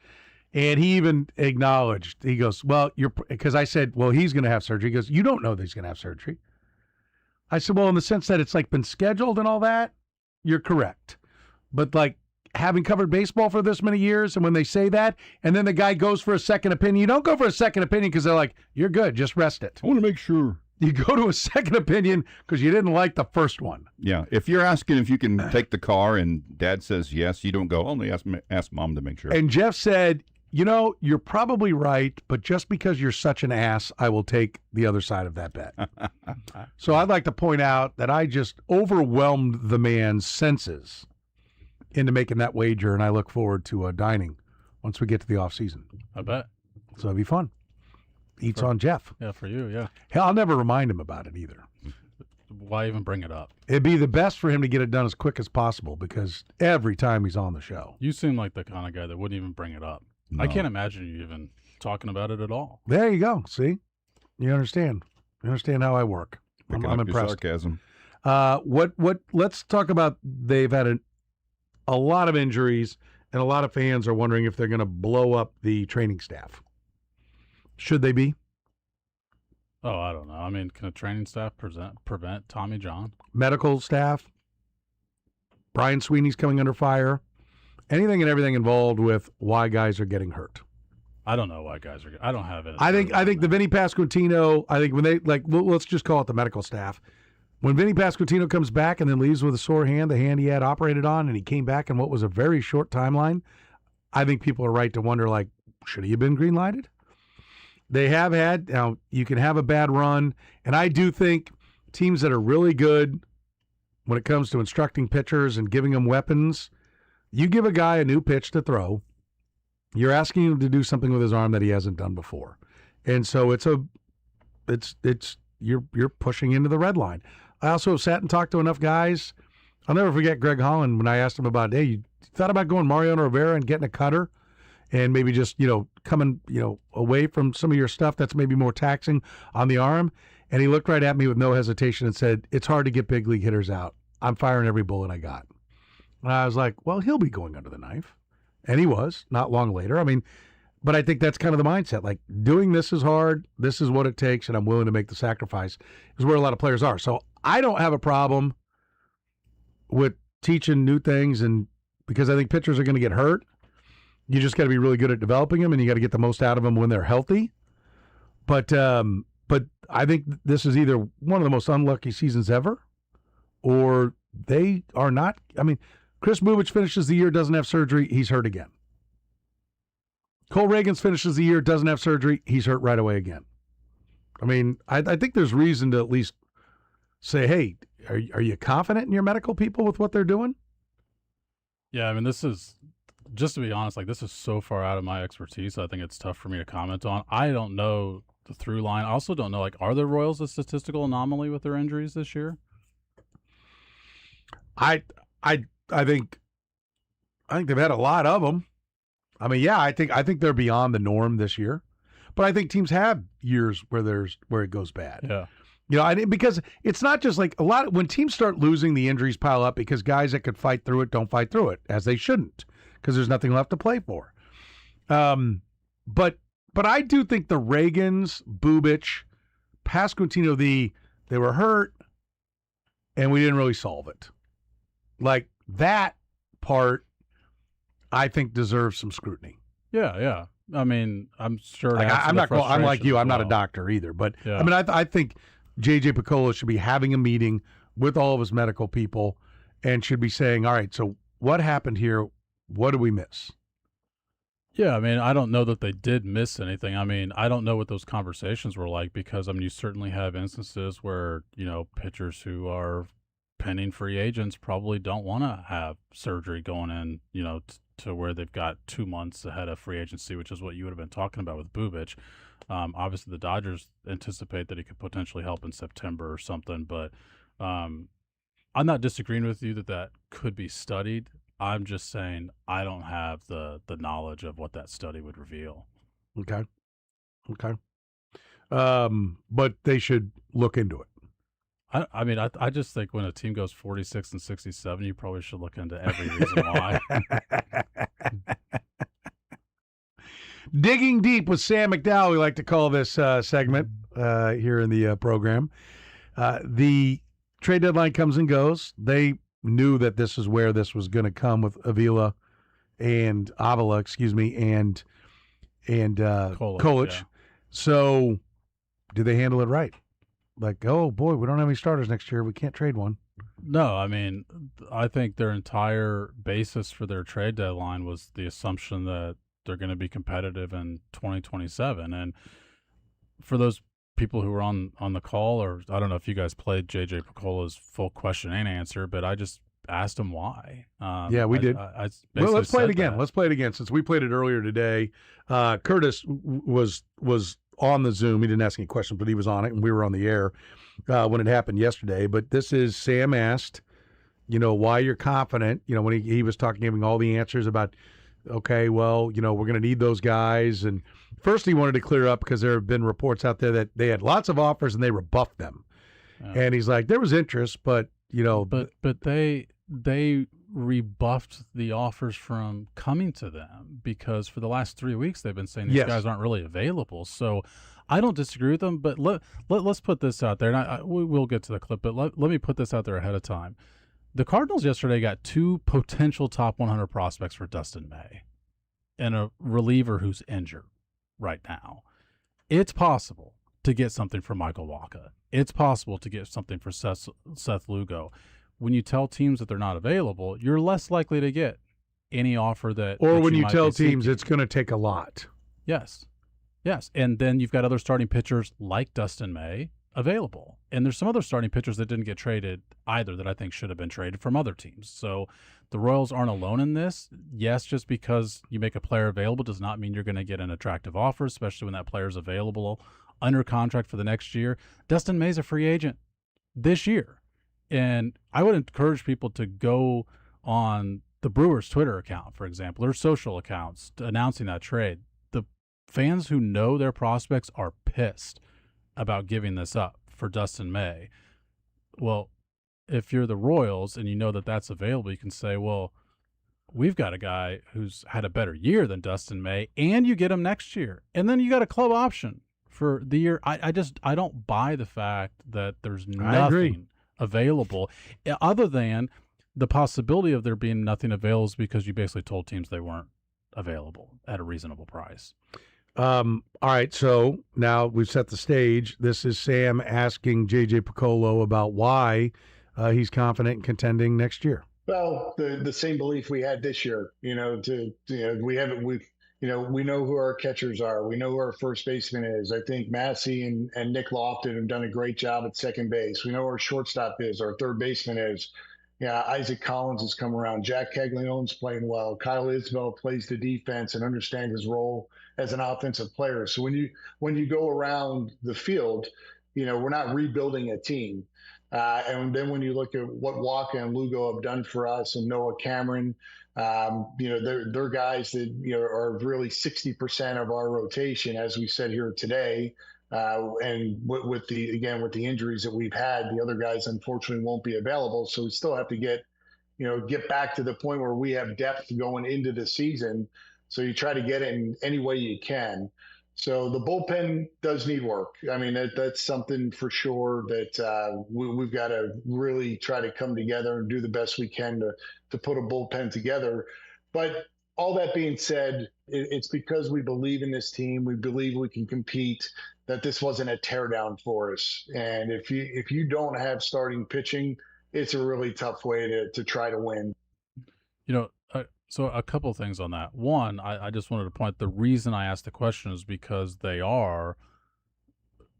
And he even acknowledged, he goes, well, because I said, well, he's going to have surgery. He goes, you don't know that he's going to have surgery. I said, well, in the sense that it's like been scheduled and all that, you're correct. But like having covered baseball for this many years, and when they say that, and then the guy goes for a second opinion, you don't go for a second opinion because they're like, you're good, just rest it. I want to make sure. You go to a second opinion because you didn't like the first one. Yeah. If you're asking if you can take the car and dad says yes, you don't go, only ask mom to make sure. And Jeff said, you're probably right, but just because you're such an ass, I will take the other side of that bet. So I'd like to point out that I just overwhelmed the man's senses into making that wager, and I look forward to dining once we get to the off season. I bet. So it'll be fun. Eats on Jeff. Yeah, for you, yeah. Hell, I'll never remind him about it either. Why even bring it up? It'd be the best for him to get it done as quick as possible because every time he's on the show. You seem like the kind of guy that wouldn't even bring it up. No. I can't imagine you even talking about it at all. There you go. See? You understand. You understand how I work. I'm impressed. Sarcasm. Let's talk about, they've had a lot of injuries, and a lot of fans are wondering if they're going to blow up the training staff. Should they be? Oh, I don't know. I mean, can a training staff prevent Tommy John? Medical staff? Brian Sweeney's coming under fire? Anything and everything involved with why guys are getting hurt. I don't know why guys are. I don't have it. I think the Vinny Pasquantino. I think when they let's just call it the medical staff. When Vinny Pasquantino comes back and then leaves with a sore hand, the hand he had operated on, and he came back in what was a very short timeline, I think people are right to wonder, like, should he have been green lighted? They have had. Now you can have a bad run, and I do think teams that are really good when it comes to instructing pitchers and giving them weapons. You give a guy a new pitch to throw, you're asking him to do something with his arm that he hasn't done before. And so you're pushing into the red line. I also have sat and talked to enough guys. I'll never forget Greg Holland when I asked him about, hey, you thought about going Mariano Rivera and getting a cutter and maybe just, coming, away from some of your stuff that's maybe more taxing on the arm. And he looked right at me with no hesitation and said, it's hard to get big league hitters out. I'm firing every bullet I got. And I was like, well, he'll be going under the knife. And he was, not long later. I mean, but I think that's kind of the mindset. Like, doing this is hard. This is what it takes, and I'm willing to make the sacrifice, is where a lot of players are. So I don't have a problem with teaching new things, and because I think pitchers are going to get hurt. You just got to be really good at developing them, and you got to get the most out of them when they're healthy. But I think this is either one of the most unlucky seasons ever, or they are not. I mean, Chris Bubich finishes the year, doesn't have surgery, he's hurt again. Cole Reagans finishes the year, doesn't have surgery, he's hurt right away again. I mean, I think there's reason to at least say, hey, are you confident in your medical people with what they're doing? Yeah, I mean, this is, just to be honest, like, this is so far out of my expertise. I think it's tough for me to comment on. I don't know the through line. I also don't know, like, are the Royals a statistical anomaly with their injuries this year? I think they've had a lot of them. I mean, yeah, I think they're beyond the norm this year, but I think teams have years where it goes bad. Yeah. You know, because it's not just like when teams start losing, the injuries pile up because guys that could fight through it don't fight through it, as they shouldn't, because there's nothing left to play for. But I do think the Reagans, Bubic, Pasquantino, they were hurt, and we didn't really solve it. Like, that part, I think, deserves some scrutiny. Yeah. I mean, I'm sure. Like, I'm like you. I'm not a doctor either, but yeah. I mean, I think J.J. Picollo should be having a meeting with all of his medical people and should be saying, all right, so what happened here? What did we miss? Yeah, I mean, I don't know that they did miss anything. I mean, I don't know what those conversations were like because, I mean, you certainly have instances where, you know, pitchers who are pending free agents probably don't want to have surgery going in, you know, to where they've got 2 months ahead of free agency, which is what you would have been talking about with Bubic. Obviously, the Dodgers anticipate that he could potentially help in September or something, but I'm not disagreeing with you that could be studied. I'm just saying I don't have the knowledge of what that study would reveal. Okay. But they should look into it. I mean, I just think when a team goes 46 and 67, you probably should look into every reason why. Digging Deep with Sam McDowell, we like to call this segment here in the program. The trade deadline comes and goes. They knew that this is where this was going to come with Avila and Kolich. Yeah. So did they handle it right? Like, oh boy, we don't have any starters next year. We can't trade one. No, I mean, I think their entire basis for their trade deadline was the assumption that they're going to be competitive in 2027. And for those people who were on the call, or I don't know if you guys played J.J. Piccolo's full question and answer, but I just asked him why. Yeah, we did. I well, let's play it again. That. Let's play it again since we played it earlier today. Curtis was on the Zoom. He didn't ask any questions, but he was on it, and we were on the air when it happened yesterday. But this is Sam asked, you know, why you're confident. You know, when he was talking, giving all the answers about, okay, well, you know, we're going to need those guys. And first he wanted to clear up because there have been reports out there that they had lots of offers and they rebuffed them. Yeah. And he's like, there was interest, but, you know. But they rebuffed the offers from coming to them because for the last 3 weeks they've been saying these guys aren't really available. So I don't disagree with them, but let's put this out there. And we'll get to the clip, but let me put this out there ahead of time. The Cardinals yesterday got 2 potential top 100 prospects for Dustin May and a reliever who's injured right now. It's possible to get something for Michael Wacha. It's possible to get something for Seth Lugo. When you tell teams that they're not available, you're less likely to get any offer that. Or that when you tell teams seeking. It's going to take a lot. Yes. And then you've got other starting pitchers like Dustin May available. And there's some other starting pitchers that didn't get traded either that I think should have been traded from other teams. So the Royals aren't alone in this. Yes, just because you make a player available does not mean you're going to get an attractive offer, especially when that player's available under contract for the next year. Dustin May's a free agent this year. And I would encourage people to go on the Brewers Twitter account, for example, their social accounts announcing that trade. The fans who know their prospects are pissed about giving this up for Dustin May. Well, if you're the Royals and you know that that's available, you can say, well, we've got a guy who's had a better year than Dustin May, and you get him next year. And then you got a club option for the year. I don't buy the fact that there's nothing available other than the possibility of there being nothing available is because you basically told teams they weren't available at a reasonable price. All right, so now we've set the stage. This is Sam asking J.J. Piccolo about why he's confident in contending next year. Well, the same belief we had this year. We we know who our catchers are. We know who our first baseman is. I think Massey and Nick Lofton have done a great job at second base. We know who our shortstop is, our third baseman is. Yeah, Isaac Collins has come around. Jack Caglione's playing well. Kyle Isbell plays the defense and understands his role as an offensive player. So when you go around the field, we're not rebuilding a team. And then when you look at what Walker and Lugo have done for us, and Noah Cameron, they're guys that are really 60% of our rotation, as we said here today. And with the injuries that we've had, the other guys unfortunately won't be available. So we still have to get back to the point where we have depth going into the season. So you try to get it in any way you can. So the bullpen does need work. I mean, that's something for sure that we've got to really try to come together and do the best we can to put a bullpen together. But all that being said, it's because we believe in this team. We believe we can compete, that this wasn't a teardown for us. And if you don't have starting pitching, it's a really tough way to try to win. So a couple of things on that. One, I just wanted to point, the reason I asked the question is because they are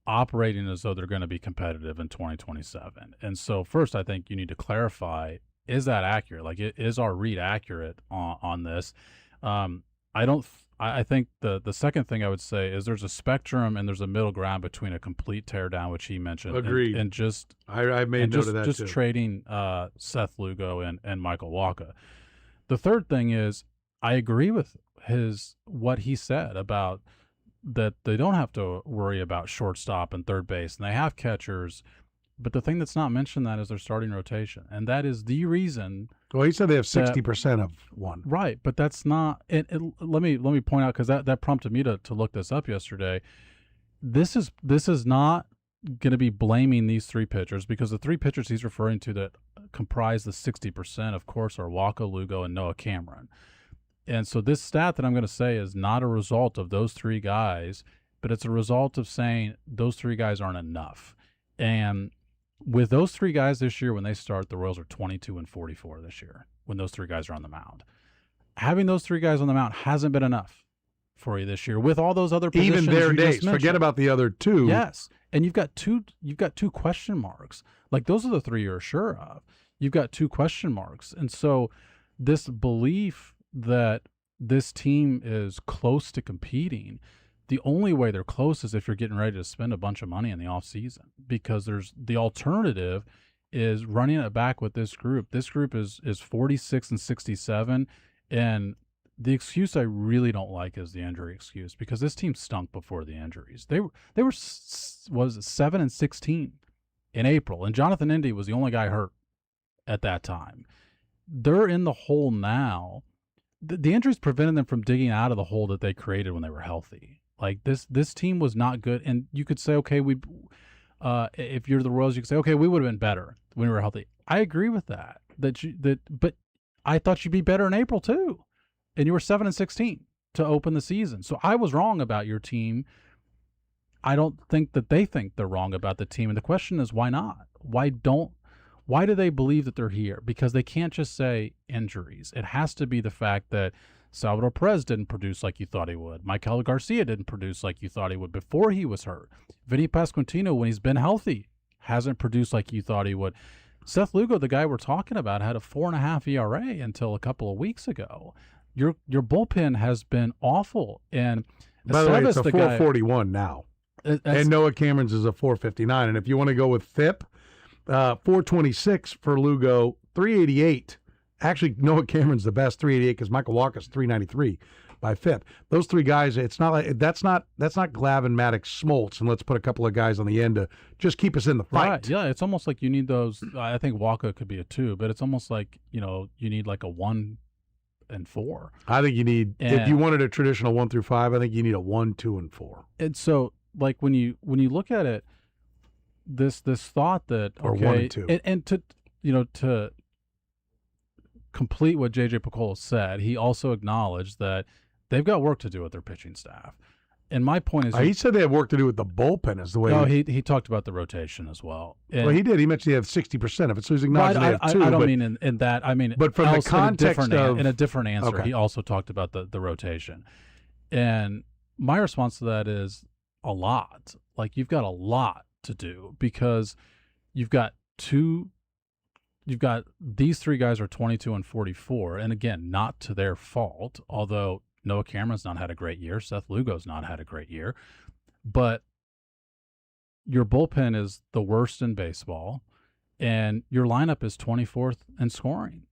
operating as though they're going to be competitive in 2027. And so first, I think you need to clarify, is that accurate? Like, is our read accurate on this? I think the second thing I would say is there's a spectrum and there's a middle ground between a complete teardown, which he mentioned. Agreed. And just I made note of that just too. trading Seth Lugo and Michael Wacha. The third thing is I agree with what he said about that they don't have to worry about shortstop and third base, and they have catchers. But the thing that's not mentioned that is their starting rotation, and that is the reason. Well, he said they have 60% of one. Right, but that's not. Let me point out, because that prompted me to look this up yesterday. This is not going to be blaming these three pitchers, because the three pitchers he's referring to that comprise the 60%, of course, are Wacha, Lugo, and Noah Cameron. And so this stat that I'm going to say is not a result of those three guys, but it's a result of saying those three guys aren't enough. And with those three guys this year, when they start, the Royals are 22-44 this year when those three guys are on the mound. Having those three guys on the mound hasn't been enough for you this year with all those other positions. Even their you days. just mentioned. Forget about the other two. Yes. And you've got two question marks. Like, those are the three you're sure of. You've got two question marks. And so this belief that this team is close to competing, the only way they're close is if you're getting ready to spend a bunch of money in the offseason, because there's the alternative is running it back with this group. This group is 46-67, and the excuse I really don't like is the injury excuse, because this team stunk before the injuries. They were 7-16 in April, and Jonathan Indy was the only guy hurt at that time. They're in the hole now. The injuries prevented them from digging out of the hole that they created when they were healthy. Like, this team was not good, and you could say, okay, if you're the Royals, you could say, okay, we would have been better when we were healthy. I agree with that. But I thought you'd be better in April too, and you were 7-16 to open the season. So I was wrong about your team. I don't think that they think they're wrong about the team, and the question is, why not? Why do they believe that they're here? Because they can't just say injuries. It has to be the fact that Salvador Perez didn't produce like you thought he would. Michael Garcia didn't produce like you thought he would before he was hurt. Vinny Pasquantino, when he's been healthy, hasn't produced like you thought he would. Seth Lugo, the guy we're talking about, had a 4.5 ERA until a couple of weeks ago. Your bullpen has been awful. And by the way, it's a 441 now. And Noah Cameron's is a 459. And if you want to go with FIP, 426 for Lugo, 388. Actually, Noah Cameron's the best, 388, because Michael Wacha's 393 by FIP. Those three guys, it's not like that's not Glavine, Maddox, Smoltz, and let's put a couple of guys on the end to just keep us in the fight. Right. Yeah, it's almost like you need those. I think Wacha could be a 2, but it's almost like you need like a 1 and 4. I think you need, if you wanted a traditional 1 through 5, I think you need a 1, 2, and 4. And so, like, when you look at it, this thought that or 1 and 2, and to complete what J.J. Picollo said, he also acknowledged that they've got work to do with their pitching staff. And my point is, he said they have work to do with the bullpen, is the way. No, he talked about the rotation as well. Well, he did. He mentioned they have 60% of it, so he's acknowledging they have 2. I don't mean in that. I mean, but from the context in a different answer, okay. He also talked about the rotation. And my response to that is a lot. Like, you've got a lot to do because you've got these three guys are 22 and 44. And again, not to their fault, although Noah Cameron's not had a great year. Seth Lugo's not had a great year. But your bullpen is the worst in baseball, and your lineup is 24th in scoring.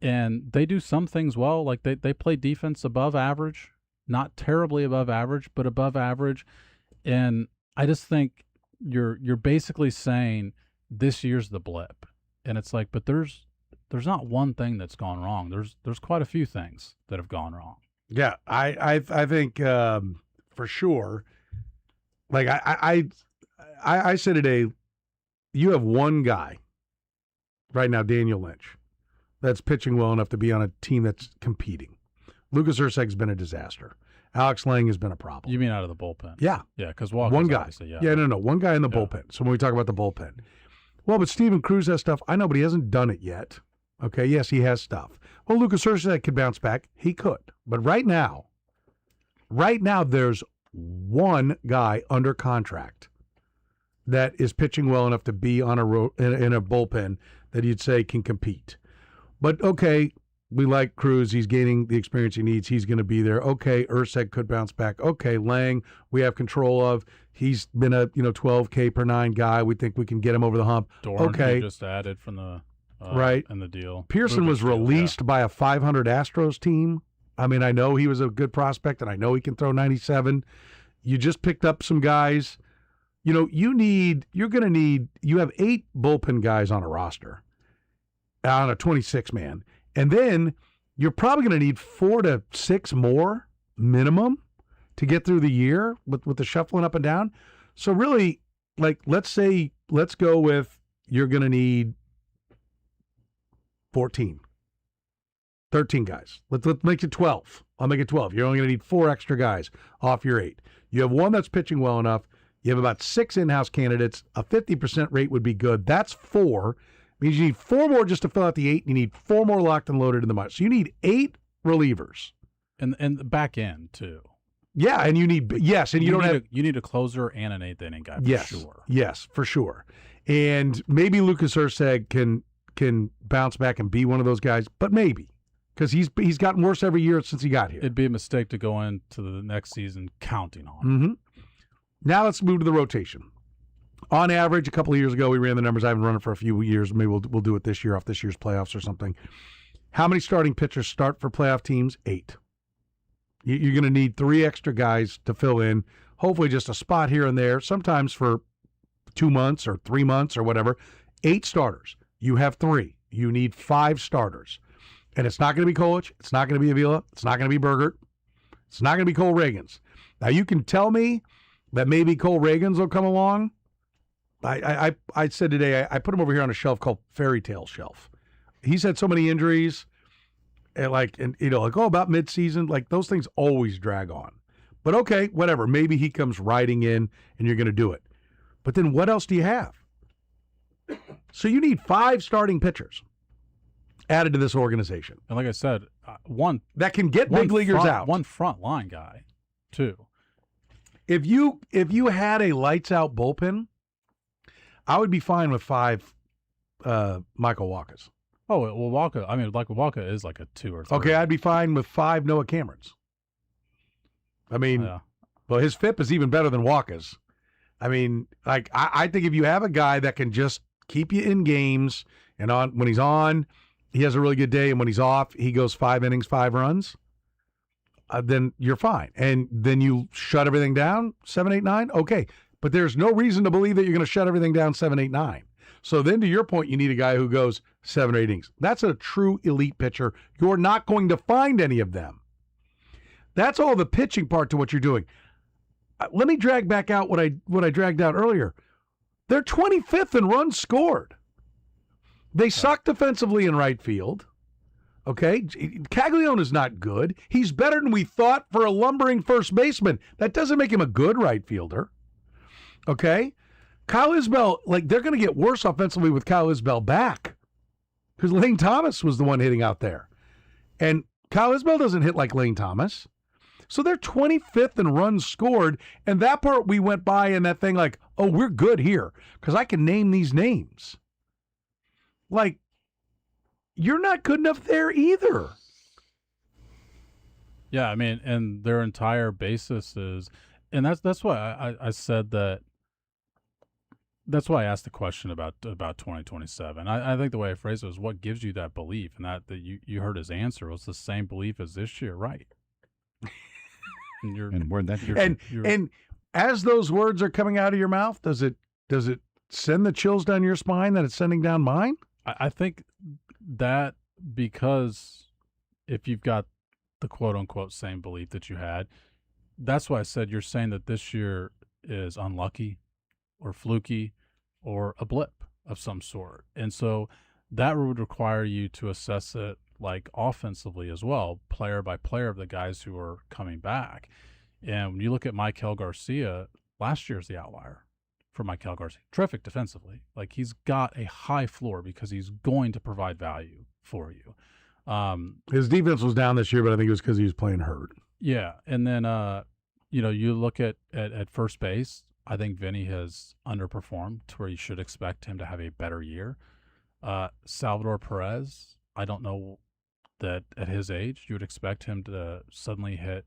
And they do some things well, like they play defense above average, not terribly above average, but above average. And I just think you're basically saying this year's the blip. And it's like, but there's not one thing that's gone wrong. There's quite a few things that have gone wrong. Yeah, I think for sure. Like I said today, you have one guy right now, Daniel Lynch, that's pitching well enough to be on a team that's competing. Lucas Urseg's been a disaster. Alex Lang has been a problem. You mean out of the bullpen? Yeah. Yeah, because Walker's one guy. obviously, yeah. Yeah, no, one guy in the bullpen. So when we talk about the bullpen. Well, but Steven Cruz has stuff. I know, but he hasn't done it yet. Okay, yes, he has stuff. Well, Lucas Urseg could bounce back. He could. But right now, there's one guy under contract that is pitching well enough to be on in a bullpen that you'd say can compete. But okay, we like Cruz. He's gaining the experience he needs. He's going to be there. Okay, Urseg could bounce back. Okay, Lang, we have control of. He's been a 12K per 9 guy. We think we can get him over the hump. Dorn, okay, who just added from the right in the deal. Pearson was released by a 500 Astros team. I mean, I know he was a good prospect, and I know he can throw 97. You just picked up some guys. You have 8 bullpen guys on a roster, on a 26-man. And then you're probably going to need 4 to 6 more minimum to get through the year with the shuffling up and down. So really, like, let's go with you're going to need 13 guys. Let's make it 12. I'll make it 12. You're only going to need 4 extra guys off your 8. You have one that's pitching well enough. You have about 6 in-house candidates. A 50% rate would be good. That's 4. Means you need 4 more just to fill out the 8. You need 4 more locked and loaded in the minors. So you need 8 relievers. And the back end, too. Yeah, and you need you need a closer and an 8th inning guy for sure. Yes, for sure. And maybe Lucas Urseg can bounce back and be one of those guys, but maybe. Because he's gotten worse every year since he got here. It'd be a mistake to go into the next season counting on him. Mm-hmm. Now let's move to the rotation. On average, a couple of years ago, we ran the numbers. I haven't run it for a few years. Maybe we'll do it this year off this year's playoffs or something. How many starting pitchers start for playoff teams? 8. You're going to need 3 extra guys to fill in, hopefully just a spot here and there, sometimes for 2 months or 3 months or whatever. 8 starters. You have 3. You need 5 starters. And it's not going to be Kolich. It's not going to be Avila. It's not going to be Boerigter. It's not going to be Cole Reagans. Now, you can tell me that maybe Cole Reagans will come along. I said today, I put him over here on a shelf called Fairy Tale Shelf. He's had so many injuries, about midseason, like those things always drag on. But okay, whatever. Maybe he comes riding in and you're going to do it. But then what else do you have? So you need 5 starting pitchers added to this organization. And like I said, one that can get big leaguers out. One front line guy, too. If you had a lights out bullpen, I would be fine with 5 Michael Wakas. Oh, well, Waka is like a 2 or 3. Okay, I'd be fine with 5 Noah Camerons. I mean, well, his FIP is even better than Waka's. I mean, like I think if you have a guy that can just keep you in games, and when he's on, he has a really good day, and when he's off, he goes 5 innings, 5 runs, then you're fine. And then you shut everything down, 7, 8, 9, okay. But there's no reason to believe that you're going to shut everything down 7, 8, 9. So then to your point, you need a guy who goes 7 or 8 innings. That's a true elite pitcher. You're not going to find any of them. That's all the pitching part to what you're doing. Let me drag back out what I dragged out earlier. They're 25th in runs scored. They suck defensively in right field. Okay? Caglione is not good. He's better than we thought for a lumbering first baseman. That doesn't make him a good right fielder. Okay? Kyle Isbell, they're going to get worse offensively with Kyle Isbell back because Lane Thomas was the one hitting out there. And Kyle Isbell doesn't hit like Lane Thomas. So they're 25th in runs scored, and that part we went by in that thing like, oh, we're good here because I can name these names. Like, you're not good enough there either. Yeah, I mean, and their entire basis is, and that's why I said that. That's why I asked the question about 2027. I think the way I phrased it was what gives you that belief, and that you heard his answer was the same belief as this year, right? And where that and as those words are coming out of your mouth, does it send the chills down your spine that it's sending down mine? I think that because if you've got the quote unquote same belief that you had, that's why I said you're saying that this year is unlucky or fluky or a blip of some sort. And so that would require you to assess it like offensively as well, player by player of the guys who are coming back. And when you look at Michael Garcia, last year's the outlier for Michael Garcia. Terrific defensively. Like, he's got a high floor because he's going to provide value for you. His defense was down this year, but I think it was because he was playing hurt. Yeah. And then, you look at first base, I think Vinny has underperformed to where you should expect him to have a better year. Salvador Perez, I don't know that at his age you would expect him to suddenly hit,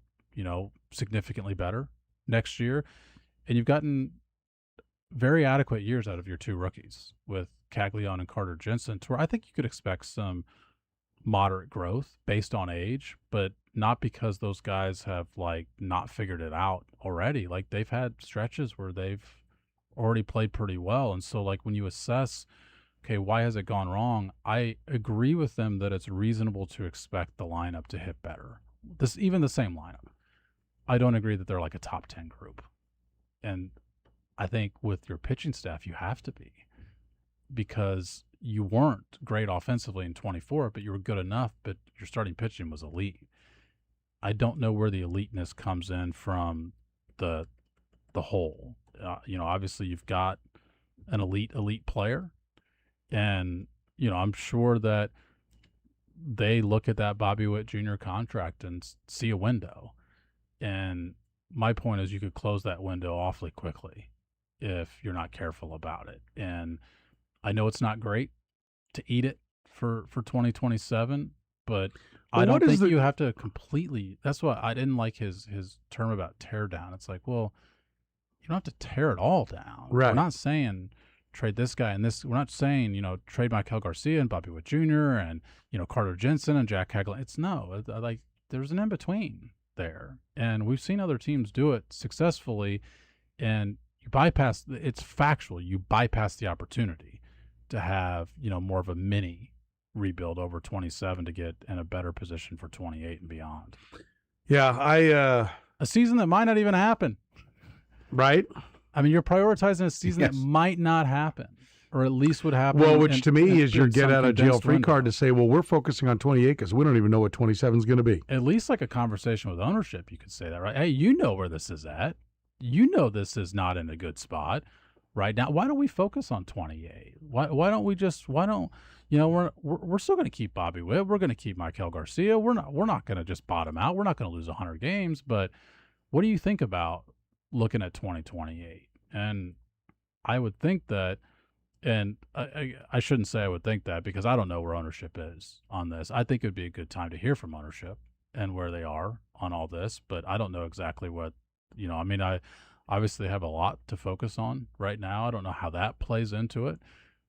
significantly better next year. And you've gotten very adequate years out of your two rookies with Caglione and Carter Jensen, to where I think you could expect some moderate growth based on age, but not because those guys have not figured it out already. Like, they've had stretches where they've already played pretty well. And so when you assess, okay, why has it gone wrong? I agree with them that it's reasonable to expect the lineup to hit better. Even the same lineup. I don't agree that they're like a top 10 group. And I think with your pitching staff, you have to be, because you weren't great offensively in 24, but you were good enough, but your starting pitching was elite. I don't know where the eliteness comes in from the whole. Obviously you've got an elite player, and I'm sure that they look at that Bobby Witt Jr. contract and see a window. And my point is, you could close that window awfully quickly if you're not careful about it. And I know it's not great to eat it for 2027, but I don't think you have to completely. That's why I didn't like his term about tear down. It's like, well, you don't have to tear it all down. Right. We're not saying trade this guy and this. We're not saying trade Michael Garcia and Bobby Witt Jr. and Carter Jensen and Jack Caglione. It's there's an in between there, and we've seen other teams do it successfully, and you bypass. It's factual. You bypass the opportunity to have more of a mini rebuild over 27 to get in a better position for 28 and beyond. Yeah, a season that might not even happen. Right? I mean, you're prioritizing a season that might not happen, or at least would happen. Well, which to me is your get out of jail free card to say, well, we're focusing on 28 because we don't even know what 27 is going to be. At least like a conversation with ownership, you could say that, right? Hey, you know where this is at. You know this is not in a good spot right now. Why don't we focus on 28? Why don't we're still going to keep Bobby Witt. We're going to keep Michael Garcia. We're not going to just bottom out. We're not going to lose 100 games. But what do you think about looking at 2028? And I would think that, and I shouldn't say I would think that because I don't know where ownership is on this. I think it would be a good time to hear from ownership and where they are on all this, but I don't know exactly what, I obviously have a lot to focus on right now. I don't know how that plays into it,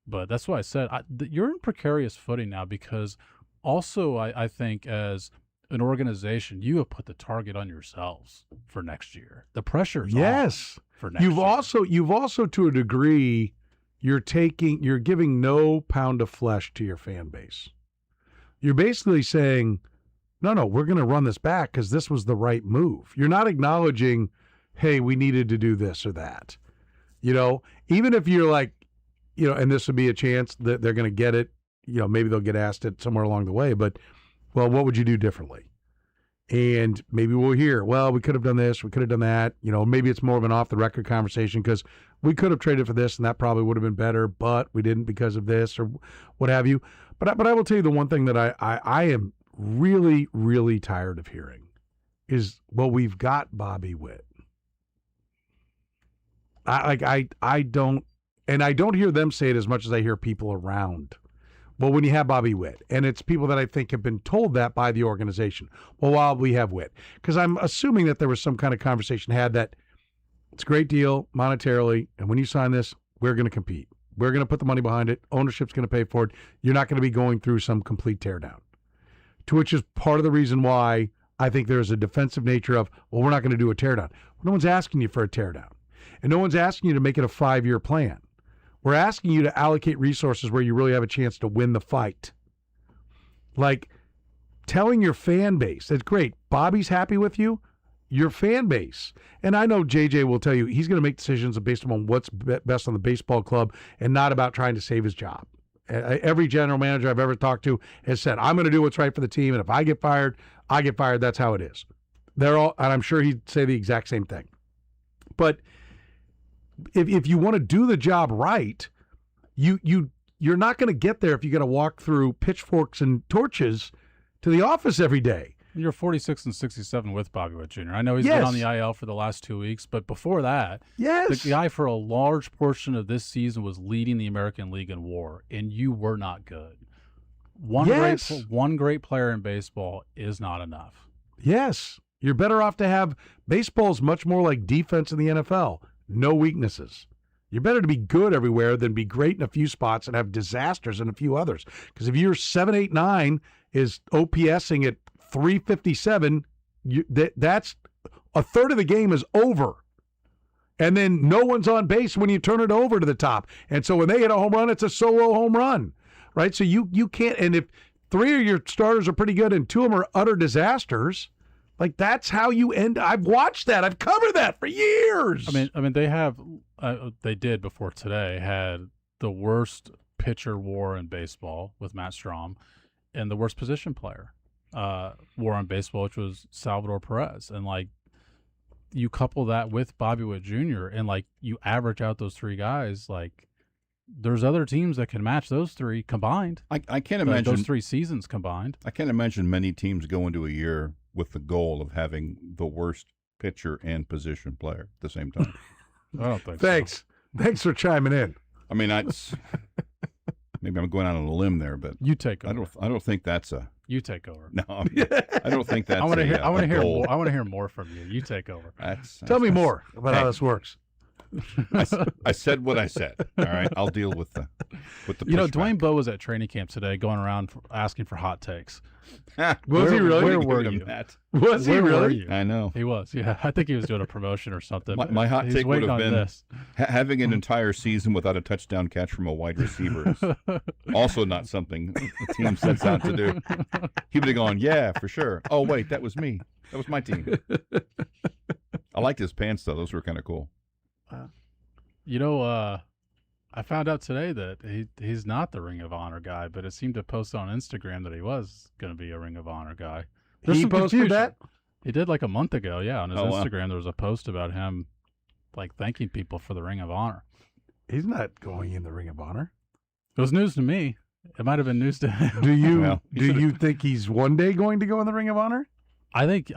but that's why I said you're in precarious footing now, because also I think as an organization, you have put the target on yourselves for next year. The pressure's on for next year. You've also to a degree, you're giving no pound of flesh to your fan base. You're basically saying, no, we're going to run this back because this was the right move. You're not acknowledging, hey, we needed to do this or that. Even if you're like, and this would be a chance that they're going to get it, maybe they'll get asked it somewhere along the way, but, well, what would you do differently? And maybe we'll hear, well, we could have done this, we could have done that. Maybe it's more of an off-the-record conversation because we could have traded for this and that probably would have been better, but we didn't because of this or what have you. But I will tell you the one thing that I am really, really tired of hearing is, well, we've got Bobby Witt. I don't, and I don't hear them say it as much as I hear people around. Well, when you have Bobby Witt, and it's people that I think have been told that by the organization. Well, while we have Witt, because I'm assuming that there was some kind of conversation had that it's a great deal monetarily, and when you sign this, we're going to compete. We're going to put the money behind it. Ownership's going to pay for it. You're not going to be going through some complete teardown. To which is part of the reason why I think there's a defensive nature of, well, we're not going to do a teardown. No one's asking you for a teardown. And no one's asking you to make it a 5-year plan. We're asking you to allocate resources where you really have a chance to win the fight. Like telling your fan base, that's great. Bobby's happy with you, your fan base. And I know JJ will tell you he's going to make decisions based on what's best on the baseball club and not about trying to save his job. Every general manager I've ever talked to has said, I'm going to do what's right for the team, and if I get fired, I get fired. That's how it is. They're all, and I'm sure he'd say the exact same thing. But if you want to do the job right, you're not going to get there if you're going to walk through pitchforks and torches to the office every day. You're 46 and 67 with Bobby Witt Jr. I know he's been on the IL for the last 2 weeks, but before that, the guy for a large portion of this season was leading the American League in WAR, and you were not good. One great player in baseball is not enough. Yes. You're better off to have baseball's much more like defense in the NFL. No weaknesses. You're better to be good everywhere than be great in a few spots and have disasters in a few others. Because if your 7-8-9 is OPSing at 357, that's a third of the game is over. And then no one's on base when you turn it over to the top. And so when they hit a home run, it's a solo home run, right? So you can't, and if 3 of your starters are pretty good and 2 of them are utter disasters, like that's how you end. I've watched that. I've covered that for years. I mean, they have, they did before today, had the worst pitcher WAR in baseball with Matt Strom and the worst position player WAR in baseball, which was Salvador Perez. And like, you couple that with Bobby Witt Jr. and like you average out those 3 guys, like there's other teams that can match those 3 combined. I can't imagine those 3 seasons combined. I can't imagine many teams go into a year with the goal of having the worst pitcher and position player at the same time. I don't think Thanks. so. Thanks for chiming in. I mean, maybe I'm going out on a limb there, but you take over. I don't think that's a. You take over. No, I don't think that's. I want to hear. I want to hear. Goal. I want to hear more from you. You take over. Tell me more about how this works. I said what I said. All right, I'll deal with the. You know, Dwayne Bowe was at training camp today, going around asking for hot takes. Was he really? Where were you? Was he really? I know. He was. Yeah, I think he was doing a promotion or something. My hot take would have been this. Having an entire season without a touchdown catch from a wide receiver is also not something the team sets out to do. He would have gone, yeah, for sure. Oh wait, that was me. That was my team. I liked his pants though; those were kind of cool. You know, I found out today that he's not the Ring of Honor guy, but it seemed to post on Instagram that he was going to be a Ring of Honor guy. There's He posted that? He did like a month ago, yeah. On his Oh, wow. Instagram, there was a post about him, like, thanking people for the Ring of Honor. He's not going in the Ring of Honor. It was news to me. It might have been news to him. Do you think he's one day going to go in the Ring of Honor? I think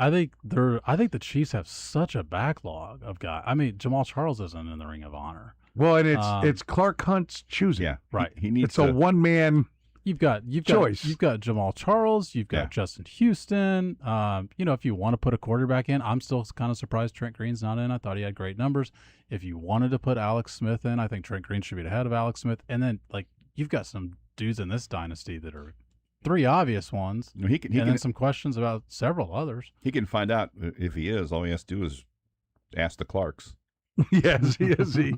the Chiefs have such a backlog of guys. I mean, Jamal Charles isn't in the Ring of Honor. Well, and it's Clark Hunt's choosing. Yeah, right. He needs. It's a one-man. You've got choice. You've got Jamal Charles. You've got Justin Houston. You know, if you want to put a quarterback in, I'm still kind of surprised Trent Green's not in. I thought he had great numbers. If you wanted to put Alex Smith in, I think Trent Green should be ahead of Alex Smith. And then, like, you've got some dudes in this dynasty that are 3 obvious ones, then some questions about several others. He can find out if he is. All he has to do is ask the Clarks. Yes, is he?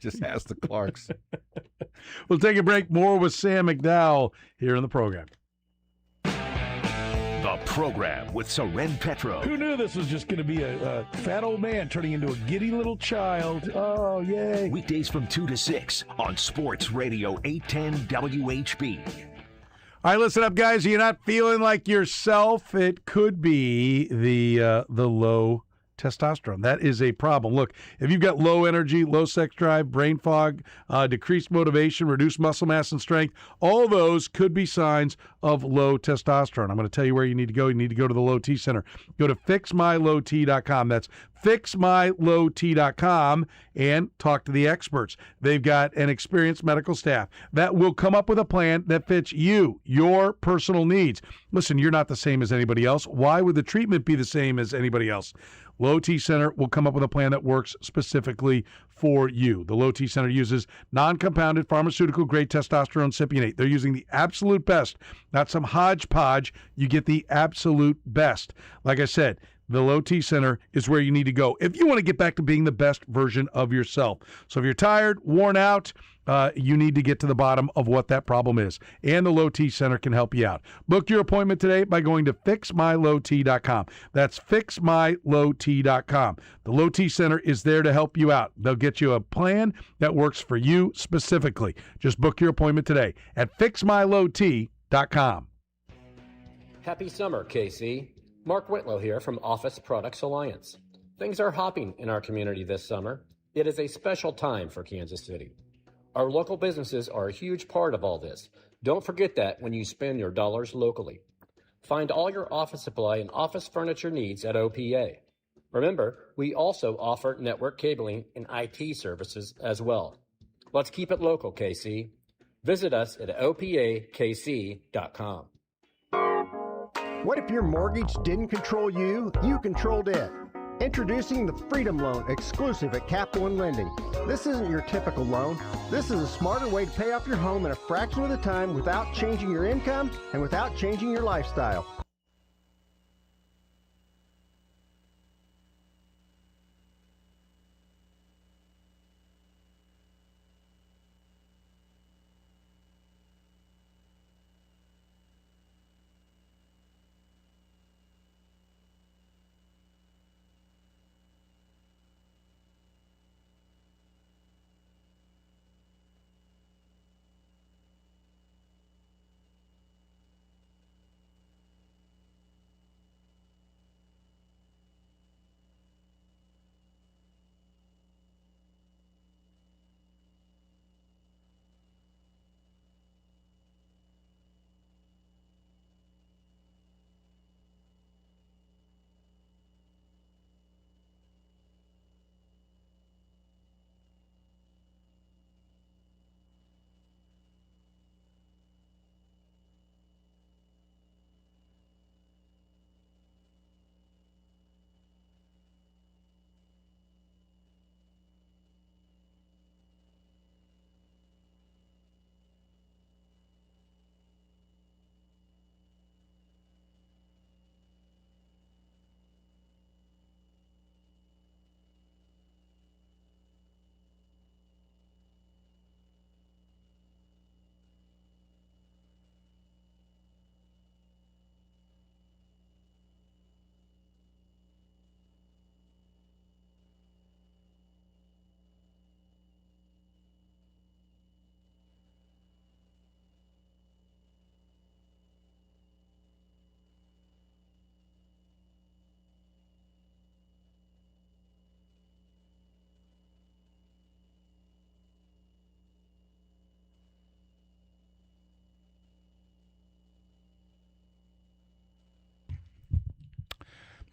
Just ask the Clarks. We'll take a break. More with Sam McDowell here in the program. The program with Soren Petro. Who knew this was just going to be a fat old man turning into a giddy little child? Oh, yay. Weekdays from 2 to 6 on Sports Radio 810 WHB. All right, listen up, guys. You're not feeling like yourself. It could be the low testosterone. That is a problem. Look, if you've got low energy, low sex drive, brain fog, decreased motivation, reduced muscle mass and strength, all those could be signs of low testosterone. I'm going to tell you where you need to go. You need to go to the Low T Center. Go to fixmylowt.com. That's fixmylowt.com and talk to the experts. They've got an experienced medical staff that will come up with a plan that fits you, your personal needs. Listen, you're not the same as anybody else. Why would the treatment be the same as anybody else? Low T Center will come up with a plan that works specifically for you. The Low T Center uses non-compounded pharmaceutical-grade testosterone cypionate. They're using the absolute best, not some hodgepodge. You get the absolute best. Like I said, the Low T Center is where you need to go if you want to get back to being the best version of yourself. So if you're tired, worn out, you need to get to the bottom of what that problem is. And the Low T Center can help you out. Book your appointment today by going to fixmylowt.com. That's fixmylowt.com. The Low T Center is there to help you out. They'll get you a plan that works for you specifically. Just book your appointment today at fixmylowt.com. Happy summer, KC. Marc Whitlow here from Office Products Alliance. Things are hopping in our community this summer. It is a special time for Kansas City. Our local businesses are a huge part of all this. Don't forget that when you spend your dollars locally. Find all your office supply and office furniture needs at OPA. Remember, we also offer network cabling and IT services as well. Let's keep it local, KC. Visit us at opakc.com. What if your mortgage didn't control you? You controlled it. Introducing the Freedom Loan exclusive at Cap One Lending. This isn't your typical loan. This is a smarter way to pay off your home in a fraction of the time without changing your income and without changing your lifestyle.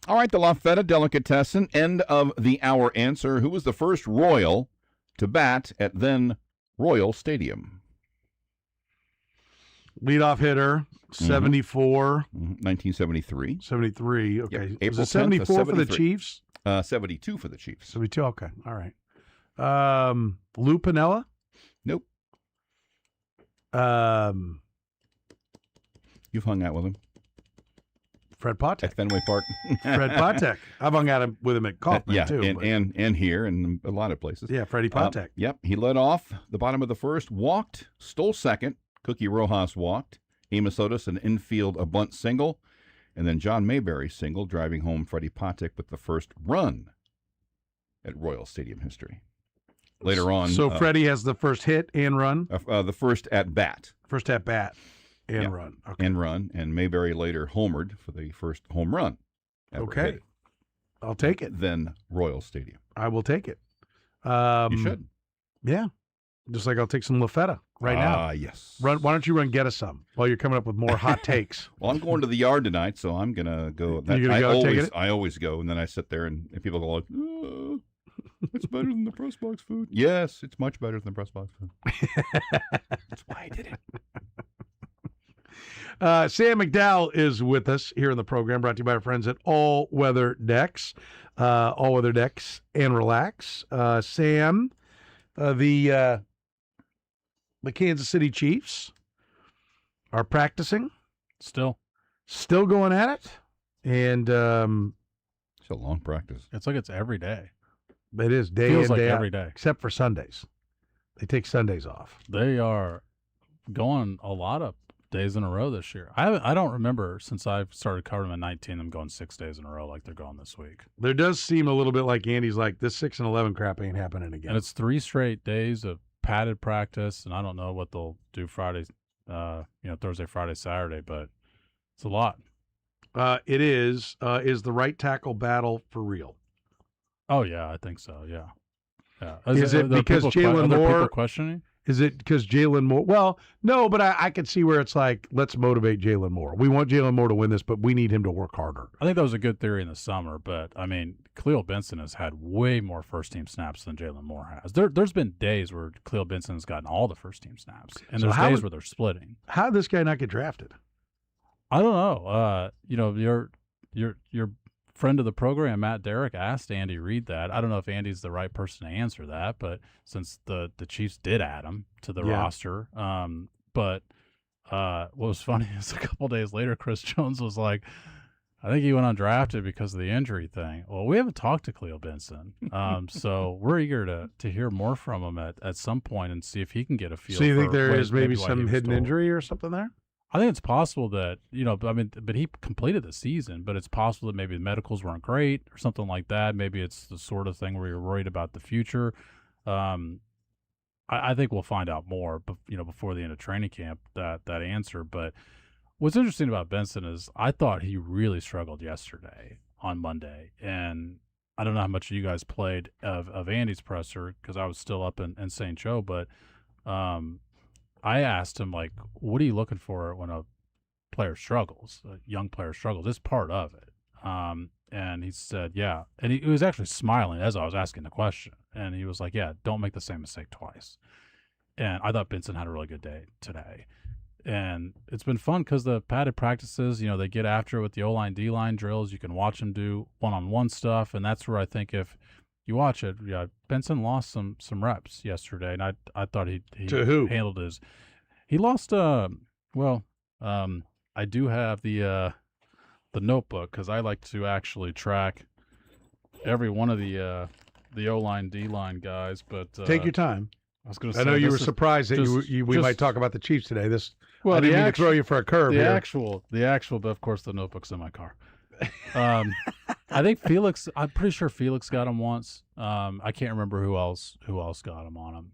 All right, the La Feta Delicatessen, end of the hour answer. Who was the first Royal to bat at then Royal Stadium? Leadoff hitter, 74. 1973. 73, okay. Yep. Was April it 74 for the 73. Chiefs? 72 for the Chiefs. 72, okay. All right. Lou Piniella? Nope. Um, You've hung out with him. Fred Patek. At Fenway Park. Fred Patek. I've hung out with him at Kaufman, yeah, too. and here and a lot of places. Yeah, Freddie Patek. Yep, he led off the bottom of the first, walked, stole second. Cookie Rojas walked. Amos Otis an infield a bunt single. And then John Mayberry single, driving home Freddie Patek with the first run at Royal Stadium history. Later on. So Freddie has the first hit and run? The first at bat. First at bat and run. Okay. And run. And Mayberry later homered for the first home run. Okay. I'll take it. than Royal Stadium. I will take it. You should. Yeah. Just like I'll take some Lafetta right now. Ah, yes. Why don't you run get us some while you're coming up with more hot takes? Well, I'm going to the yard tonight, so I'm gonna go. You're gonna go take it? I always go, and then I sit there, and people go like, "Oh, it's better than the press box food." Yes, it's much better than the press box food. That's why I did it. Sam McDowell is with us here in the program, brought to you by our friends at All Weather Decks. All Weather Decks and Relax. Sam, the Kansas City Chiefs are practicing. Still going at it. And it's a long practice. It's like it's every day. It is day Feels in, like day every out, day. except for Sundays. They take Sundays off. They are going a lot of days in a row this year. I don't remember since I've started covering them in 19 them going 6 days in a row like they're going this week. There does seem a little bit like Andy's like, this 6 and 11 crap ain't happening again. And it's 3 straight days of padded practice, and I don't know what they'll do Friday, Thursday, Friday, Saturday, but it's a lot. It is the right tackle battle for real? Oh yeah, I think so. Yeah. Is it because Jalen Moore? People questioning? Is it because Jalen Moore? Well, no, but I could see where it's like, let's motivate Jalen Moore. We want Jalen Moore to win this, but we need him to work harder. I think that was a good theory in the summer, but I mean, Khalil Benson has had way more first-team snaps than Jalen Moore has. There's been days where Khalil Benson has gotten all the first-team snaps, and So there's how days would- where they're splitting. How did this guy not get drafted? I don't know. Your friend of the program, Matt Derrick, asked Andy Reid that. I don't know if Andy's the right person to answer that, but since the Chiefs did add him to the roster, but what was funny is a couple days later, Chris Jones was like, I think he went undrafted because of the injury thing. Well, we haven't talked to Khalil Benson, so we're eager to hear more from him at some point and see if he can get a feel. So you think for there what- is maybe why he some was hidden told. injury or something there? I think it's possible that, but he completed the season, but it's possible that maybe the medicals weren't great or something like that. Maybe it's the sort of thing where you're worried about the future. I think we'll find out more, before the end of training camp, that answer. But what's interesting about Benson is I thought he really struggled yesterday on Monday. And I don't know how much you guys played of Andy's presser because I was still up in St. Joe, but I asked him, like, what are you looking for when a player struggles, a young player struggles? It's part of it. And he said, yeah. And he was actually smiling as I was asking the question. And he was like, yeah, don't make the same mistake twice. And I thought Benson had a really good day today. And it's been fun because the padded practices, they get after it with the O-line, D-line drills. You can watch them do one-on-one stuff. And that's where I think if you watch it, Benson lost some reps yesterday, and I thought he To who? handled his. He lost. I do have the notebook because I like to actually track every one of the O-line, D-line guys. But Take your time. I was going to say. I know you were this is surprised that we might talk about the Chiefs today. I didn't mean to throw you for a curve the here. The actual, but of course the notebook's in my car. I think Felix. I'm pretty sure Felix got him once. I can't remember who else got him on him.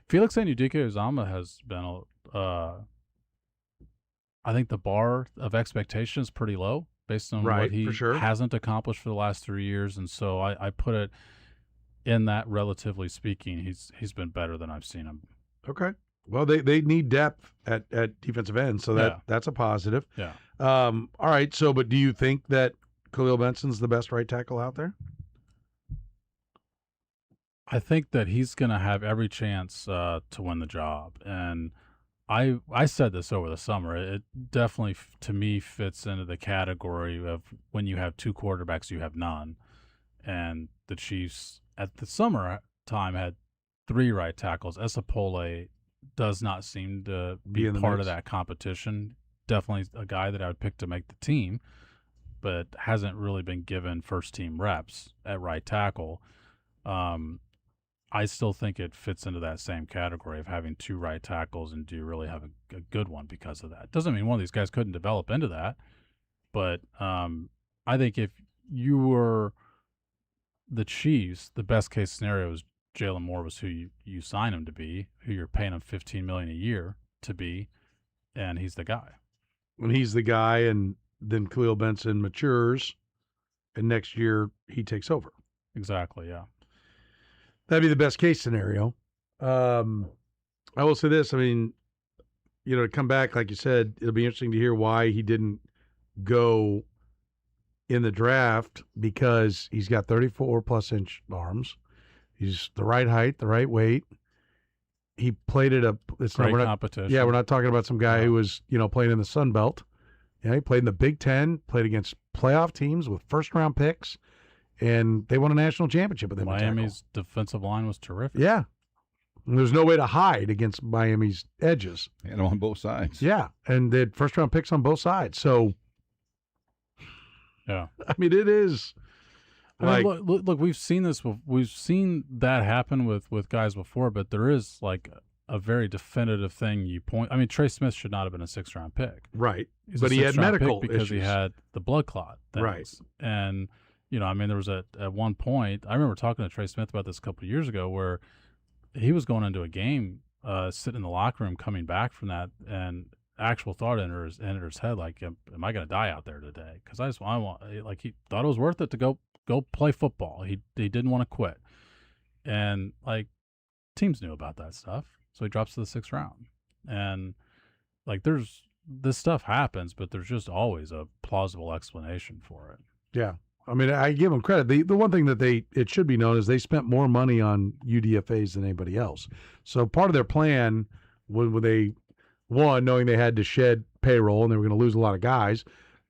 Felix and Udike Uzama has been. I think the bar of expectation is pretty low based on what he hasn't accomplished for the last 3 years, and so I put it in that, relatively speaking, he's been better than I've seen him. Okay. Well, they need depth at defensive end, so that's a positive. Yeah. All right. So, but do you think that Khalil Benson's the best right tackle out there? I think that he's going to have every chance to win the job, and I said this over the summer. It definitely, to me, fits into the category of when you have two quarterbacks, you have none, and the Chiefs at the summer time had 3 right tackles. Esapole does not seem to be part of that competition. Definitely a guy that I would pick to make the team, but hasn't really been given first-team reps at right tackle. I still think it fits into that same category of having 2 right tackles, and do you really have a good one because of that? Doesn't mean one of these guys couldn't develop into that, but I think if you were the Chiefs, the best case scenario is Jalen Moore was who you sign him to be, who you're paying him $15 million a year to be, and he's the guy. When he's the guy, and then Khalil Benson matures and next year he takes over. Exactly, yeah. That'd be the best case scenario. I will say this. I mean, to come back, like you said, it'll be interesting to hear why he didn't go in the draft, because he's got 34+ inch arms. He's the right height, the right weight. He played at great competition. Yeah, we're not talking about some guy who was, playing in the Sun Belt. Yeah, he played in the Big Ten, played against playoff teams with first-round picks, and they won a national championship with him. Miami's defensive line was terrific. Yeah. And there's no way to hide against Miami's edges. And on both sides. Yeah, and they had first-round picks on both sides. So, yeah. I mean, it is like... I mean, look, we've seen this. We've seen that happen with guys before, but there is, like, a very definitive thing you point. I mean, Trey Smith should not have been a 6th-round pick. Right. He's But a he had 6th round medical pick because issues. he had the blood clot things. Right. And, I mean, there was at one point, I remember talking to Trey Smith about this a couple of years ago, where he was going into a game, sitting in the locker room, coming back from that, and actual thought entered his head, like, am I going to die out there today? Because he thought it was worth it to go play football. He didn't want to quit. And, like, teams knew about that stuff. So he drops to the 6th round. And, like, this stuff happens, but there's just always a plausible explanation for it. Yeah. I mean, I give them credit. The one thing that it should be known is they spent more money on UDFAs than anybody else. So part of their plan, when they, knowing they had to shed payroll and they were going to lose a lot of guys,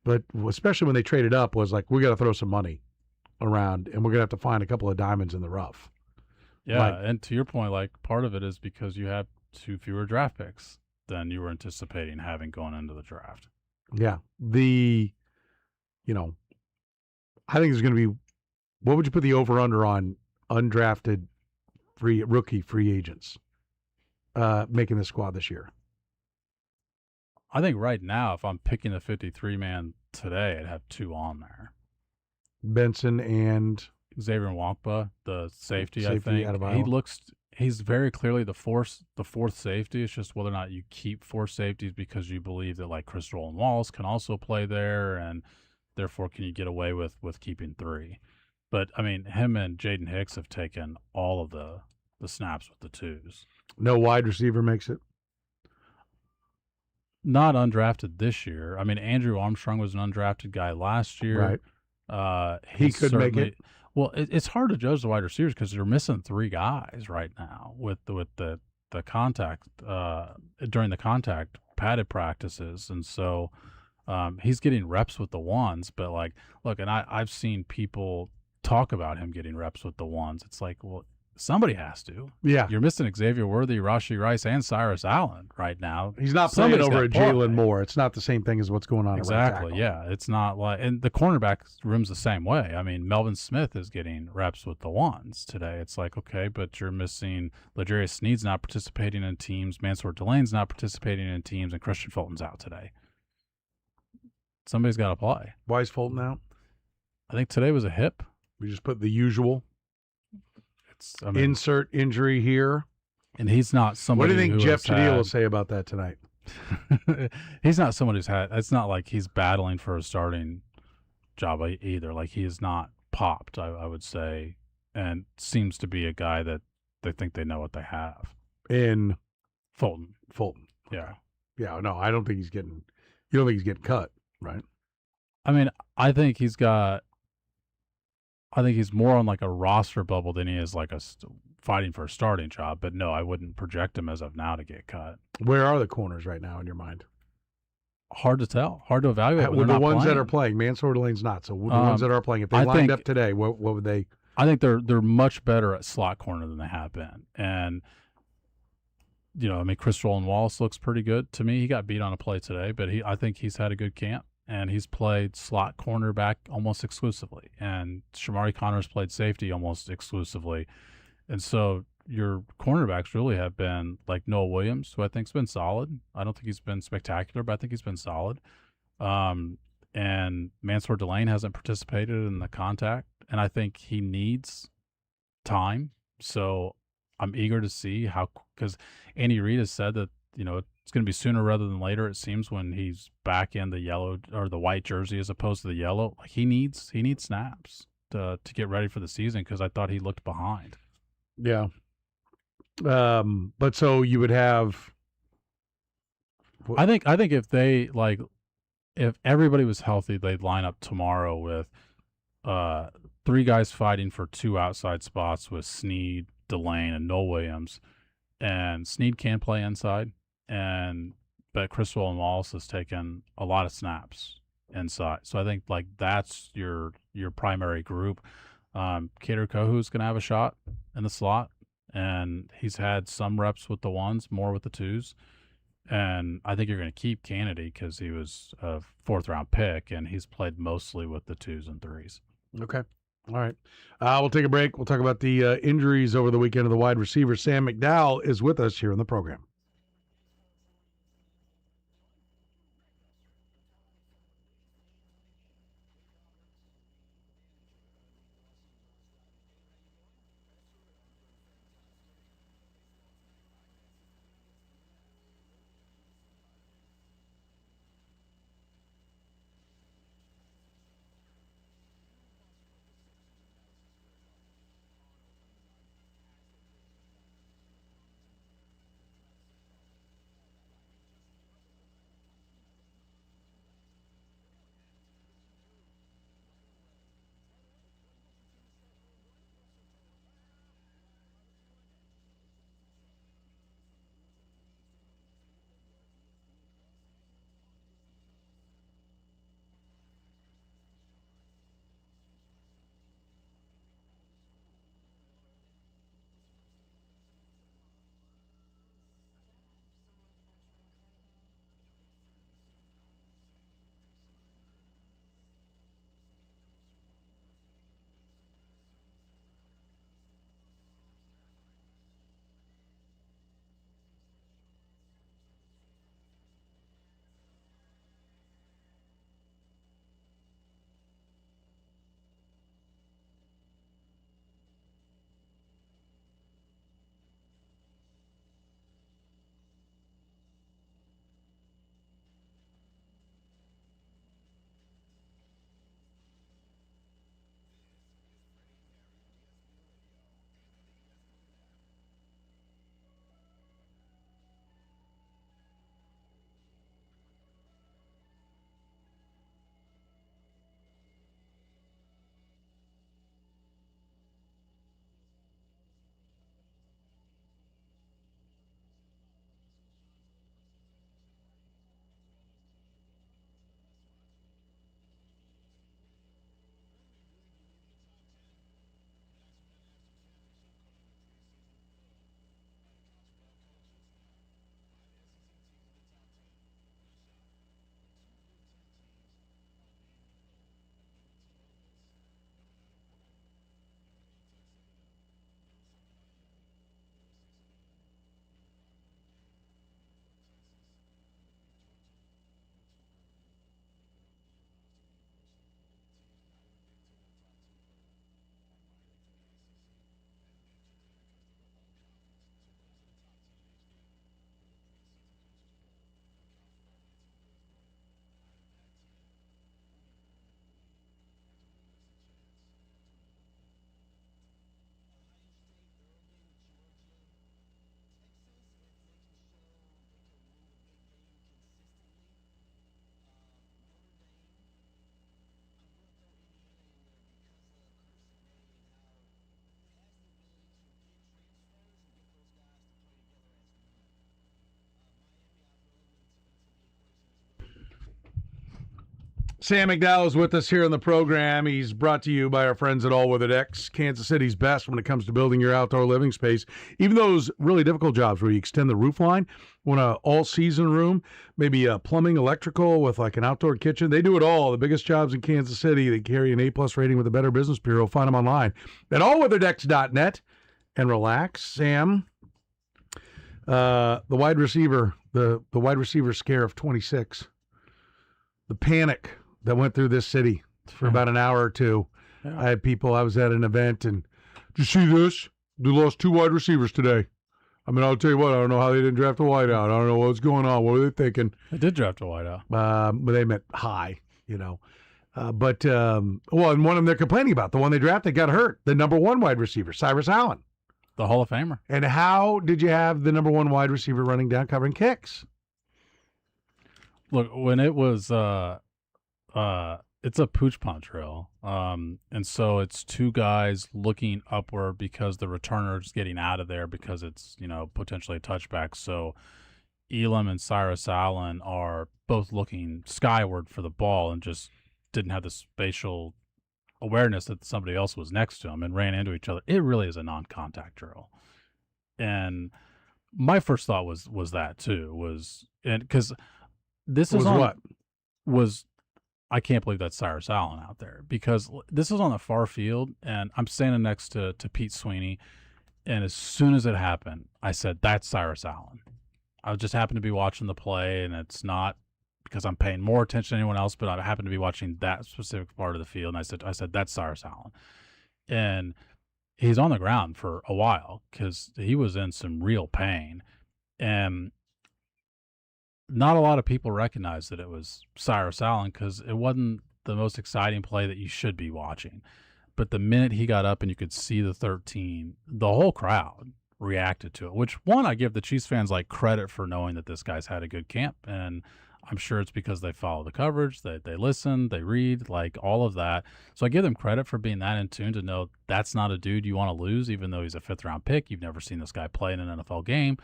but especially when they traded up, was like, we got to throw some money around, and we're going to have to find a couple of diamonds in the rough. Yeah, and to your point, like, part of it is because you have 2 fewer draft picks than you were anticipating having going into the draft. Yeah. I think there's going to be, what would you put the over-under on undrafted rookie free agents making the squad this year? I think right now, if I'm picking the 53-man today, I'd have 2 on there. Benson and Xavier Nwankpa, the safety I think. out of Iowa. He's very clearly the fourth safety. It's just whether or not you keep 4 safeties because you believe that, like, Chris Rowland-Wallace can also play there, and therefore can you get away with keeping 3. But, I mean, him and Jaden Hicks have taken all of the snaps with the 2s. No wide receiver makes it? Not undrafted this year. I mean, Andrew Armstrong was an undrafted guy last year. Right. He could make it. Well, it's hard to judge the wide receivers because they're missing 3 guys right now with the contact during the contact padded practices, and so he's getting reps with the ones. But, like, look, and I've seen people talk about him getting reps with the ones. It's like, well, somebody has to. Yeah. You're missing Xavier Worthy, Rashi Rice, and Cyrus Allen right now. He's not playing over a Jalen Moore. It's not the same thing as what's going on exactly, at right tackle. Yeah. It's not like – and the cornerback room's the same way. I mean, Melvin Smith is getting reps with the ones today. It's like, okay, but you're missing – L'Jarius Sneed's not participating in teams. Mansour Delane's not participating in teams, and Christian Fulton's out today. Somebody's got to play. Why is Fulton out? I think today was a hip. We just put the usual insert injury here. And he's not somebody. What do you think Jeff Chadil will say about that tonight? He's not someone who's had. It's not like he's battling for a starting job either. Like, he is not popped, I would say, and seems to be a guy that they think they know what they have. In Fulton. Yeah. Yeah. No, I don't think he's getting. You don't think he's getting cut, right? I mean, I think he's more on, like, a roster bubble than he is, like, fighting for a starting job. But no, I wouldn't project him as of now to get cut. Where are the corners right now in your mind? Hard to tell. Hard to evaluate. With the ones that are playing, Mansour Delane's not. So the ones that are playing, if they lined up today, what would they? I think they're much better at slot corner than they have been. And, I mean, Chris Rowland-Wallace looks pretty good to me. He got beat on a play today, but I think he's had a good camp. And he's played slot cornerback almost exclusively. And Shamari Connors played safety almost exclusively. And so your cornerbacks really have been, like, Noah Williams, who I think's been solid. I don't think he's been spectacular, but I think he's been solid. And Mansour Delane hasn't participated in the contact, and I think he needs time. So I'm eager to see how, because Andy Reid has said that, it's going to be sooner rather than later. It seems when he's back in the yellow or the white jersey as opposed to the yellow. Like he needs snaps to get ready for the season because I thought he looked behind. Yeah. But so you would have. I think if they if everybody was healthy, they'd line up tomorrow with 3 guys fighting for 2 outside spots with Snead, Delane, and Noel Williams. And Snead can play inside, but Criswell and Wallace has taken a lot of snaps inside. So I think that's your primary group. Kader Kohu's going to have a shot in the slot, and he's had some reps with the 1s, more with the 2s. And I think you're going to keep Kennedy because he was a 4th-round pick, and he's played mostly with the 2s and 3s. Okay. All right. We'll take a break. We'll talk about the injuries over the weekend of the wide receiver. Sam McDowell is with us here in the program. Sam McDowell is with us here on the program. He's brought to you by our friends at All Weather Decks, Kansas City's best when it comes to building your outdoor living space. Even those really difficult jobs where you extend the roof line, want an all-season room, maybe plumbing, electrical with like an outdoor kitchen. They do it all. The biggest jobs in Kansas City. They carry an A+ rating with the Better Business Bureau. Find them online at allweatherdecks.net. And relax, Sam. The wide receiver scare of 26. The panic that went through this city for about an hour or two. Yeah. I had people, I was at an event, and did you see this? They lost 2 wide receivers today. I mean, I'll tell you what, I don't know how they didn't draft a wideout. I don't know what's going on. What were they thinking? They did draft a wideout. But they meant high, you know. And one of them they're complaining about, the one they drafted got hurt, the number 1 wide receiver, Cyrus Allen. The Hall of Famer. And how did you have the number 1 wide receiver running down covering kicks? Look, when it was it's a pooch punt drill. And so it's 2 guys looking upward because the returner's getting out of there because it's, potentially a touchback. So Elam and Cyrus Allen are both looking skyward for the ball and just didn't have the spatial awareness that somebody else was next to them and ran into each other. It really is a non-contact drill. And my first thought was that too, because this is I can't believe that's Cyrus Allen out there, because this is on the far field and I'm standing next to Pete Sweeney. And as soon as it happened, I said, that's Cyrus Allen. I just happened to be watching the play, and it's not because I'm paying more attention than anyone else, but I happened to be watching that specific part of the field. And I said, that's Cyrus Allen. And he's on the ground for a while because he was in some real pain. And not a lot of people recognize that it was Cyrus Allen because it wasn't the most exciting play that you should be watching. But the minute he got up and you could see the 13, the whole crowd reacted to it, which, one, I give the Chiefs fans credit for knowing that this guy's had a good camp. And I'm sure it's because they follow the coverage, they listen, they read, all of that. So I give them credit for being that in tune to know that's not a dude you want to lose, even though he's a 5th-round pick. You've never seen this guy play in an NFL game.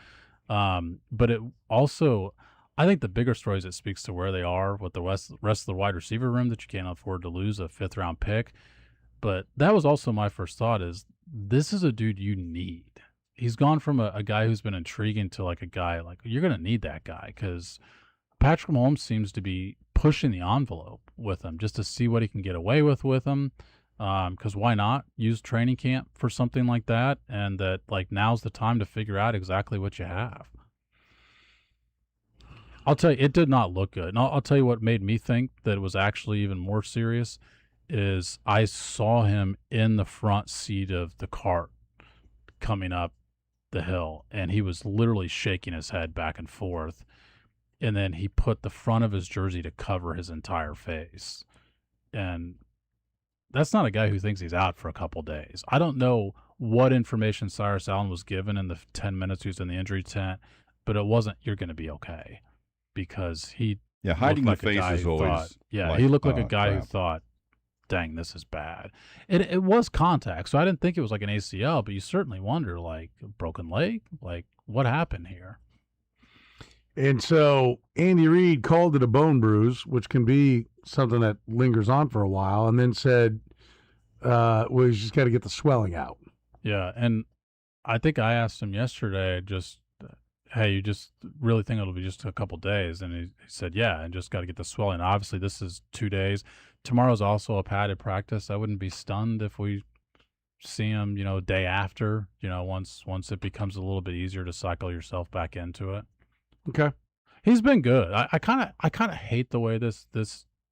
But it also, I think the bigger story is it speaks to where they are with the rest of the wide receiver room, that you can't afford to lose a 5th-round pick. But that was also my first thought, is this is a dude you need. He's gone from a guy who's been intriguing to a guy you're going to need that guy, because Patrick Mahomes seems to be pushing the envelope with him just to see what he can get away with him. Because why not use training camp for something like that? And that now's the time to figure out exactly what you have. I'll tell you, it did not look good. And I'll tell you what made me think that it was actually even more serious is I saw him in the front seat of the cart coming up the hill, and he was literally shaking his head back and forth. And then he put the front of his jersey to cover his entire face. And that's not a guy who thinks he's out for a couple days. I don't know what information Cyrus Allen was given in the 10 minutes he was in the injury tent, but it wasn't, you're going to be okay. Because he hiding looked the like face is always he looked like a guy who thought, dang, this is bad. It was contact, so I didn't think it was an ACL, but you certainly wonder, a broken leg? What happened here? And so Andy Reid called it a bone bruise, which can be something that lingers on for a while, and then said, you just got to get the swelling out. Yeah, and I think I asked him yesterday, hey, you just really think it'll be just a couple days? And he said, yeah, and just got to get the swelling. Obviously, this is 2 days. Tomorrow's also a padded practice. I wouldn't be stunned if we see him, day after, once it becomes a little bit easier to cycle yourself back into it. Okay. He's been good. I kind of hate the way this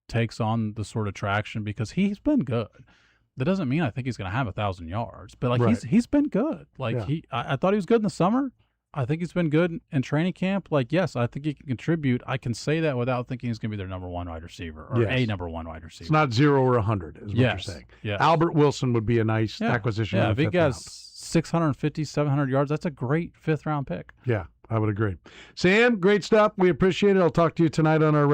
takes on the sort of traction, because he's been good. That doesn't mean I think he's going to have 1,000 yards, but right. he's been good. I thought he was good in the summer. I think he's been good in training camp. Yes, I think he can contribute. I can say that without thinking he's going to be their number 1 wide receiver or a number 1 wide receiver. It's not 0 or 100 is what you're saying. Yes. Albert Wilson would be a nice acquisition. Yeah, if he gets 650, 700 yards, that's a great 5th-round pick. Yeah, I would agree. Sam, great stuff. We appreciate it. I'll talk to you tonight on our